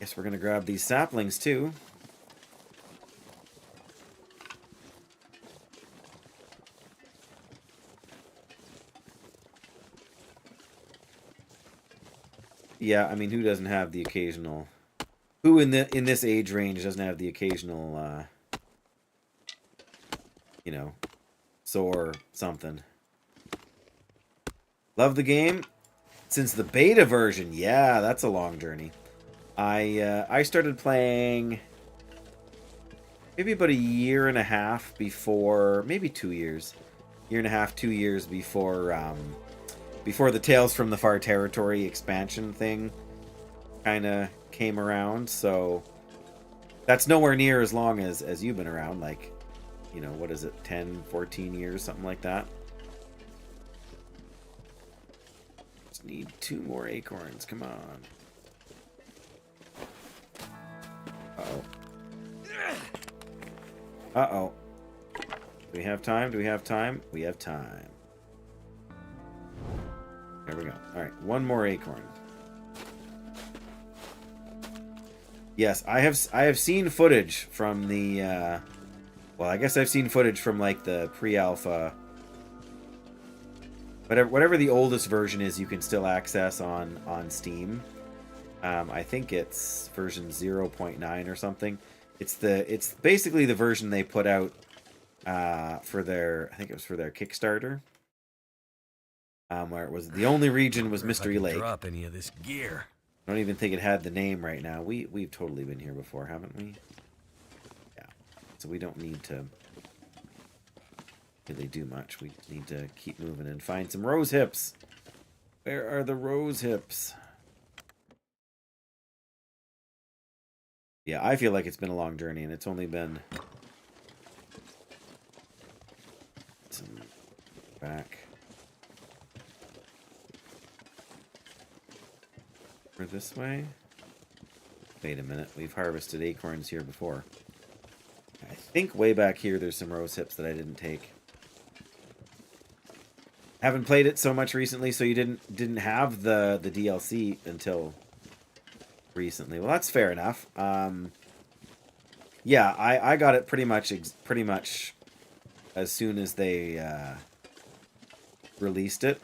Guess we're going to grab these saplings, too. Yeah, I mean, who doesn't have the occasional... Who in this age range doesn't have the occasional, you know, sore something? Love the game since the beta version. Yeah, that's a long journey. I started playing maybe about a year and a half before, maybe 2 years, year and a half, 2 years before the Tales from the Far Territory expansion thing kind of came around. So that's nowhere near as long as you've been around. Like, you know, what is it, 10, 14 years, something like that. Need 2 more acorns. Come on. Uh-oh. Uh-oh. Do we have time? Do we have time? We have time. There we go. Alright, 1 more acorn. Yes, I have seen footage from the, well, I guess I've seen footage from, like, the pre-alpha... Whatever the oldest version is, you can still access on Steam. I think it's version 0.9 or something. It's basically the version they put out for their, I think it was for their Kickstarter. Where it was the only region was Mystery Lake. Drop any of this gear. I don't even think it had the name right now. We've totally been here before, haven't we? Yeah. So we don't need to really do much. We need to keep moving and find some rose hips. Where are the rose hips? Yeah, I feel like it's been a long journey, and it's only been some back. Or this way? Wait a minute, we've harvested acorns here before. I think way back here there's some rose hips that I didn't take. Haven't played it so much recently, so you didn't have the DLC until recently. Well, that's fair enough. Yeah, I got it pretty much as soon as they released it.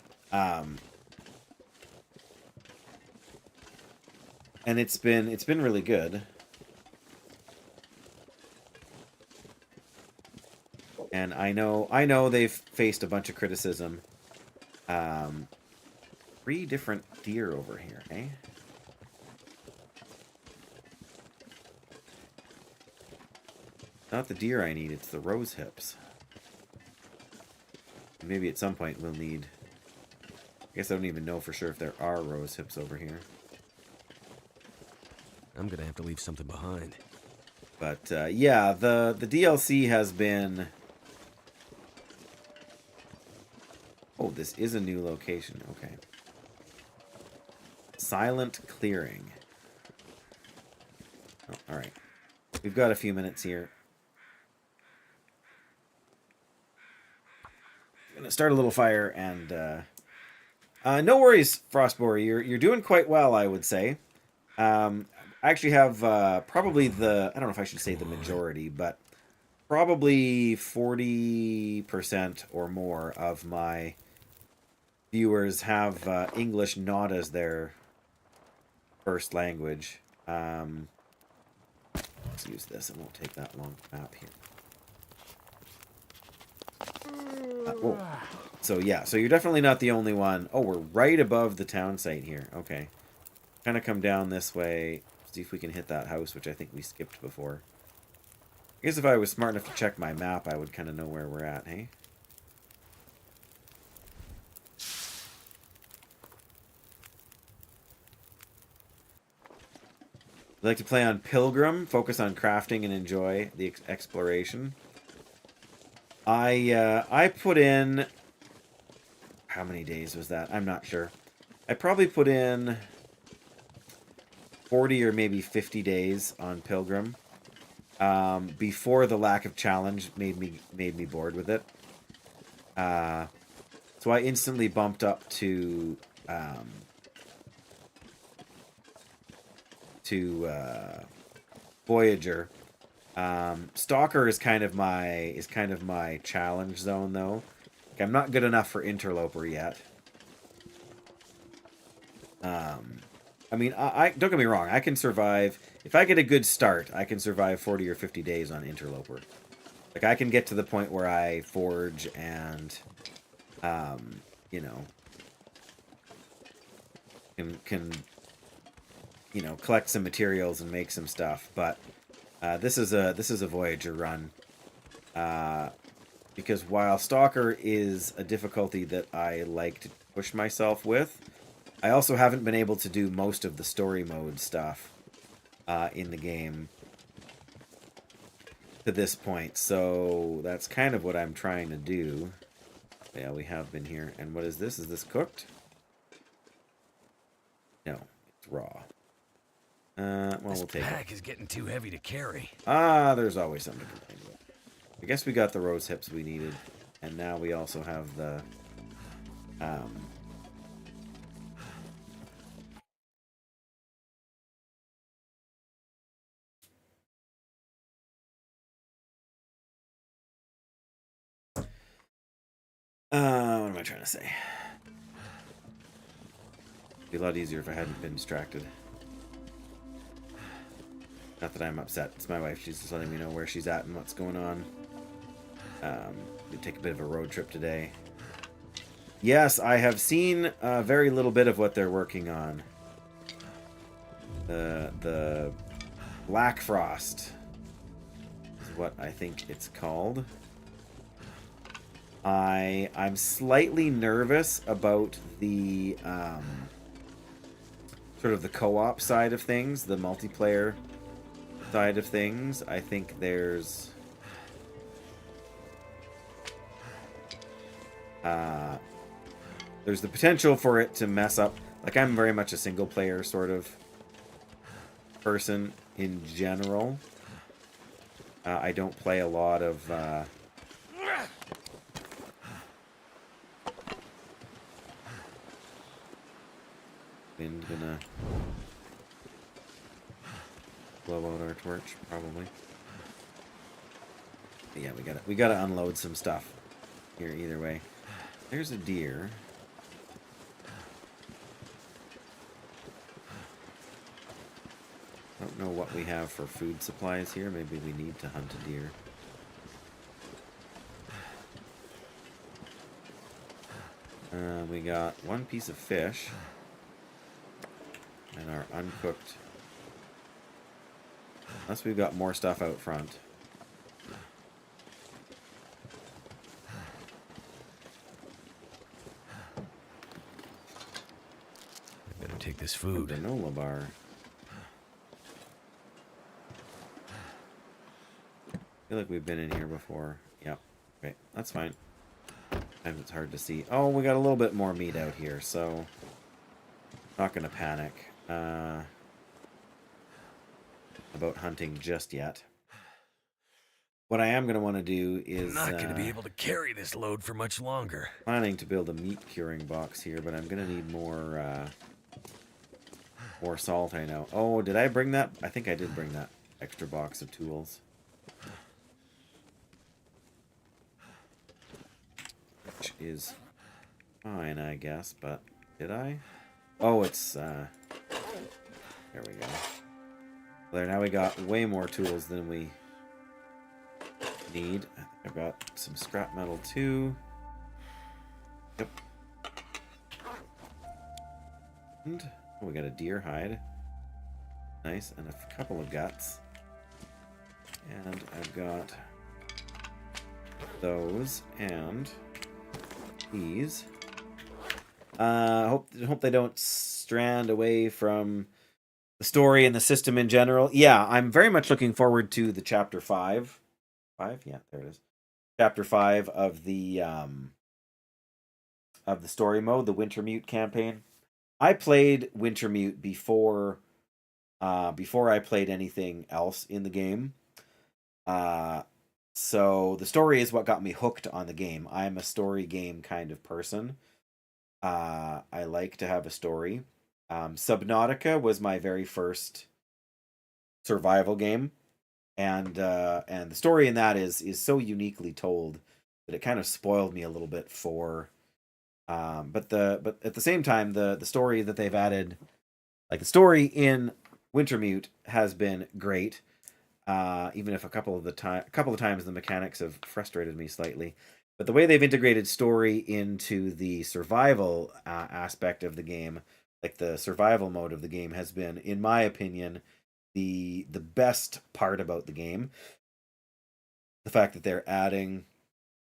And it's been really good. And I know they've faced a bunch of criticism. 3 different deer over here, eh? Not the deer I need, it's the rose hips. Maybe at some point we'll need... I guess I don't even know for sure if there are rose hips over here. I'm gonna have to leave something behind. But, yeah, the DLC has been... Oh, this is a new location. Okay. Silent Clearing. Oh, alright. We've got a few minutes here. I'm gonna start a little fire and... no worries, Frostborer. You're doing quite well, I would say. I actually have probably I don't know if I should say the majority, but probably 40% or more of my viewers have English not as their first language. Let's use this. It won't take that long map here. Oh. So yeah, so you're definitely not the only one. Oh, we're right above the town site here. Okay. Kind of come down this way. See if we can hit that house, which I think we skipped before. I guess if I was smart enough to check my map, I would kind of know where we're at, hey? I like to play on Pilgrim, focus on crafting and enjoy the exploration. I put in... How many days was that? I'm not sure. I probably put in 40 or maybe 50 days on Pilgrim. before the lack of challenge made me bored with it. So I instantly bumped up to Voyager. Stalker is kind of my challenge zone though. Like, I'm not good enough for Interloper yet. I mean, I don't get me wrong. I can survive if I get a good start. I can survive 40 or 50 days on Interloper. Like, I can get to the point where I forge and, you know, can collect some materials and make some stuff. But this is a Voyager run. Because while Stalker is a difficulty that I like to push myself with, I also haven't been able to do most of the story mode stuff in the game to this point. So that's kind of what I'm trying to do. Yeah, we have been here. And what is this? Is this cooked? No, it's raw. Well, we'll take it. This pack is getting too heavy to carry. There's always something to complain about. I guess we got the rose hips we needed. And now we also have the... what am I trying to say? It'd be a lot easier if I hadn't been distracted. Not that I'm upset. It's my wife. She's just letting me know where she's at and what's going on. We take a bit of a road trip today. Yes, I have seen very little bit of what they're working on. The Black Frost is what I think it's called. I'm slightly nervous about the sort of the co-op side of things, the multiplayer side of things. I think there's the potential for it to mess up. Like, I'm very much a single player sort of person in general. I don't play a lot of wind gonna blow out our torch, probably. But yeah, we gotta unload some stuff here either way. There's a deer. I don't know what we have for food supplies here. Maybe we need to hunt a deer. We got one piece of fish. And our uncooked... Unless we've got more stuff out front. Better take this food. Granola bar. I feel like we've been in here before. Yep. Okay, that's fine. Sometimes it's hard to see. Oh, we got a little bit more meat out here, so... Not gonna panic about hunting just yet. What I am gonna want to do is... I'm not gonna be able to carry this load for much longer. Planning to build a meat curing box here, but I'm gonna need more salt, I know. Oh, did I bring that? I think I did bring that extra box of tools. Which is fine, I guess, but did I? Oh, it's, there we go. There, now we got way more tools than we need. I've got some scrap metal too. Yep. And oh, we got a deer hide. Nice, and a couple of guts. And I've got those and these. Hope they don't strand away from the story and the system in general. Yeah, I'm very much looking forward to the chapter 5. 5? Yeah, there it is. Chapter 5 of the story mode, the Wintermute campaign. I played Wintermute before I played anything else in the game. So the story is what got me hooked on the game. I'm a story game kind of person. I like to have a story. Subnautica was my very first survival game, and the story in that is so uniquely told that it kind of spoiled me a little bit for. But at the same time, the story that they've added, like the story in Wintermute, has been great. Even if a couple of times the mechanics have frustrated me slightly. But the way they've integrated story into the survival aspect of the game, like the survival mode of the game, has been, in my opinion, the best part about the game. The fact that they're adding,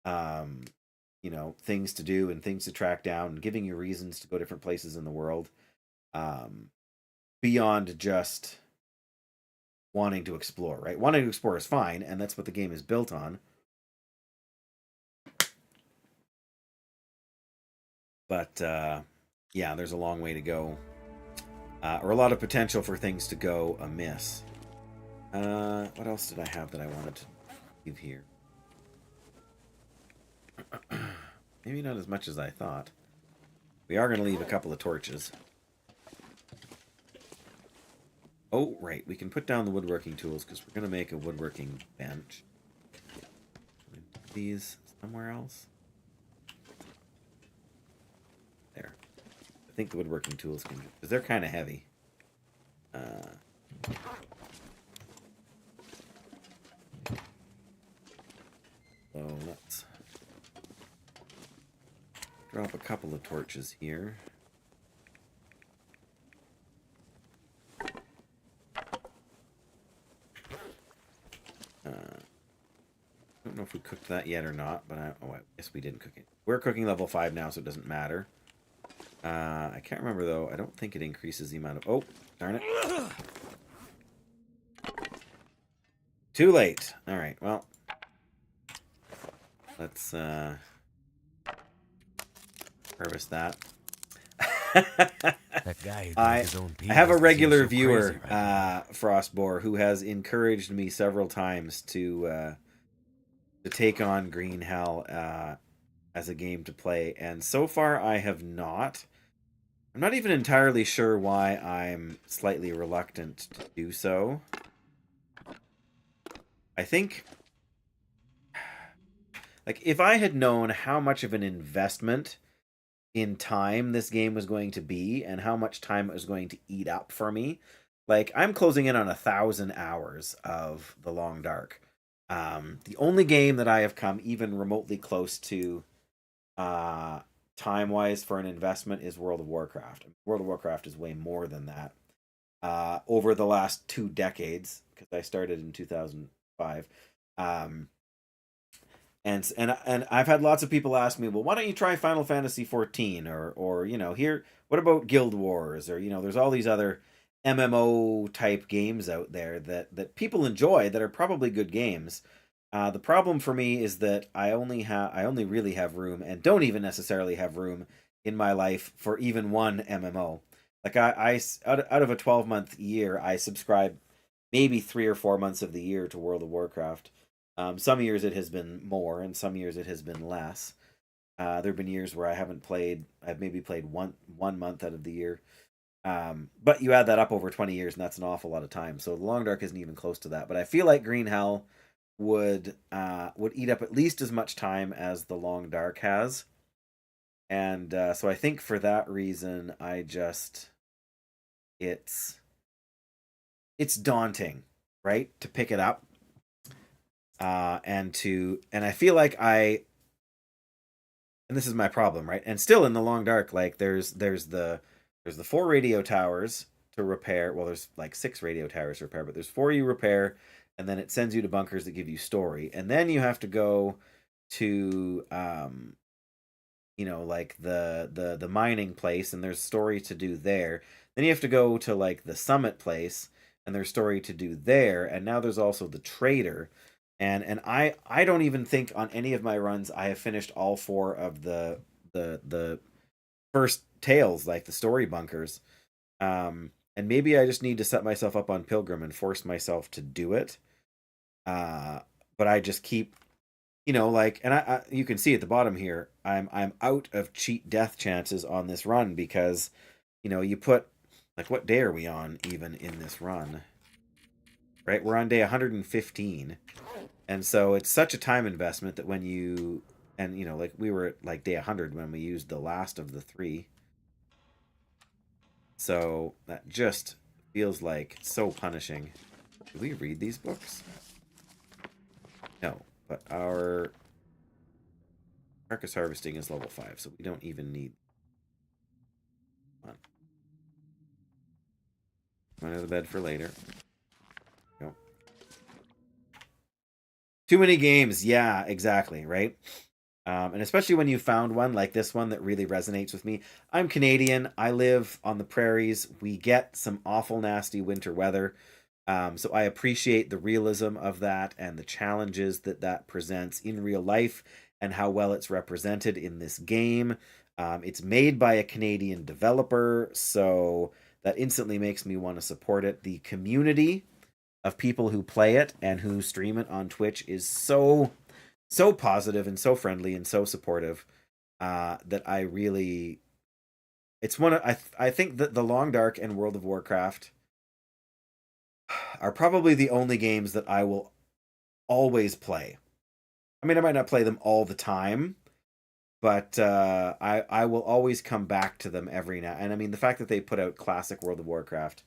things to do and things to track down, and giving you reasons to go different places in the world, beyond just wanting to explore. Right, wanting to explore is fine, and that's what the game is built on. But yeah, there's a long way to go, or a lot of potential for things to go amiss. What else did I have that I wanted to leave here? Maybe not as much as I thought. We are going to leave a couple of torches. Oh, right. We can put down the woodworking tools because we're going to make a woodworking bench. These somewhere else. There. I think the woodworking tools can, because they're kind of heavy. So let's drop a couple of torches here. I don't know if we cooked that yet or not, but I guess we didn't cook it. We're cooking level 5 now, so it doesn't matter. I can't remember, though. I don't think it increases the amount of... Oh, darn it. Too late. All right, well. Let's harvest that. That guy who drank his own pee I have a doesn't seem regular so viewer, crazy right now. Frostbore, who has encouraged me several times to take on Green Hell as a game to play, and so far I have not. I'm not even entirely sure why I'm slightly reluctant to do so. I think, like, if I had known how much of an investment in time this game was going to be and how much time it was going to eat up for me, like, I'm closing in on 1,000 hours of The Long Dark. The only game that I have come even remotely close to time-wise for an investment is World of Warcraft. World of Warcraft is way more than that. Over the last 2 decades, because I started in 2005. And I've had lots of people ask me, well, why don't you try Final Fantasy 14 or here, what about Guild Wars, or there's all these other MMO type games out there that people enjoy that are probably good games. The problem for me is that I only really have room, and don't even necessarily have room in my life for even one MMO. Like I out of a 12-month year, I subscribe maybe 3 or 4 months of the year to World of Warcraft. Some years it has been more, and some years it has been less. There have been years where I haven't played. I've maybe played one month out of the year. But you add that up over 20 years, and that's an awful lot of time. So the Long Dark isn't even close to that. But I feel like Green Hell would eat up at least as much time as the Long Dark has. And so I think for that reason, it's daunting, right, to pick it up. And I feel like and this is my problem, right? And still in the Long Dark, like there's the 4 radio towers to repair. Well, there's like 6 radio towers to repair, but there's 4 you repair, and then it sends you to bunkers that give you story, and then you have to go to like the mining place, and there's story to do there. Then you have to go to like the summit place, and there's story to do there, and now there's also the trader. And I don't even think on any of my runs I have finished all 4 of the first tales, like the story bunkers. And maybe I just need to set myself up on Pilgrim and force myself to do it. But I just keep, like, and I you can see at the bottom here, I'm out of cheat death chances on this run because, you put, like, what day are we on even in this run? Right, we're on day 115, and so it's such a time investment that when you, and like we were at like day 100 when we used the last of the 3, so that just feels like so punishing. Do we read these books? No, but our carcass harvesting is level 5, so we don't even need one. Under the bed for later. No. Too many games. Yeah, exactly, right? And especially when you found one like this one that really resonates with me. I'm Canadian. I live on the prairies. We get some awful nasty winter weather. So I appreciate the realism of that and the challenges that that presents in real life and how well it's represented in this game. It's made by a Canadian developer, so that instantly makes me want to support it. The community of people who play it and who stream it on Twitch is so positive and so friendly and so supportive, that I really, it's one of, I think that The Long Dark and World of Warcraft are probably the only games that I will always play. I mean, I might not play them all the time, but I will always come back to them every now. And I mean, the fact that they put out classic World of Warcraft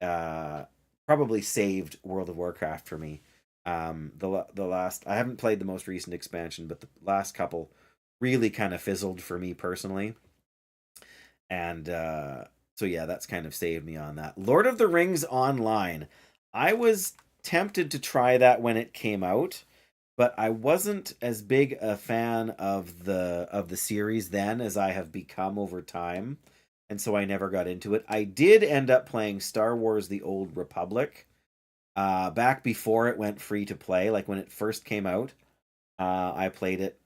probably saved World of Warcraft for me. The last, I haven't played the most recent expansion, but the last couple really kind of fizzled for me personally. And so yeah, that's kind of saved me on that. Lord of the Rings Online. I was tempted to try that when it came out, but I wasn't as big a fan of the series then as I have become over time, and so I never got into it. I did end up playing Star Wars: The Old Republic back before it went free to play, like when it first came out. I played it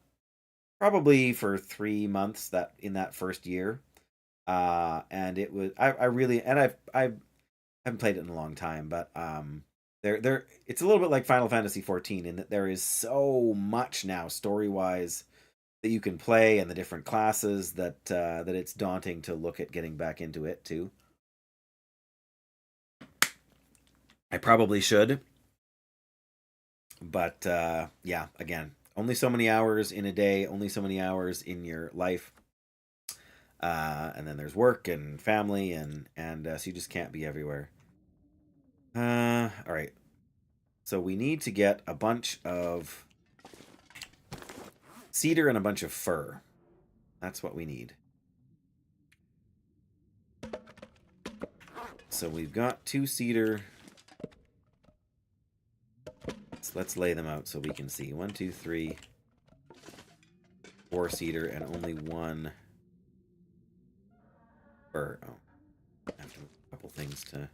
probably for 3 months in that first year, and it was I really, and I haven't played it in a long time, but there it's a little bit like Final Fantasy 14 in that there is so much now story wise that you can play and the different classes that that it's daunting to look at getting back into it too. I probably should, but yeah, again, only so many hours in a day, only so many hours in your life. And then there's work and family and so you just can't be everywhere. All right. So we need to get a bunch of cedar and a bunch of fir. That's what we need. So we've got 2 cedar. Let's lay them out so we can see. 1, 2, 3, 4 cedar and only 1 fir. Oh, I have to move a couple things to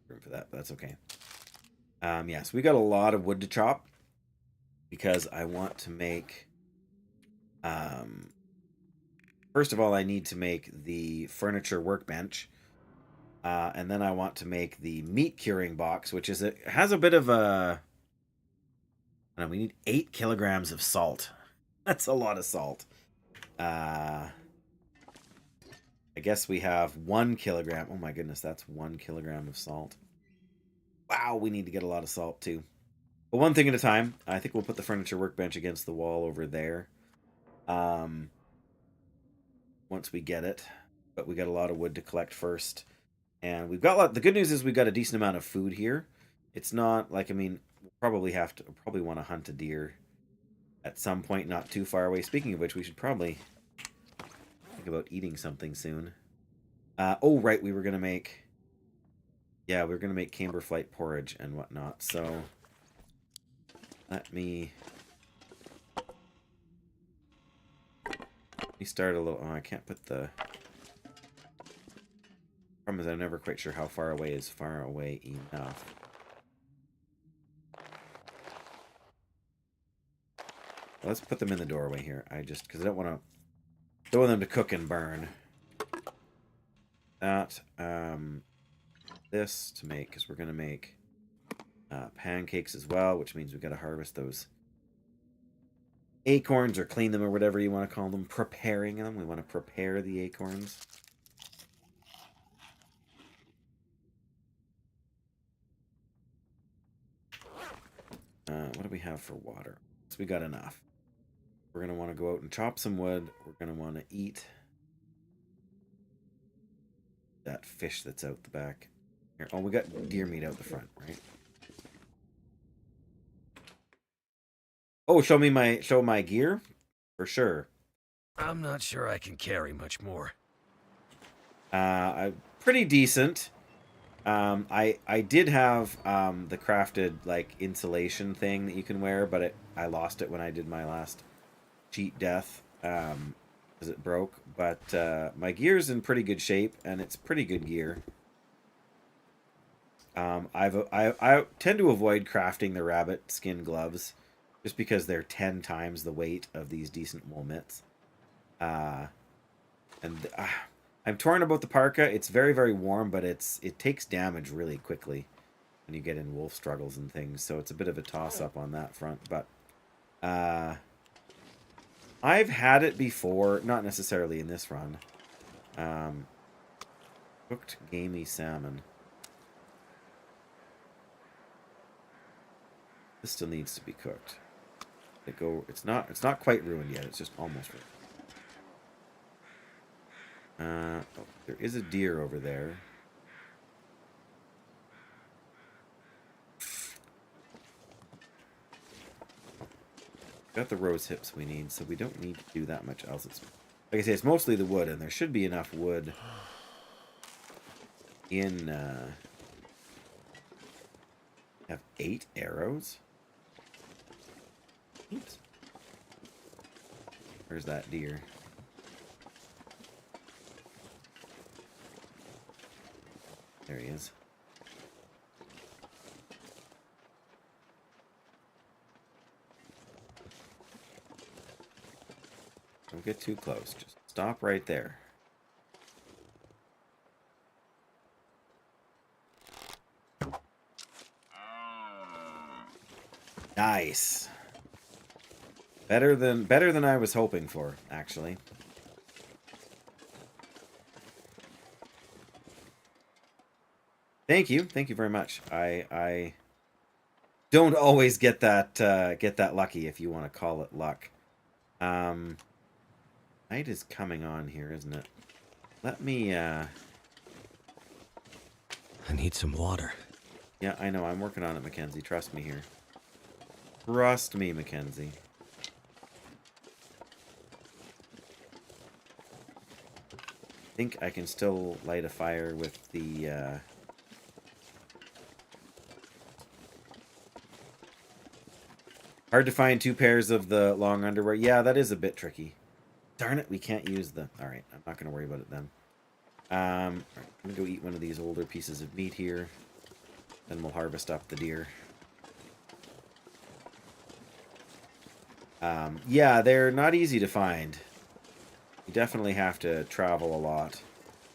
room for that, but that's okay. Yeah, so we got a lot of wood to chop because I want to make. First of all, I need to make the furniture workbench, and then I want to make the meat curing box, which has a bit of a. I don't know, we need 8 kilograms of salt. That's a lot of salt. I guess we have 1 kilogram. Oh my goodness, that's 1 kilogram of salt. Wow, we need to get a lot of salt too. But one thing at a time. I think we'll put the furniture workbench against the wall over there. Once we get it, but we got a lot of wood to collect first, and we've got the good news is we've got a decent amount of food here. It's not like, I mean, we'll probably want to hunt a deer at some point not too far away. Speaking of which, we should probably think about eating something soon. Oh right, we were gonna make camberflight porridge and whatnot, so let me start a little. Oh, I can't put the problem is I'm never quite sure how far away is far away enough. Let's put them in the doorway here. Because I don't want them to cook and burn. That, this to make, because we're going to make pancakes as well, which means we've got to harvest those acorns or clean them or whatever you want to call them. Preparing them. We want to prepare the acorns. What do we have for water? So we got enough. We're going to want to go out and chop some wood. We're going to want to eat that fish that's out the back. Here. Oh, we got deer meat out the front, right? Oh, show my gear? For sure. I'm not sure I can carry much more. Pretty decent. I did have the crafted like insulation thing that you can wear, but I lost it when I did my last cheat death because it broke. But my gear's in pretty good shape, and it's pretty good gear. I tend to avoid crafting the rabbit skin gloves just because they're 10 times the weight of these decent wool mitts. I'm torn about the parka. It's very, very warm, but it takes damage really quickly when you get in wolf struggles and things. So it's a bit of a toss-up on that front. But I've had it before, not necessarily in this run. Cooked gamey salmon. This still needs to be cooked. It's not quite ruined yet. It's just almost ruined. Oh, there is a deer over there. Got the rose hips we need, so we don't need to do that much else. It's, like I say, it's mostly the wood, and there should be enough wood in... have 8 arrows? Oops. Where's that deer? There he is. Don't get too close. Just stop right there. Nice. Better than I was hoping for, actually. Thank you very much. I don't always get that lucky, if you want to call it luck. Night is coming on here, isn't it? Let me I need some water. Yeah, I know. I'm working on it, Mackenzie. Trust me here. Trust me, Mackenzie. I think I can still light a fire with the hard to find 2 pairs of the long underwear. Yeah, that is a bit tricky. Darn it, we can't use the... Alright, I'm not going to worry about it then. Right, I'm going to go eat one of these older pieces of meat here. Then we'll harvest up the deer. Yeah, they're not easy to find. You definitely have to travel a lot.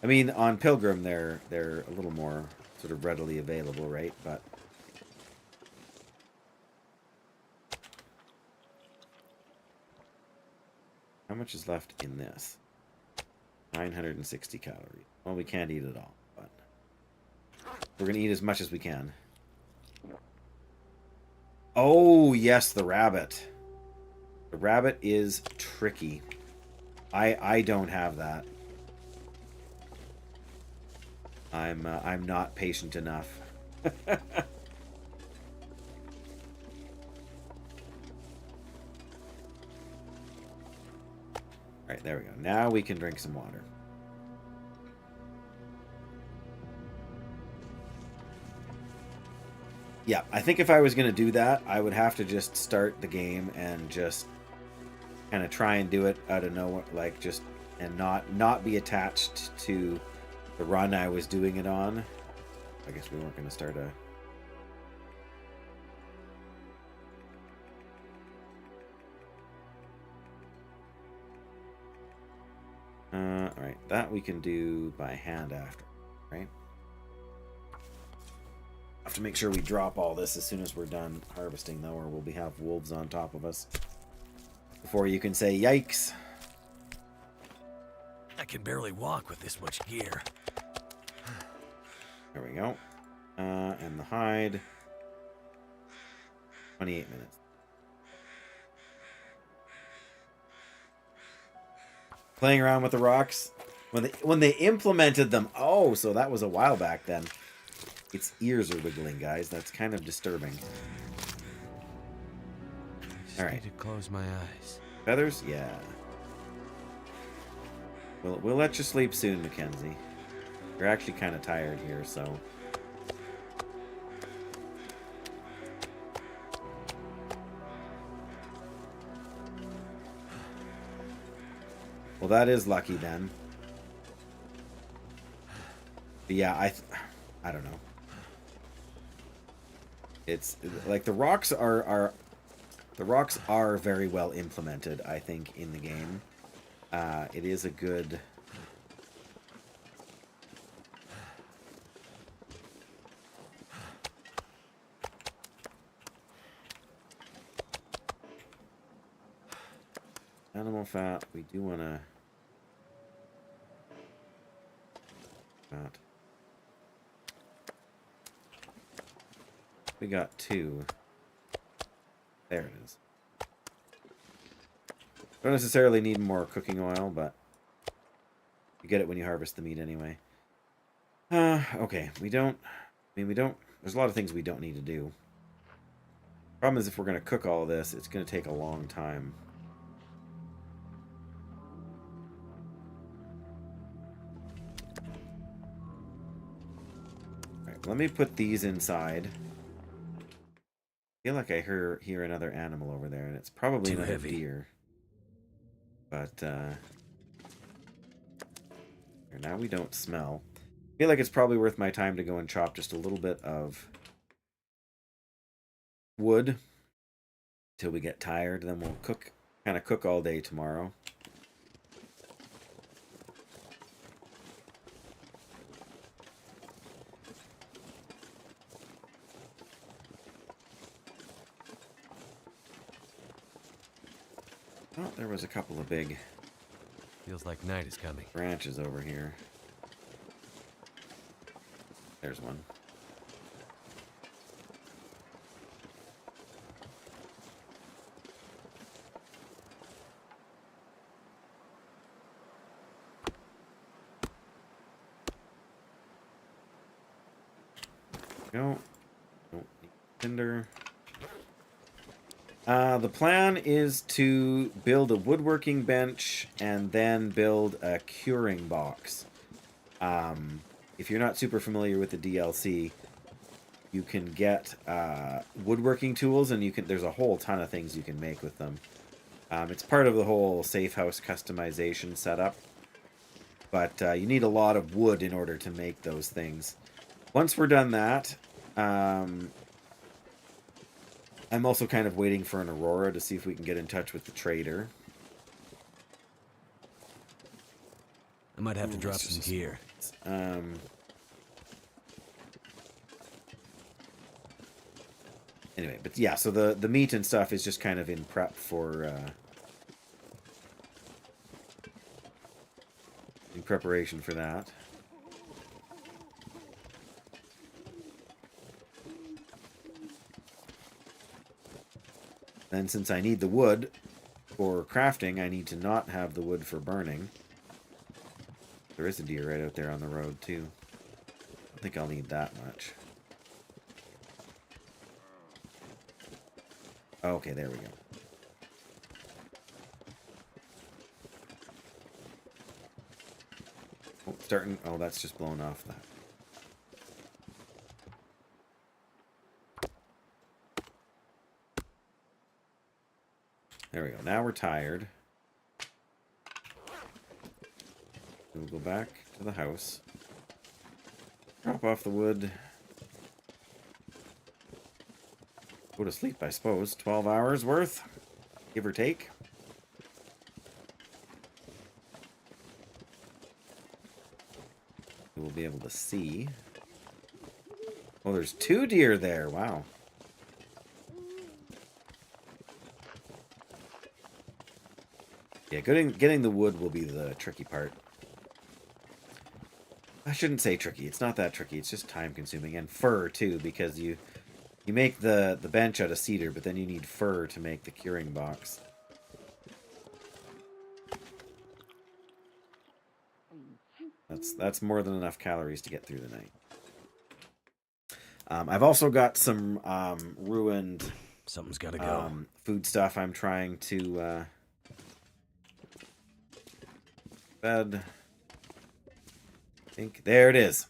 I mean, on Pilgrim, they're a little more sort of readily available, right? But... how much is left in this? 960 calories. Well, we can't eat it all, but we're going to eat as much as we can. Oh, yes, the rabbit. The rabbit is tricky. I don't have that. I'm not patient enough. Alright, there we go. Now we can drink some water. Yeah, I think if I was going to do that, I would have to just start the game and just kind of try and do it out of nowhere, like just, and not be attached to the run I was doing it on. I guess we weren't going to start a... Alright, that we can do by hand after, right? Have to make sure we drop all this as soon as we're done harvesting, though, or we'll have wolves on top of us before you can say yikes. I can barely walk with this much gear. There we go. And the hide. 28 minutes. Playing around with the rocks. When they implemented them. Oh, so that was a while back then. Its ears are wiggling, guys. That's kind of disturbing. All right. Need to close my eyes. Feathers? Yeah. We'll let you sleep soon, Mackenzie. You're actually kind of tired here, so... Well, that is lucky then. But yeah, I don't know. It's like the rocks are very well implemented, I think, in the game. It is a good... Animal fat, we do want to... Fat. We got 2. There it is. Don't necessarily need more cooking oil, but you get it when you harvest the meat anyway. Okay, we don't... There's a lot of things we don't need to do. Problem is, if we're going to cook all of this, it's going to take a long time. Alright, let me put these inside. I feel like I hear another animal over there, and it's probably Too another heavy. deer. But, now we don't smell. I feel like it's probably worth my time to go and chop just a little bit of wood till we get tired. Then we'll kind of cook all day tomorrow. Oh, there was a couple of big Feels like night is coming. branches over here. There's one. Go. Don't need tinder. The plan is to build a woodworking bench and then build a curing box. If you're not super familiar with the DLC, you can get woodworking tools, and there's a whole ton of things you can make with them. It's part of the whole safe house customization setup, but you need a lot of wood in order to make those things. Once we're done that, I'm also kind of waiting for an Aurora to see if we can get in touch with the trader. I might have to drop some gear. Anyway, but yeah, so the meat and stuff is just kind of in prep for in preparation for that. Then since I need the wood for crafting, I need to not have the wood for burning. There is a deer right out there on the road too. I don't think I'll need that much. Okay, there we go. Oh, starting. Oh, that's just blown off that. There we go. Now we're tired. We'll go back to the house. Drop off the wood. Go to sleep, I suppose. 12 hours worth, give or take. We'll be able to see. Oh, there's 2 deer there. Wow. Yeah, getting the wood will be the tricky part. I shouldn't say tricky. It's not that tricky. It's just time consuming. And fur, too, because you make the bench out of cedar, but then you need fur to make the curing box. That's more than enough calories to get through the night. I've also got some ruined Something's gotta go. food stuff I'm trying to bed. I think there it is.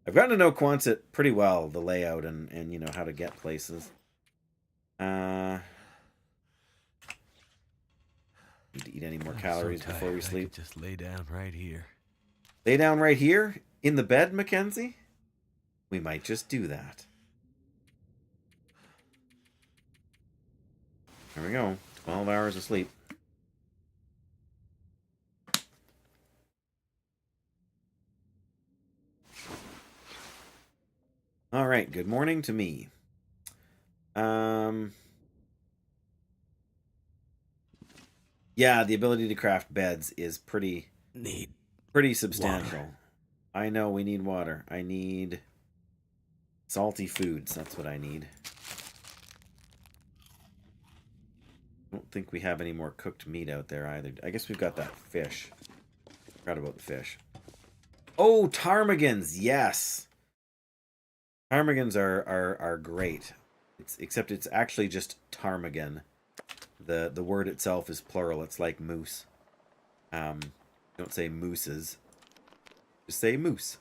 I've gotten to know Quonset pretty well, the layout and you know how to get places. Need to eat any more calories so before we I sleep. could just lay down right here. Lay down right here in the bed, Mackenzie? We might just do that. There we go. 12 hours of sleep. All right. Good morning to me. Yeah, the ability to craft beds is pretty substantial. Water. I know we need water. I need salty foods. That's what I need. I don't think we have any more cooked meat out there either. I guess we've got that fish. Forgot about the fish. Oh, ptarmigans, yes. Ptarmigans are great. Except it's actually just ptarmigan. The word itself is plural. It's like moose. Don't say mooses. Just say moose.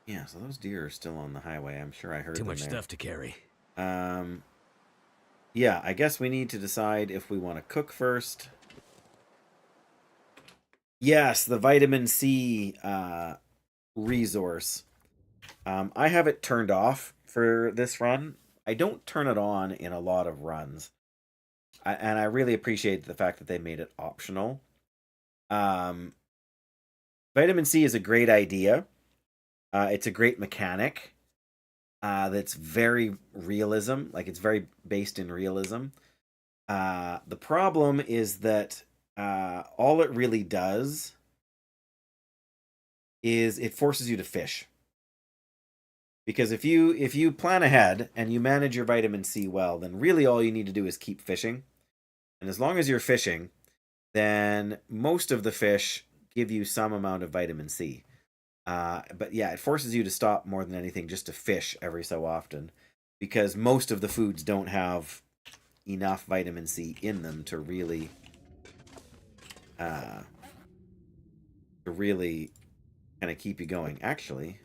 Yeah, so those deer are still on the highway. I'm sure I heard Too them much there. stuff to carry. Yeah, I guess we need to decide if we want to cook first. Yes, the vitamin C resource. I have it turned off for this run. I don't turn it on in a lot of runs. And I really appreciate the fact that they made it optional. Vitamin C is a great idea. It's a great mechanic. That's very realism. Like, it's very based in realism. The problem is that all it really does is it forces you to fish. Because if you plan ahead and you manage your vitamin C well, then really all you need to do is keep fishing. And as long as you're fishing, then most of the fish give you some amount of vitamin C. But yeah, it forces you to stop more than anything just to fish every so often. Because most of the foods don't have enough vitamin C in them to really kind of keep you going. Actually,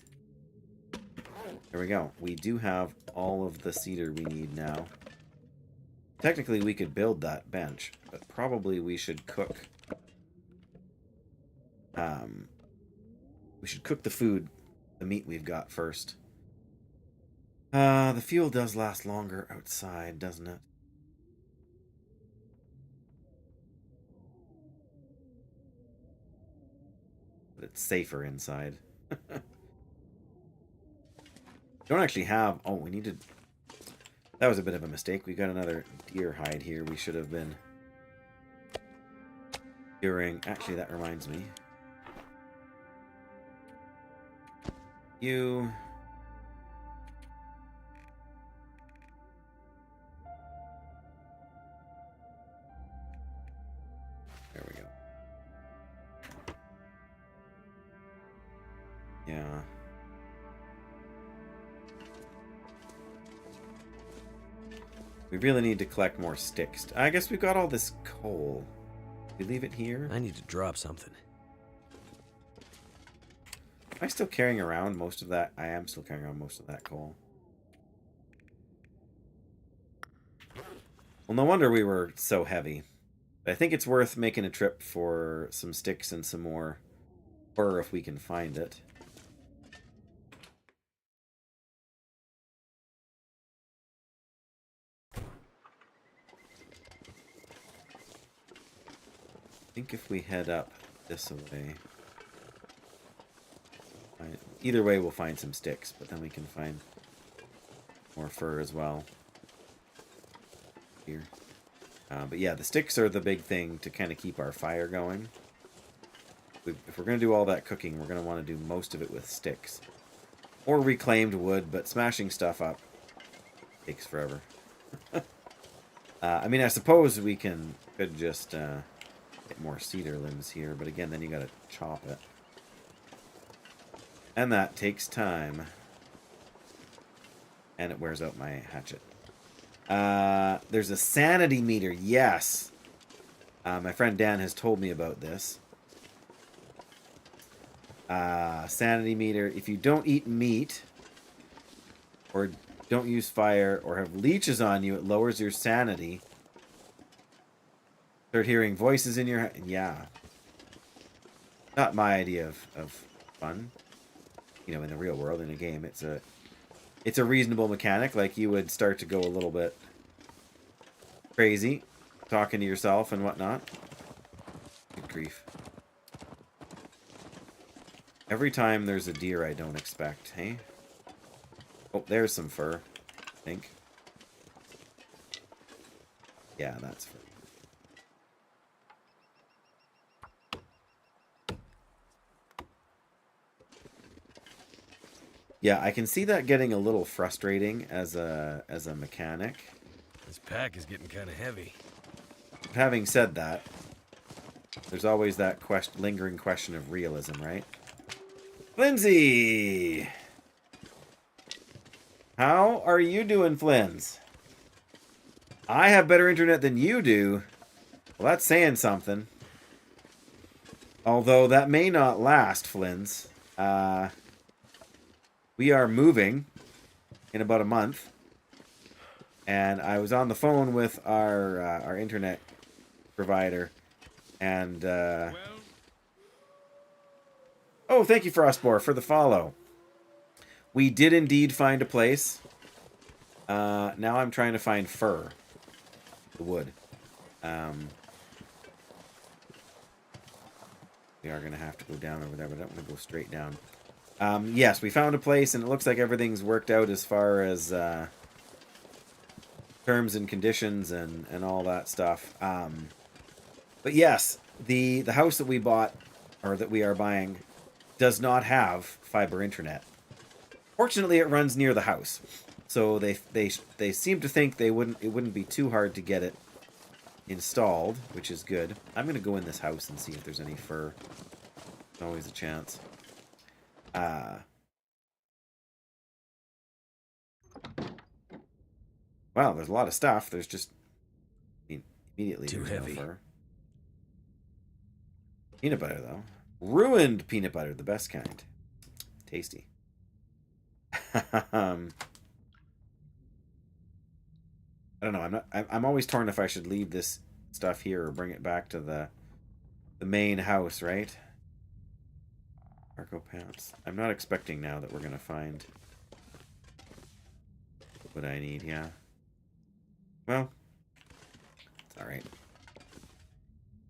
there we go. We do have all of the cedar we need now. Technically, we could build that bench, but probably we should cook. We should cook the food, the meat we've got first. The fuel does last longer outside, doesn't it? But it's safer inside. Don't actually have... Oh, we need to... That was a bit of a mistake. We got another deer hide here. We should have been... Actually, that reminds me. You... There we go. Yeah. We really need to collect more sticks. I guess we've got all this coal. We leave it here? I need to drop something. Am I still carrying around most of that? I am still carrying around most of that coal. Well, no wonder we were so heavy. But I think it's worth making a trip for some sticks and some more fur if we can find it. think if we head up this way, either way we'll find some sticks, but then we can find more fur as well here. But yeah, the sticks are the big thing to kind of keep our fire going. If we're going to do all that cooking, we're going to want to do most of it with sticks. Or reclaimed wood, but smashing stuff up takes forever. I mean, I suppose we could just get more cedar limbs here, but again, then you got to chop it. And that takes time. And it wears out my hatchet. There's a sanity meter, yes. My friend Dan has told me about this. Sanity meter. If you don't eat meat, or don't use fire, or have leeches on you, it lowers your sanity. Start hearing voices in your head. Yeah. Not my idea of fun. You know, in the real world, in a game, it's a reasonable mechanic. Like, you would start to go a little bit crazy, talking to yourself and whatnot. Good grief. Every time there's a deer I don't expect, hey? Oh, there's some fur, I think. Yeah, that's fur. Yeah, I can see that getting a little frustrating as a mechanic. This pack is getting kind of heavy. Having said that, there's always that lingering question of realism, right? Flinzy! How are you doing, Flins? I have better internet than you do. Well, that's saying something. Although that may not last, Flins. We are moving in about a month. And I was on the phone with our internet provider. And, oh, thank you, Frostbore, for the follow. We did indeed find a place. Now I'm trying to find fir. The wood. We are going to have to go down over there, but I don't want to go straight down. Yes, we found a place, and it looks like everything's worked out as far as terms and conditions and all that stuff. But yes, the house that we bought, or that we are buying, does not have fiber internet. Fortunately, it runs near the house, so they seem to think it wouldn't be too hard to get it installed, which is good. I'm gonna go in this house and see if there's any fur. There's always a chance. Wow, there's a lot of stuff. There's just, I mean, immediately Too there's heavy. no fur. Peanut butter though, ruined peanut butter, the best kind. Tasty. I don't know. I'm always torn if I should leave this stuff here or bring it back to the main house, right? Cargo pants. I'm not expecting now that we're gonna find what I need. Yeah. Well, it's all right.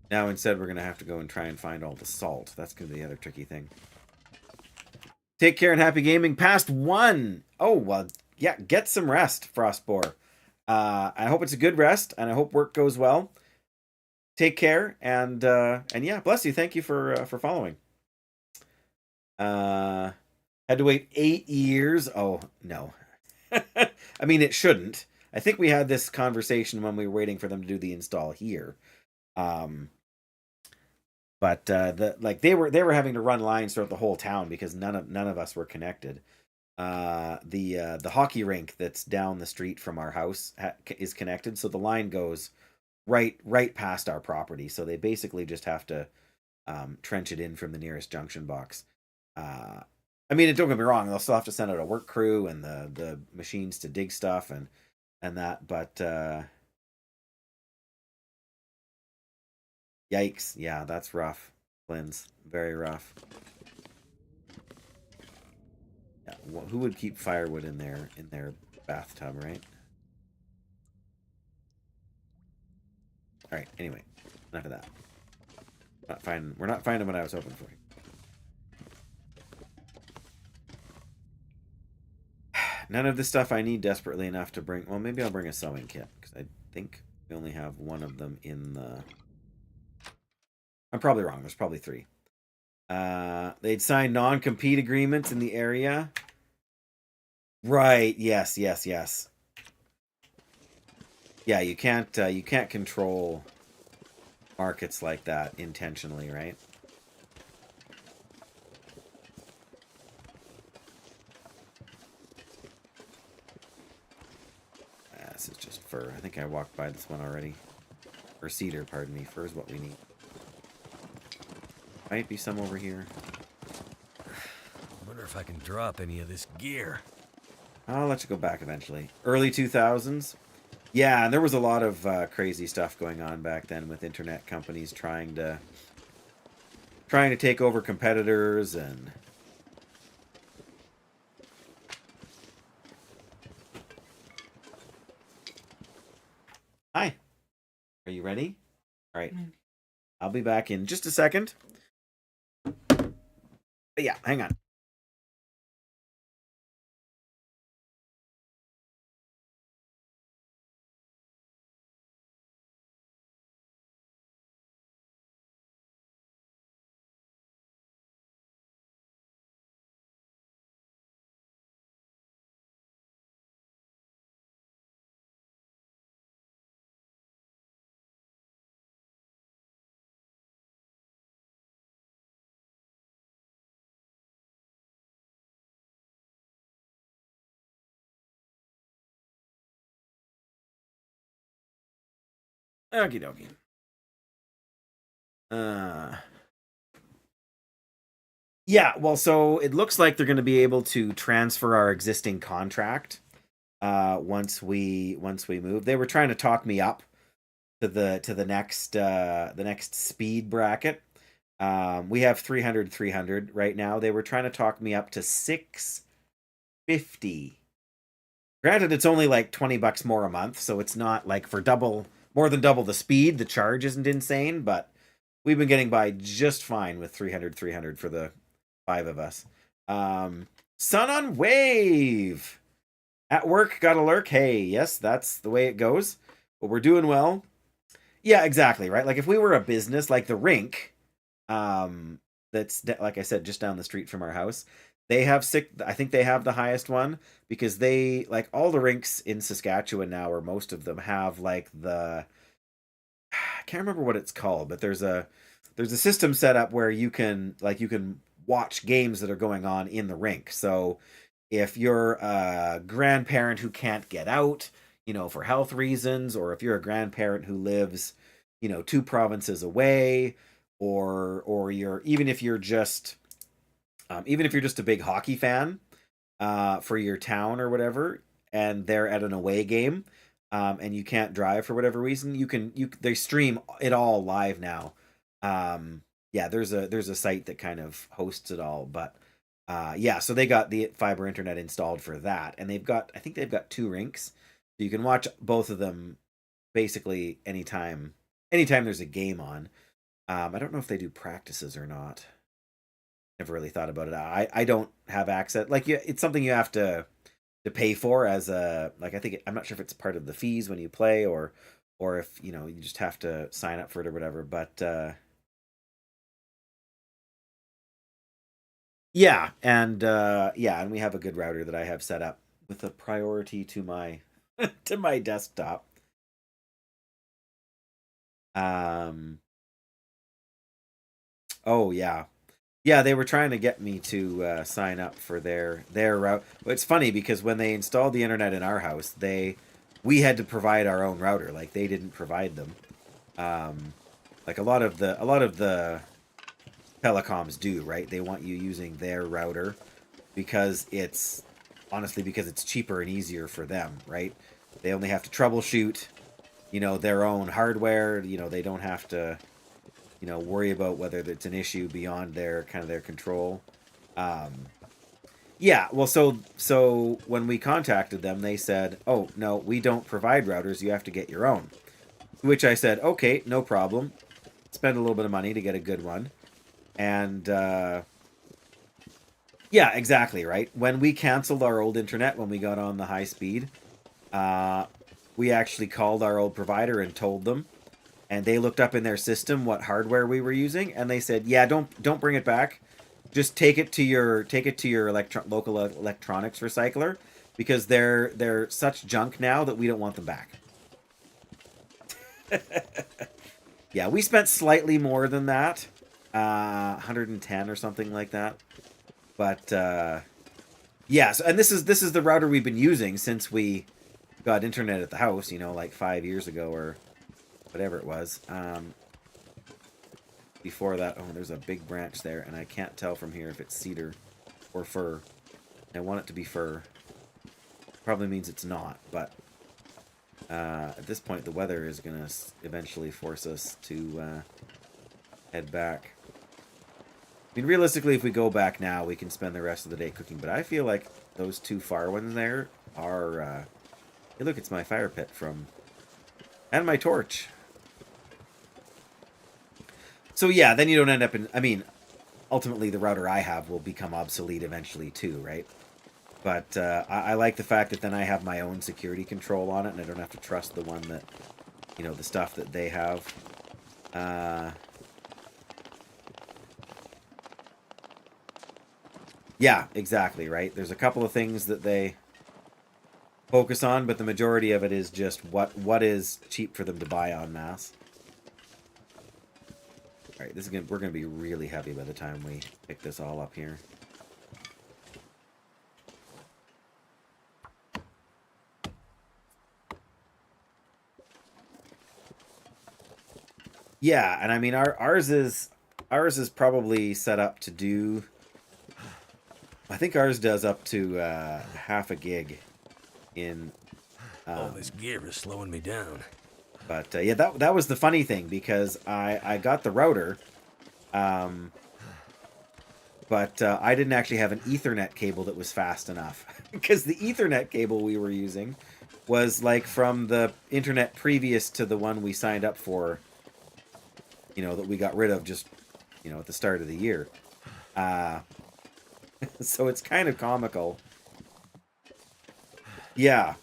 Now instead we're gonna have to go and try and find all the salt. That's gonna be the other tricky thing. Take care and happy gaming. Past 1. Oh, well, yeah, get some rest, Frostbore. I hope it's a good rest, and I hope work goes well. Take care, and yeah, bless you. Thank you for following. Had to wait 8 years. Oh, no. I mean, it shouldn't. I think we had this conversation when we were waiting for them to do the install here. But they were having to run lines throughout the whole town because none of us were connected. The hockey rink that's down the street from our house is connected, so the line goes right past our property. So they basically just have to trench it in from the nearest junction box. I mean, don't get me wrong; they'll still have to send out a work crew and the machines to dig stuff and that, but. Yikes. Yeah, that's rough. Flynn's. Very rough. Yeah, who would keep firewood in their bathtub, right? Alright, anyway. Enough of that. We're not finding what I was hoping for. None of the stuff I need desperately enough to bring. Well, maybe I'll bring a sewing kit because I think we only have one of them in the. I'm probably wrong. There's probably 3. They'd signed non-compete agreements in the area. Right. Yes. Yes. Yes. Yeah. You can't control markets like that intentionally, right? This is just fur. I think I walked by this one already. Or cedar, pardon me. Fur is what we need. Might be some over here. I wonder if I can drop any of this gear. I'll let you go back eventually. Early 2000s. Yeah, and there was a lot of crazy stuff going on back then with internet companies trying to take over competitors and. Hi. Are you ready? All right. I'll be back in just a second. But yeah, hang on. Okie dokie. Yeah, well, so it looks like they're going to be able to transfer our existing contract once we move. They were trying to talk me up to the next speed bracket. We have 300 right now. They were trying to talk me up to 650. Granted, it's only like $20 more a month, so it's not like for more than double the speed. The charge isn't insane, but we've been getting by just fine with 300 for the 5 of us. Sun on Wave. At work, gotta lurk. Hey, yes, that's the way it goes. But we're doing well. Yeah, exactly, right? Like if we were a business like the rink, that's like I said, just down the street from our house. They have I think they have the highest one because they like all the rinks in Saskatchewan now, or most of them have like I can't remember what it's called, but there's a system set up where you can watch games that are going on in the rink. So if you're a grandparent who can't get out, for health reasons, or if you're a grandparent who lives, 2 provinces away, or you're even if you're just a big hockey fan for your town or whatever, and they're at an away game, and you can't drive for whatever reason, they stream it all live now. Yeah, there's a site that kind of hosts it all, but yeah, so they got the fiber internet installed for that, and I think they've got 2 rinks, so you can watch both of them basically anytime there's a game on. I don't know if they do practices or not. Never really thought about it. I don't have access. Like, it's something you have to pay for as a, like, I'm not sure if it's part of the fees when you play, or if you just have to sign up for it or whatever. But yeah, and we have a good router that I have set up with a priority to my to my desktop. Oh yeah. Yeah, they were trying to get me to sign up for their route. But it's funny because when they installed the internet in our house, we had to provide our own router. Like, they didn't provide them. Like a lot of the telecoms do, right? They want you using their router because it's cheaper and easier for them, right? They only have to troubleshoot, their own hardware. They don't have to worry about whether it's an issue beyond their control. Yeah, well, so when we contacted them, they said, "Oh, no, we don't provide routers. You have to get your own." To which I said, "Okay, no problem. Let's spend a little bit of money to get a good one. And yeah, exactly, right? When we canceled our old internet, when we got on the high speed, we actually called our old provider and told them, and they looked up in their system what hardware we were using, and they said, "Yeah, don't bring it back. Just take it to your local electronics recycler, because they're such junk now that we don't want them back." Yeah, we spent slightly more than that, 110 or something like that. But yeah, so, and this is the router we've been using since we got internet at the house, you know, like 5 years ago or whatever it was. Before that, oh, there's a big branch there, and I can't tell from here if it's cedar or fir. I want it to be fir. Probably means it's not, but at this point, the weather is going to eventually force us to head back. I mean, realistically, if we go back now, we can spend the rest of the day cooking, but I feel like those two far ones there are... Hey, look, it's my fire pit from... And my torch. So yeah, then you don't end up in... I mean, ultimately the router I have will become obsolete eventually too, right? But I like the fact that then I have my own security control on it, and I don't have to trust the one that... You know, the stuff that they have. Yeah, exactly, right? There's a couple of things that they focus on, but the majority of it is just what is cheap for them to buy en masse. All right, we're gonna be really heavy by the time we pick this all up here. Yeah, and I mean ours is probably set up to do... I think ours does up to half a gig in... All this gear is slowing me down. But yeah, that was the funny thing, because I got the router, but I didn't actually have an Ethernet cable that was fast enough. Because the Ethernet cable we were using was like from the internet previous to the one we signed up for, you know, that we got rid of just, you know, at the start of the year. So it's kind of comical. Yeah.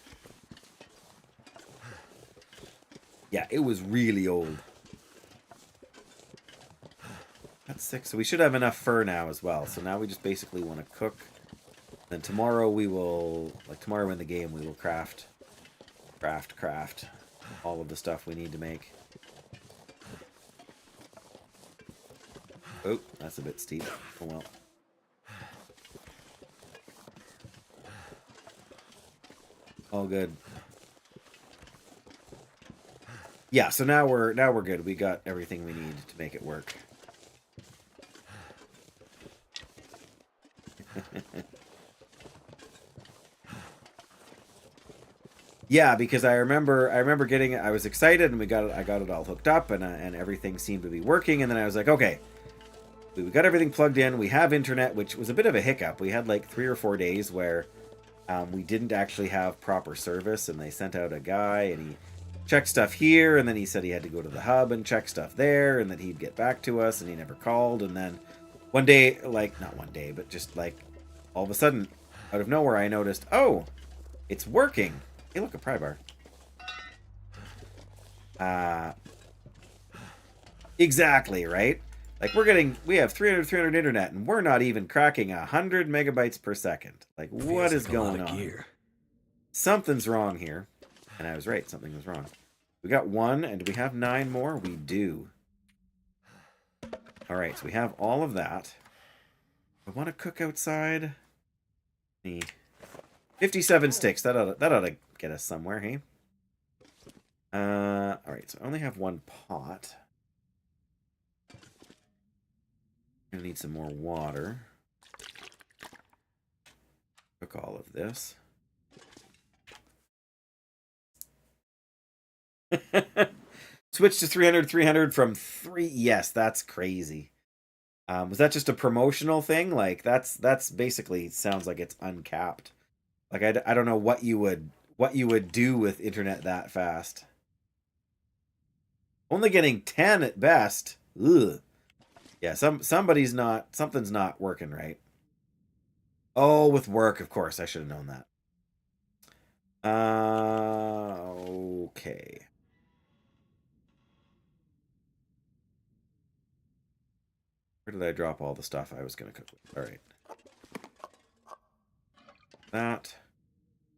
Yeah, it was really old. That's 6. So we should have enough fur now as well. So now we just basically want to cook. Then tomorrow we will, like tomorrow in the game, we will craft all of the stuff we need to make. Oh, that's a bit steep. Oh well. All good. Yeah, so now we're good. We got everything we need to make it work. Yeah, because I remember getting it. I was excited, and I got it all hooked up, and everything seemed to be working. And then I was like, okay, we got everything plugged in. We have internet, which was a bit of a hiccup. We had like 3 or 4 days where we didn't actually have proper service, and they sent out a guy, and he checked stuff here, and then he said he had to go to the hub and check stuff there, and that he'd get back to us, and he never called. And then one day, like, not one day, but just like all of a sudden, out of nowhere, I noticed, oh, it's working. Hey, look, a pry bar. Exactly, right? Like, we have 300 internet, and we're not even cracking 100 megabytes per second. Like, what is going on? Gear. Something's wrong here. And I was right, something was wrong. We got 1, and do we have 9 more? We do. Alright, so we have all of that. I want to cook outside. 57 sticks. That ought to get us somewhere, hey? Alright, so I only have 1 pot. Gonna need some more water. Cook all of this. Switch to 300 from 3. Yes, that's crazy. Was that just a promotional thing? Like that's basically sounds like it's uncapped. Like I don't know what you would do with internet that fast. Only getting 10 at best. Ugh. Yeah, something's not working right. Oh, with work, of course. I should have known that. Okay. Where did I drop all the stuff I was going to cook with? All right. That.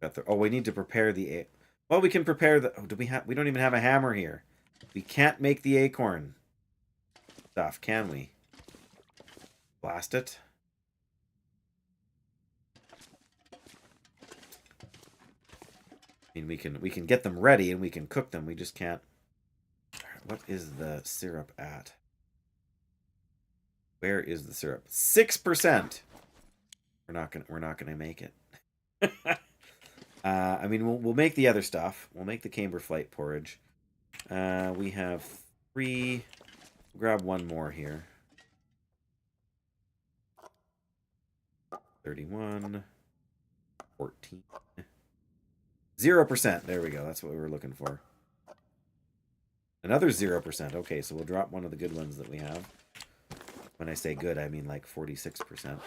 Got the, oh, we need to prepare the... Well, we can prepare the... Oh, we don't even have a hammer here. We can't make the acorn stuff, can we? Blast it. I mean, we can get them ready and we can cook them. We just can't... What is the syrup at? Where is the syrup? 6%. We're not gonna make it. I mean, we'll make the other stuff. We'll make the Camberflight porridge. We have 3. We'll grab one more here. 31. 14. 0%. There we go. That's what we were looking for. Another 0%. Okay, so we'll drop one of the good ones that we have. When I say good, I mean like 46%.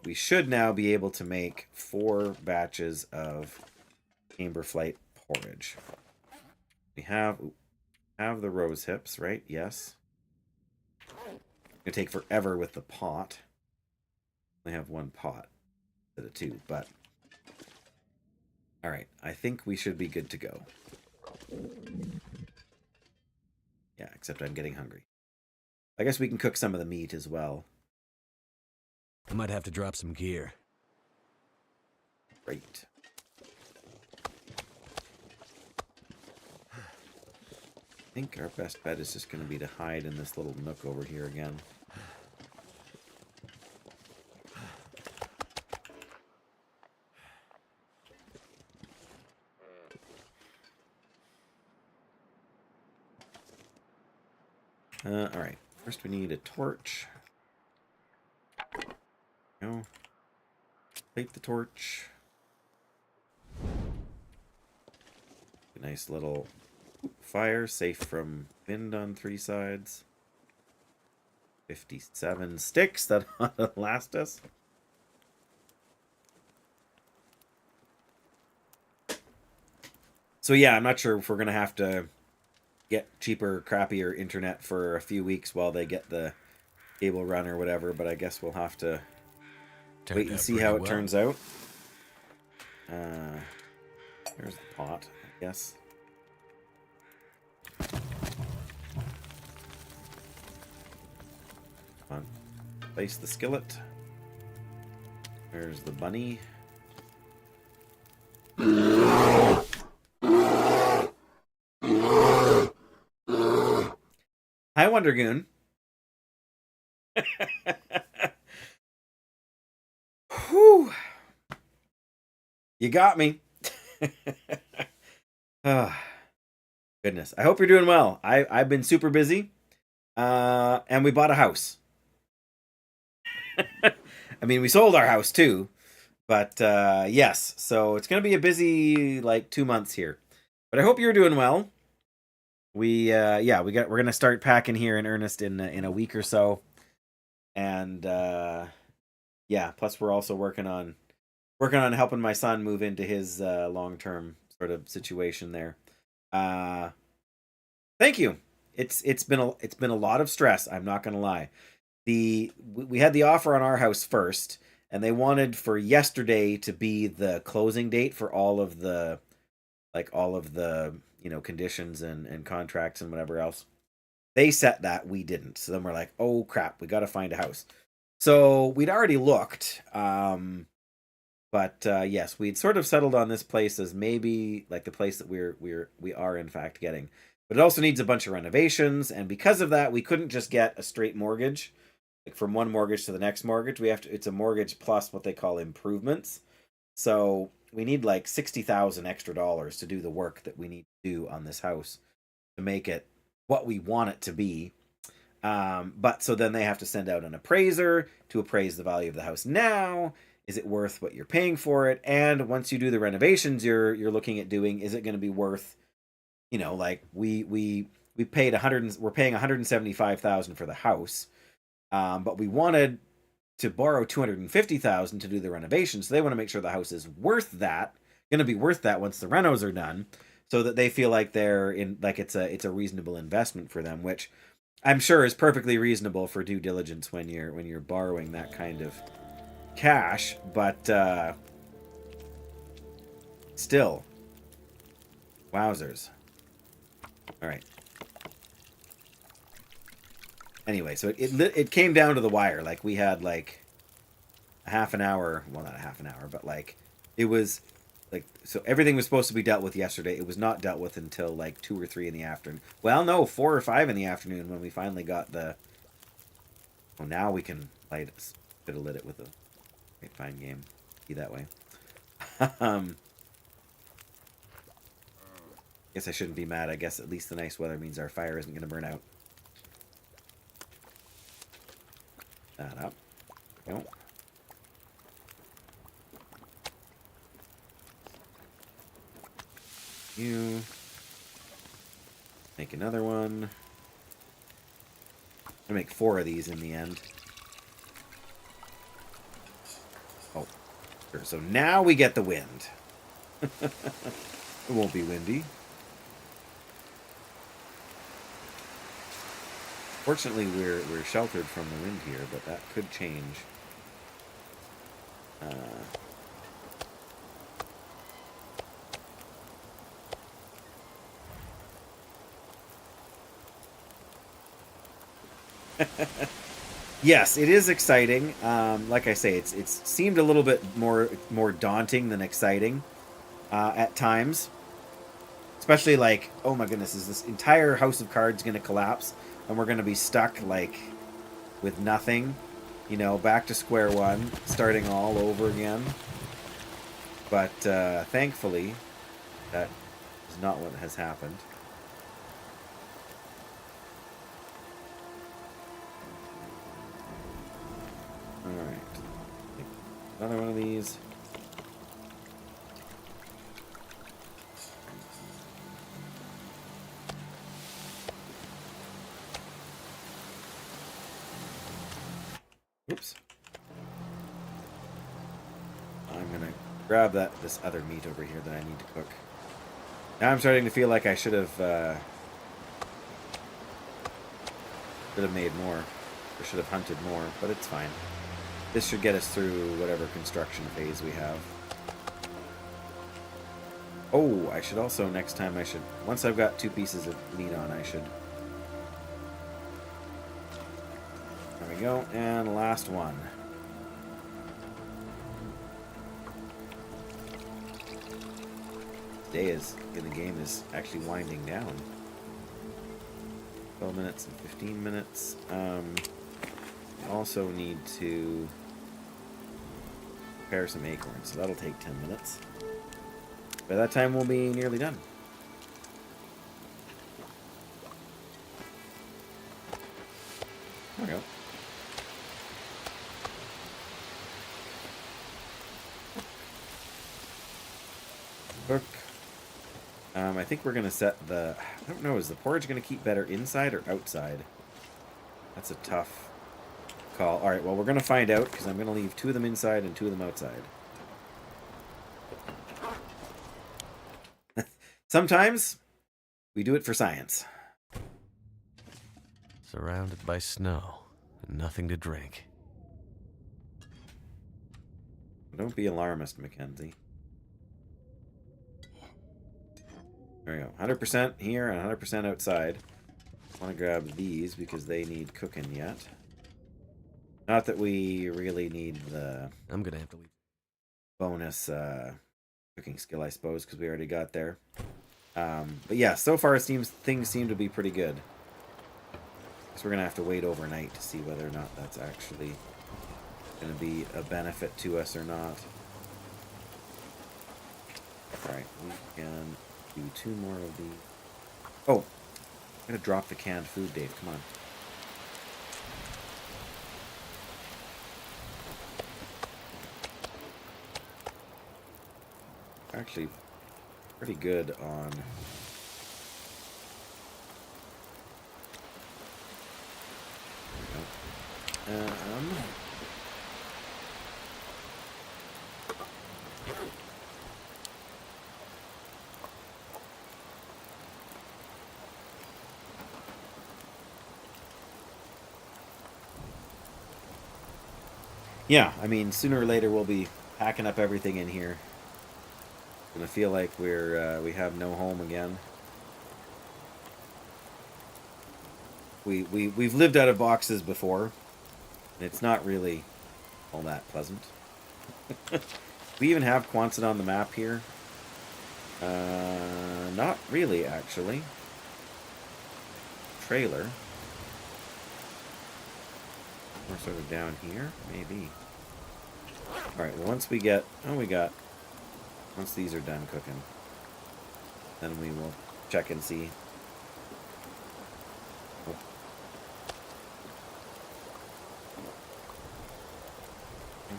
We should now be able to make 4 batches of Camberflight porridge. We have the rose hips, right? Yes. It's gonna take forever with the pot. We have 1 pot instead of 2, but all right. I think we should be good to go. Yeah, except I'm getting hungry. I guess we can cook some of the meat as well. I might have to drop some gear. Great. I think our best bet is just going to be to hide in this little nook over here again. All right. First, we need a torch. No. Light the torch. A nice little fire, safe from wind on 3 sides. 57 sticks that ought to last us. So yeah, I'm not sure if we're gonna have to get cheaper, crappier internet for a few weeks while they get the cable run or whatever, but I guess we'll have to wait and see how it turns out. There's the pot, I guess. Come on. Place the skillet. There's the bunny. Hi, Wondergoon. Whew. You got me. Oh, goodness. I hope you're doing well. I've been super busy. And we bought a house. I mean, we sold our house too. But yes, so it's going to be a busy like 2 months here. But I hope you're doing well. We're going to start packing here in earnest in a week or so. And yeah, plus we're also working on helping my son move into his long-term sort of situation there. Thank you. It's been a lot of stress, I'm not going to lie. We had the offer on our house first, and they wanted for yesterday to be the closing date for all of the conditions and contracts and whatever else. They set that, we didn't. So then we're like, oh crap, we got to find a house. So we'd already looked, but yes, we'd sort of settled on this place as maybe like the place that we are in fact getting. But it also needs a bunch of renovations, and because of that, we couldn't just get a straight mortgage, like from one mortgage to the next mortgage. It's a mortgage plus what they call improvements. So we need like $60,000 extra to do the work that we need to do on this house to make it what we want it to be. But so then they have to send out an appraiser to appraise the value of the house now. Is it worth what you're paying for it? And once you do the renovations, you're looking at doing, is it going to be worth, like we we're paying 175,000 for the house, but we wanted to borrow 250,000 to do the renovation. So they want to make sure the house is worth that, going to be worth that once the renos are done, so that they feel like they're in, like it's a reasonable investment for them, which I'm sure is perfectly reasonable for due diligence when you're borrowing that kind of cash, but still, wowzers. All right. Anyway, so it came down to the wire. Like, we had like a half an hour, well, not a half an hour, but like it was like, so everything was supposed to be dealt with yesterday. It was not dealt with until like 2 or 3 in the afternoon. Well, no, 4 or 5 in the afternoon when we finally got the. Oh, now we can light it. Could have lit it with a great fine game. Be that way. Guess I shouldn't be mad. I guess at least the nice weather means our fire isn't going to burn out. That up. Nope. You make another one. I'm gonna make 4 of these in the end. Oh, sure. So now we get the wind. It won't be windy. Fortunately, we're sheltered from the wind here, but that could change. Yes, it is exciting. Like I say, it's seemed a little bit more daunting than exciting at times. Especially like, oh my goodness, is this entire house of cards going to collapse, and we're going to be stuck like with nothing, you know, back to square one, starting all over again. But thankfully, that is not what has happened. Alright. Another one of these. Oops. I'm gonna grab this other meat over here that I need to cook. Now I'm starting to feel like I should have made more. Or should have hunted more, but it's fine. This should get us through whatever construction phase we have. Oh, I should also, next time once I've got 2 pieces of meat on, I should. There we go, and last one. Day in the game is actually winding down. 12 minutes and 15 minutes. Also need to prepare some acorns, so that'll take 10 minutes. By that time, we'll be nearly done. There we go. Cook. I think we're going to set I don't know, is the porridge going to keep better inside or outside? That's a tough call. Alright, well, we're going to find out, because I'm going to leave 2 of them inside and 2 of them outside. Sometimes we do it for science. Surrounded by snow and nothing to drink. Don't be alarmist, Mackenzie. There we go. 100% here and 100% outside. I want to grab these because they need cooking yet. Not that we really need the I'm gonna have to leave. bonus cooking skill, I suppose, because we already got there. But yeah, so far things seem to be pretty good. So we're going to have to wait overnight to see whether or not that's actually going to be a benefit to us or not. Alright, we can do 2 more of these. Oh, I'm going to drop the canned food, Dave. Come on. Actually, pretty good on Yeah, I mean, sooner or later we'll be packing up everything in here. Gonna feel like we have no home again. We've lived out of boxes before, and it's not really all that pleasant. We even have Quonset on the map here. Not really, actually. Trailer. We're sort of down here, maybe. Alright, well, once we get... Once these are done cooking, then we will check and see. Oh.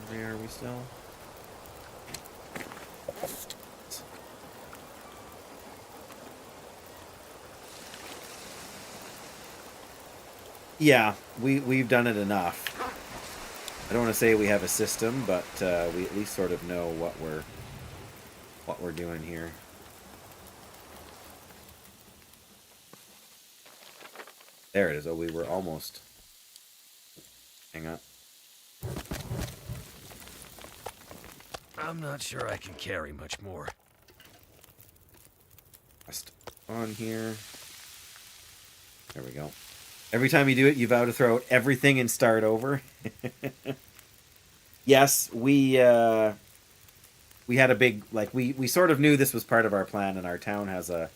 Where are we still? Yeah, we've done it enough. I don't want to say we have a system, but we at least sort of know what we're doing here. There it is. Oh, we were almost. Hang on. I'm not sure I can carry much more. Just on here. There we go. Every time you do it, you vow to throw out everything and start over. Yes, we had a big, like, we sort of knew this was part of our plan, and our town has a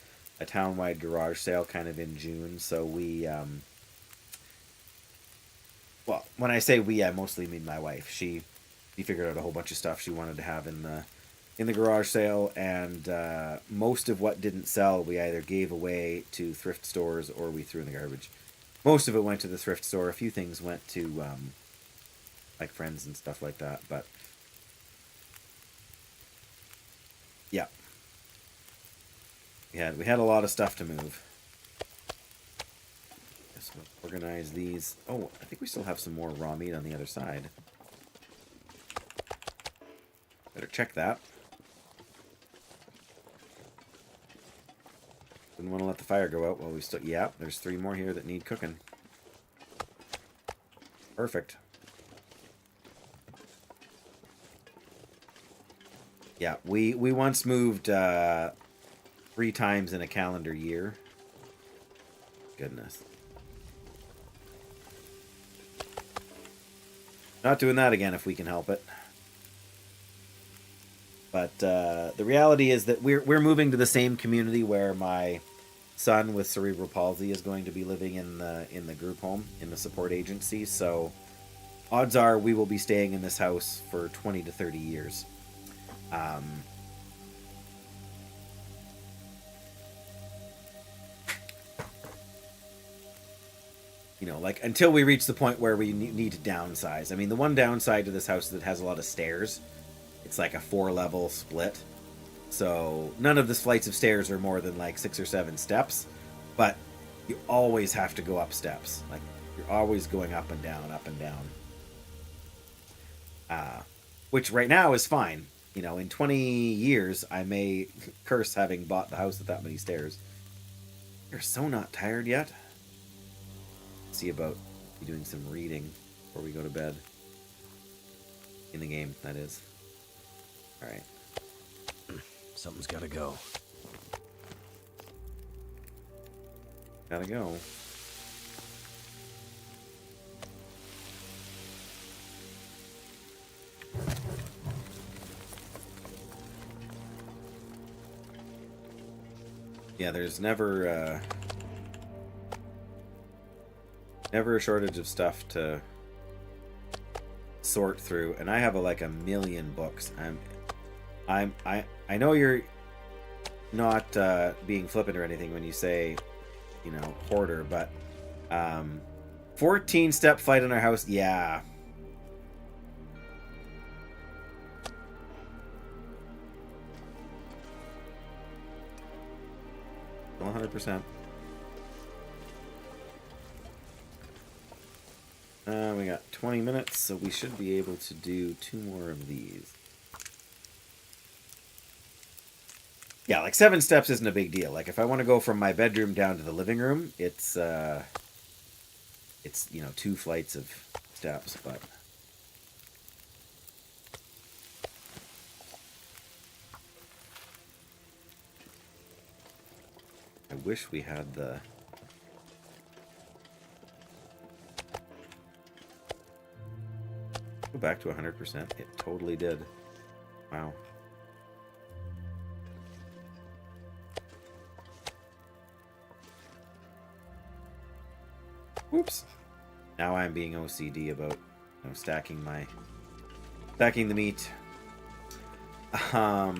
town-wide garage sale kind of in June, so we, well, when I say we, I mostly mean my wife. She figured out a whole bunch of stuff she wanted to have in the garage sale, and most of what didn't sell we either gave away to thrift stores or we threw in the garbage. Most of it went to the thrift store. A few things went to like friends and stuff like that, but yeah, we had a lot of stuff to move. Guess we'll organize these. Oh, I think we still have some more raw meat on the other side. Better check that. Didn't want to let the fire go out while we still... Yeah, there's 3 more here that need cooking. Perfect. Yeah, we once moved 3 times in a calendar year. Goodness. Not doing that again if we can help it. But the reality is that we're moving to the same community where my son with cerebral palsy is going to be living in the group home, in the support agency. So odds are we will be staying in this house for 20 to 30 years. You know, like, until we reach the point where we need to downsize. I mean, the one downside to this house is it has a lot of stairs. It's like a 4-level split. So none of the flights of stairs are more than like 6 or 7 steps. But you always have to go up steps. Like, you're always going up and down, up and down. Which right now is fine. You know, in 20 years, I may curse having bought the house with that many stairs. You're so not tired yet. See about doing some reading before we go to bed. In the game, that is. Alright. Something's gotta go. Gotta go. Yeah, there's never a shortage of stuff to sort through, and I have like a million books. I know you're not being flippant or anything when you say, you know, hoarder, but 14-step flight in our house, yeah. 100%. We got 20 minutes, so we should be able to do 2 more of these. Yeah, like 7 steps isn't a big deal. Like if I want to go from my bedroom down to the living room, it's 2 flights of steps, but I wish we had the go back to 100%. It totally did. Wow. Whoops. Now I'm being OCD about stacking the meat. I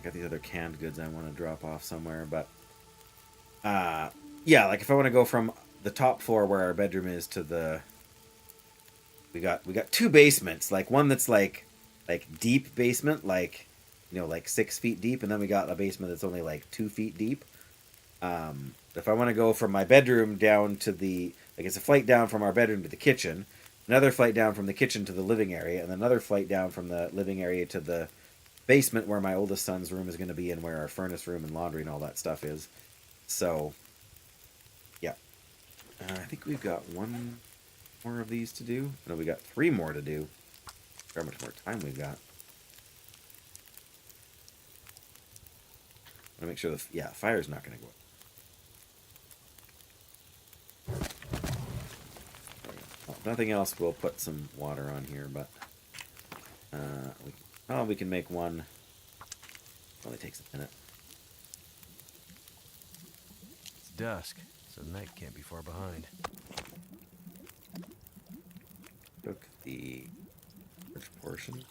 got these other canned goods I want to drop off somewhere, but yeah, like if I want to go from the top floor where our bedroom is to the we got 2 basements, like one that's like deep basement, like 6 feet deep, and then we got a basement that's only like 2 feet deep. If I want to go from my bedroom down to it's a flight down from our bedroom to the kitchen, another flight down from the kitchen to the living area, and another flight down from the living area to the basement where my oldest son's room is going to be and where our furnace room and laundry and all that stuff is. So, yeah. I think we've got 1 more of these to do. No, we got 3 more to do. How much more time we've got. I want to make sure fire's not going to go up. If nothing else, we'll put some water on here, but we can make one. Only takes a minute. It's dusk, so night can't be far behind. Cook the first portion.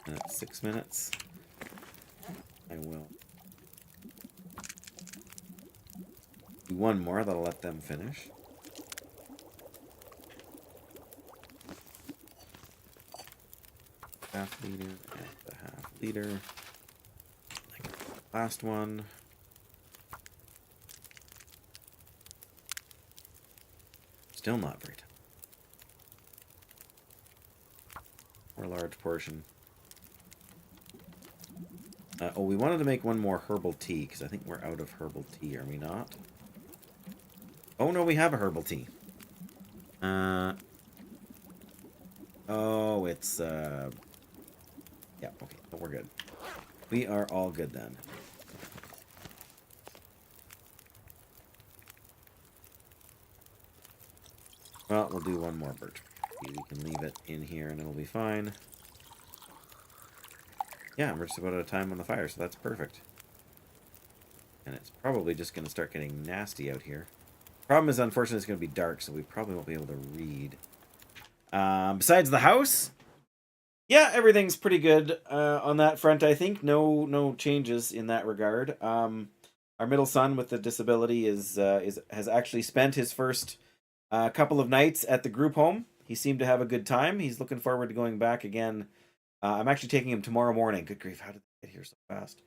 And at 6 minutes, I will do 1 more. That'll let them finish. Half liter and the half liter. Last one. Still not very tough. More large portion. We wanted to make 1 more herbal tea because I think we're out of herbal tea, are we not? Oh no, we have a herbal tea. Oh, it's yeah, okay, so we're good. We are all good then. Well, we'll do 1 more birch. We can leave it in here and it'll be fine. Yeah, we're just about out of time on the fire, so that's perfect. And it's probably just going to start getting nasty out here. Problem is, unfortunately, it's going to be dark, so we probably won't be able to read. Besides the house, yeah, everything's pretty good on that front, I think. No changes in that regard. Our middle son with the disability has actually spent his first couple of nights at the group home. He seemed to have a good time. He's looking forward to going back again. I'm actually taking him tomorrow morning. Good grief, how did they get here so fast?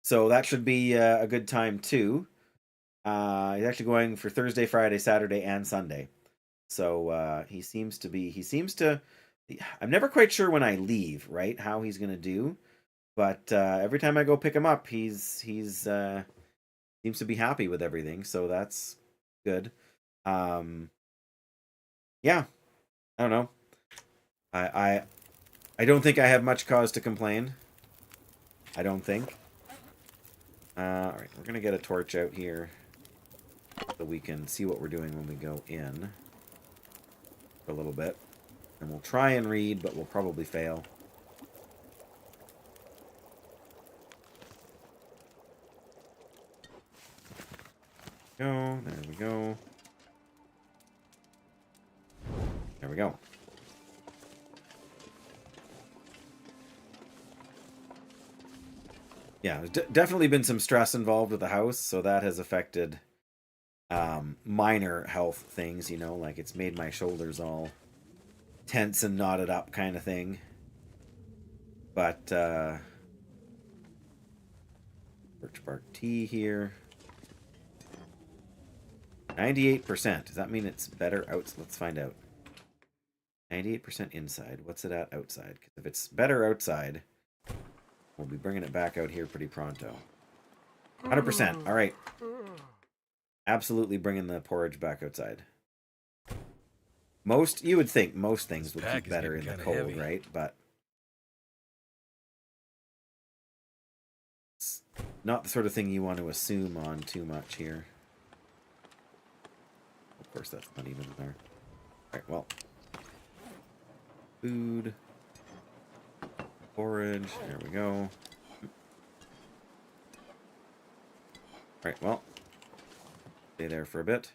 So that should be a good time too. He's actually going for Thursday, Friday, Saturday, and Sunday. So he seems to. I'm never quite sure when I leave, right? How he's gonna do, but every time I go pick him up, he's seems to be happy with everything. So that's good. Yeah, I don't know. I don't think I have much cause to complain. I don't think. All right, we're gonna get a torch out here so we can see what we're doing when we go in for a little bit. And we'll try and read, but we'll probably fail. There we go. There we go. Yeah, there's definitely been some stress involved with the house, so that has affected minor health things, like it's made my shoulders all tense and knotted up kind of thing. But birch bark tea here. 98%. Does that mean it's better out? Let's find out. 98% inside. What's it at outside? Because if it's better outside, we'll be bringing it back out here pretty pronto. 100%. All right. Absolutely bringing the porridge back outside. You would think most things would keep better in the cold, heavy. Right? But it's not the sort of thing you want to assume on too much here. Of course, that's not even there. All right, well. Food. Porridge. There we go. All right, well. Stay there for a bit.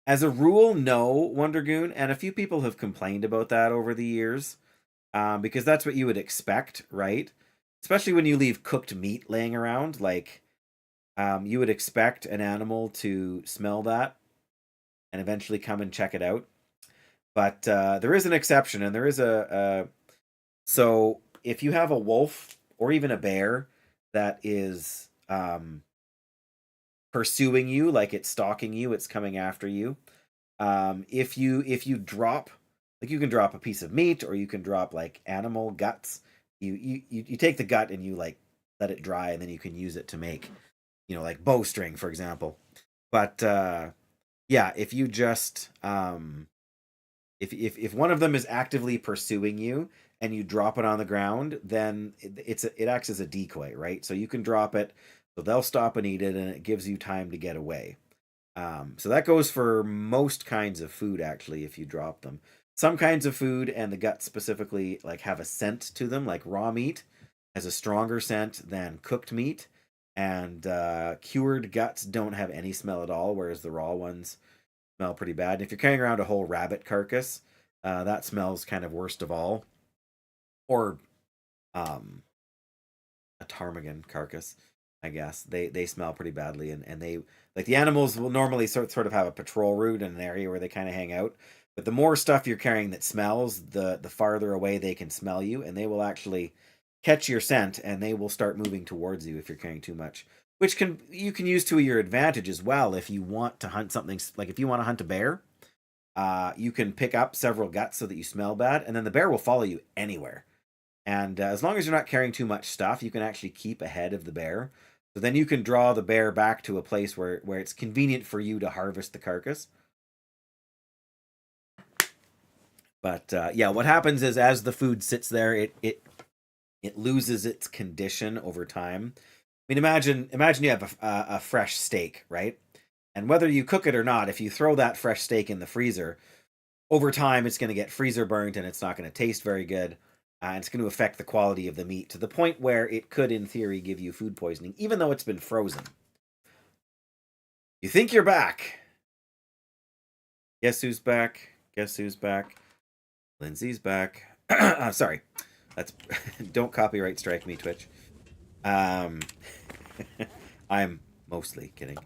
As a rule, no, Wondergoon, and a few people have complained about that over the years, because that's what you would expect, right? Especially when you leave cooked meat laying around, like, you would expect an animal to smell that and eventually come and check it out. But there is an exception, and there is so if you have a wolf or even a bear that is pursuing you, like it's stalking you, it's coming after you. If you drop, like, you can drop a piece of meat, or you can drop like animal guts. You take the gut and you like let it dry, and then you can use it to make, like bowstring, for example. But yeah, if you just if one of them is actively pursuing you and you drop it on the ground, then it acts as a decoy, right? So you can drop it. So they'll stop and eat it, and it gives you time to get away. So that goes for most kinds of food, actually, if you drop them. Some kinds of food, and the guts specifically, like, have a scent to them, like raw meat has a stronger scent than cooked meat. And cured guts don't have any smell at all, whereas the raw ones smell pretty bad. And if you're carrying around a whole rabbit carcass, that smells kind of worst of all. Or a ptarmigan carcass, I guess. They smell pretty badly, and they, like, the animals will normally sort of have a patrol route in an area where they kind of hang out. But the more stuff you're carrying that smells, the farther away they can smell you, and they will actually catch your scent, and they will start moving towards you if you're carrying too much. Which you can use to your advantage as well if you want to hunt something, like if you want to hunt a bear. You can pick up several guts so that you smell bad, and then the bear will follow you anywhere. And as long as you're not carrying too much stuff, you can actually keep ahead of the bear. So then you can draw the bear back to a place where it's convenient for you to harvest the carcass. But yeah, what happens is, as the food sits there, it loses its condition over time. I mean, imagine you have a fresh steak, right? And whether you cook it or not, if you throw that fresh steak in the freezer, over time it's going to get freezer burnt, and it's not going to taste very good. And it's going to affect the quality of the meat to the point where it could, in theory, give you food poisoning, even though it's been frozen. You think you're back. Guess who's back? Guess who's back? Lindsay's back. Sorry. That's don't copyright strike me, Twitch. I'm mostly kidding.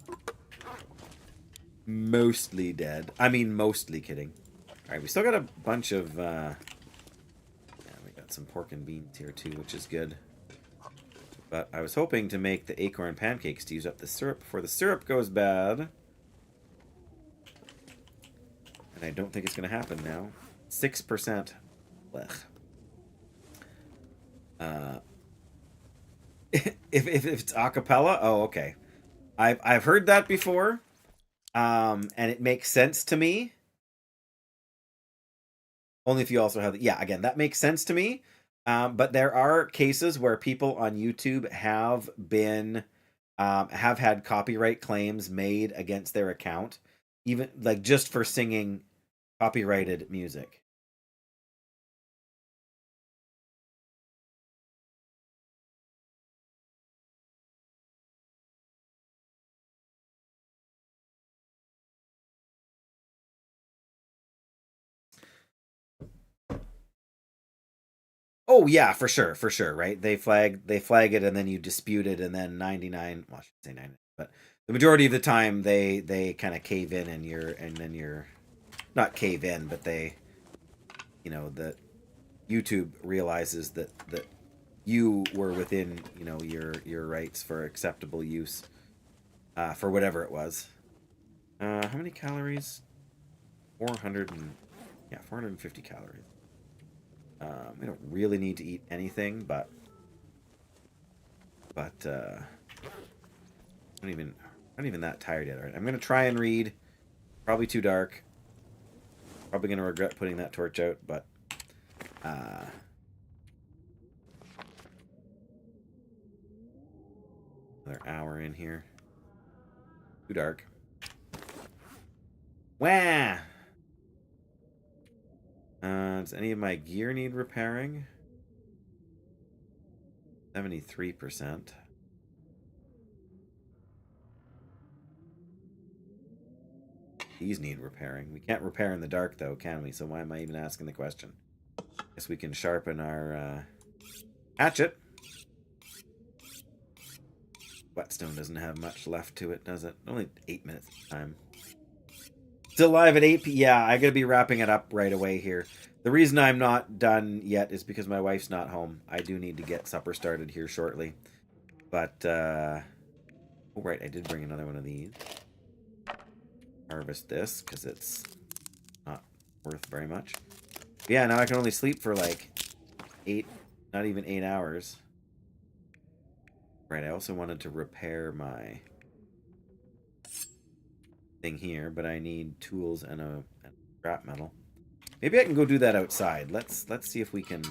Mostly dead. I mean, mostly kidding. All right, we still got a bunch of... some pork and beans here too, which is good. But I was hoping to make the acorn pancakes to use up the syrup before the syrup goes bad. And I don't think it's going to happen now. 6%. Blech. If it's a cappella, oh, okay. I've heard that before, and it makes sense to me. Only if you also have... Yeah, again, that makes sense to me. But there are cases where people on YouTube have been... have had copyright claims made against their account. Even, like, just for singing copyrighted music. Oh yeah, for sure, right? They flag it, and then you dispute it, and then 99, well, I should say 99, but the majority of the time they kind of cave in, and then you're not cave in, but they, that YouTube realizes that you were within, your rights for acceptable use, for whatever it was. How many calories? 450 calories. We don't really need to eat anything, but I'm not even that tired yet. All right, I'm gonna try and read. Probably too dark. Probably gonna regret putting that torch out, but another hour in here. Too dark. Wah! Does any of my gear need repairing? 73%. These need repairing. We can't repair in the dark, though, can we? So why am I even asking the question? Guess we can sharpen our hatchet. Whetstone doesn't have much left to it, does it? Only 8 minutes time. Still live at 8 p.m. Yeah, I gotta be wrapping it up right away here. The reason I'm not done yet is because my wife's not home. I do need to get supper started here shortly. But, oh, right, I did bring another one of these. Harvest this, because it's not worth very much. Yeah, now I can only sleep for like 8, not even 8 hours. Right, I also wanted to repair my thing here, but I need tools and a scrap metal. Maybe I can go do that outside. Let's see if we can.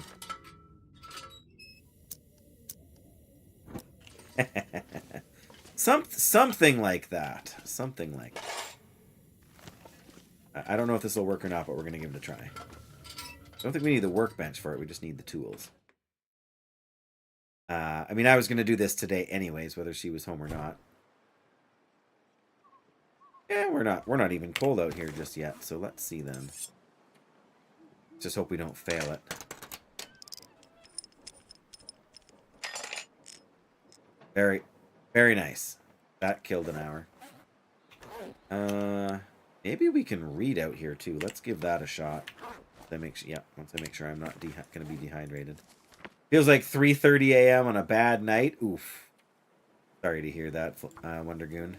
Something like that. Something like that. I don't know if this will work or not, but we're gonna give it a try. I don't think we need the workbench for it. We just need the tools. I mean, I was gonna do this today anyways, whether she was home or not. Yeah, we're not even cold out here just yet. So let's see then. Just hope we don't fail it. Very, very nice. That killed an hour. Maybe we can read out here too. Let's give that a shot. Once I make sure I'm not gonna be dehydrated. Feels like 3:30 a.m. on a bad night. Oof. Sorry to hear that, Wondergoon.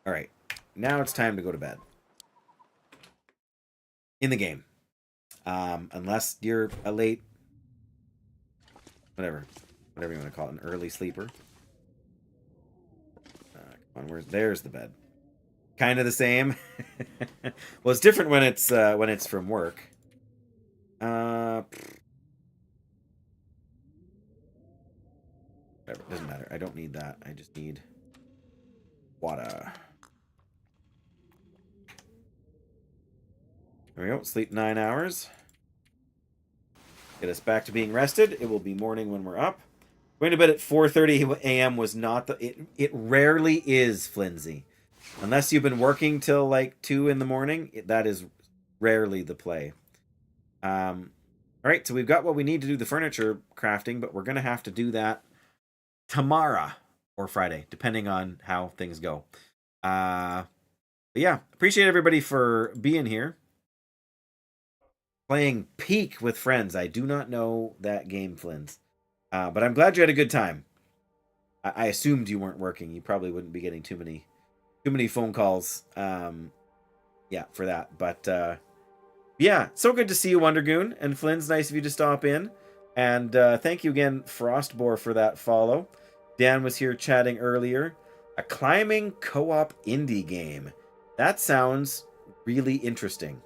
All right, now it's time to go to bed. In the game, unless you're a late, whatever you want to call it, an early sleeper. Come on, there's the bed. Kind of the same. Well, it's different when it's from work. Whatever, it doesn't matter. I don't need that. I just need water. There we go. Sleep 9 hours. Get us back to being rested. It will be morning when we're up. Going to bed at 4:30 a.m. was not it rarely is, Flimsy. Unless you've been working till like 2 in the morning, that is rarely the play. All right, so we've got what we need to do the furniture crafting, but we're going to have to do that tomorrow or Friday, depending on how things go. But yeah, appreciate everybody for being here. Playing Peak with friends. I do not know that game, Flins. But I'm glad you had a good time. I assumed you weren't working. You probably wouldn't be getting too many phone calls. Yeah, for that. But yeah, so good to see you, Wondergoon. And Flynn's nice of you to stop in. And thank you again, Frostbore, for that follow. Dan was here chatting earlier. A climbing co-op indie game. That sounds really interesting.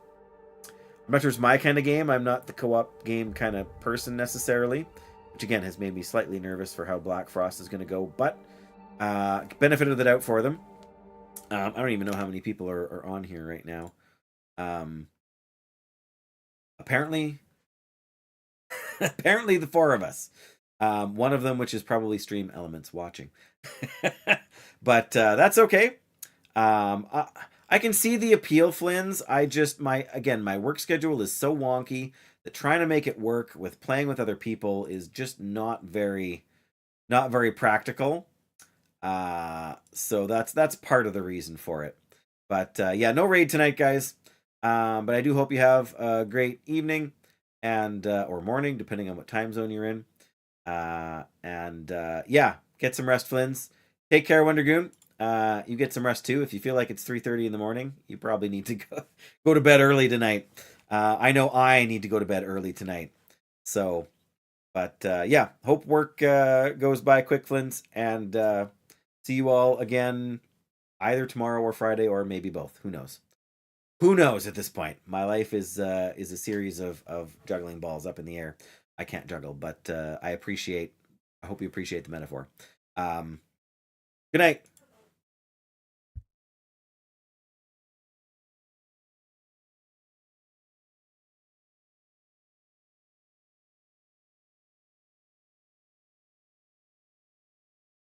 I'm not sure it's my kind of game. I'm not the co-op game kind of person necessarily, which again has made me slightly nervous for how Black Frost is going to go. But benefit of the doubt for them. I don't even know how many people are on here right now. Apparently the 4 of us. One of them, which is probably Stream Elements watching. But that's okay. I can see the appeal, Flynn's. My work schedule is so wonky that trying to make it work with playing with other people is just not very practical. So that's part of the reason for it. But yeah, no raid tonight, guys. But I do hope you have a great evening. and or morning, depending on what time zone you're in. Yeah, get some rest, Flins. Take care, Wondergoon. You get some rest too. If you feel like it's 3:30 in the morning, you probably need to go to bed early tonight. I know I need to go to bed early tonight. So, but yeah, hope work goes by quick, Flins, and see you all again either tomorrow or Friday, or maybe both. Who knows? Who knows at this point? My life is a series of juggling balls up in the air. I can't juggle, but I hope you appreciate the metaphor. Good night.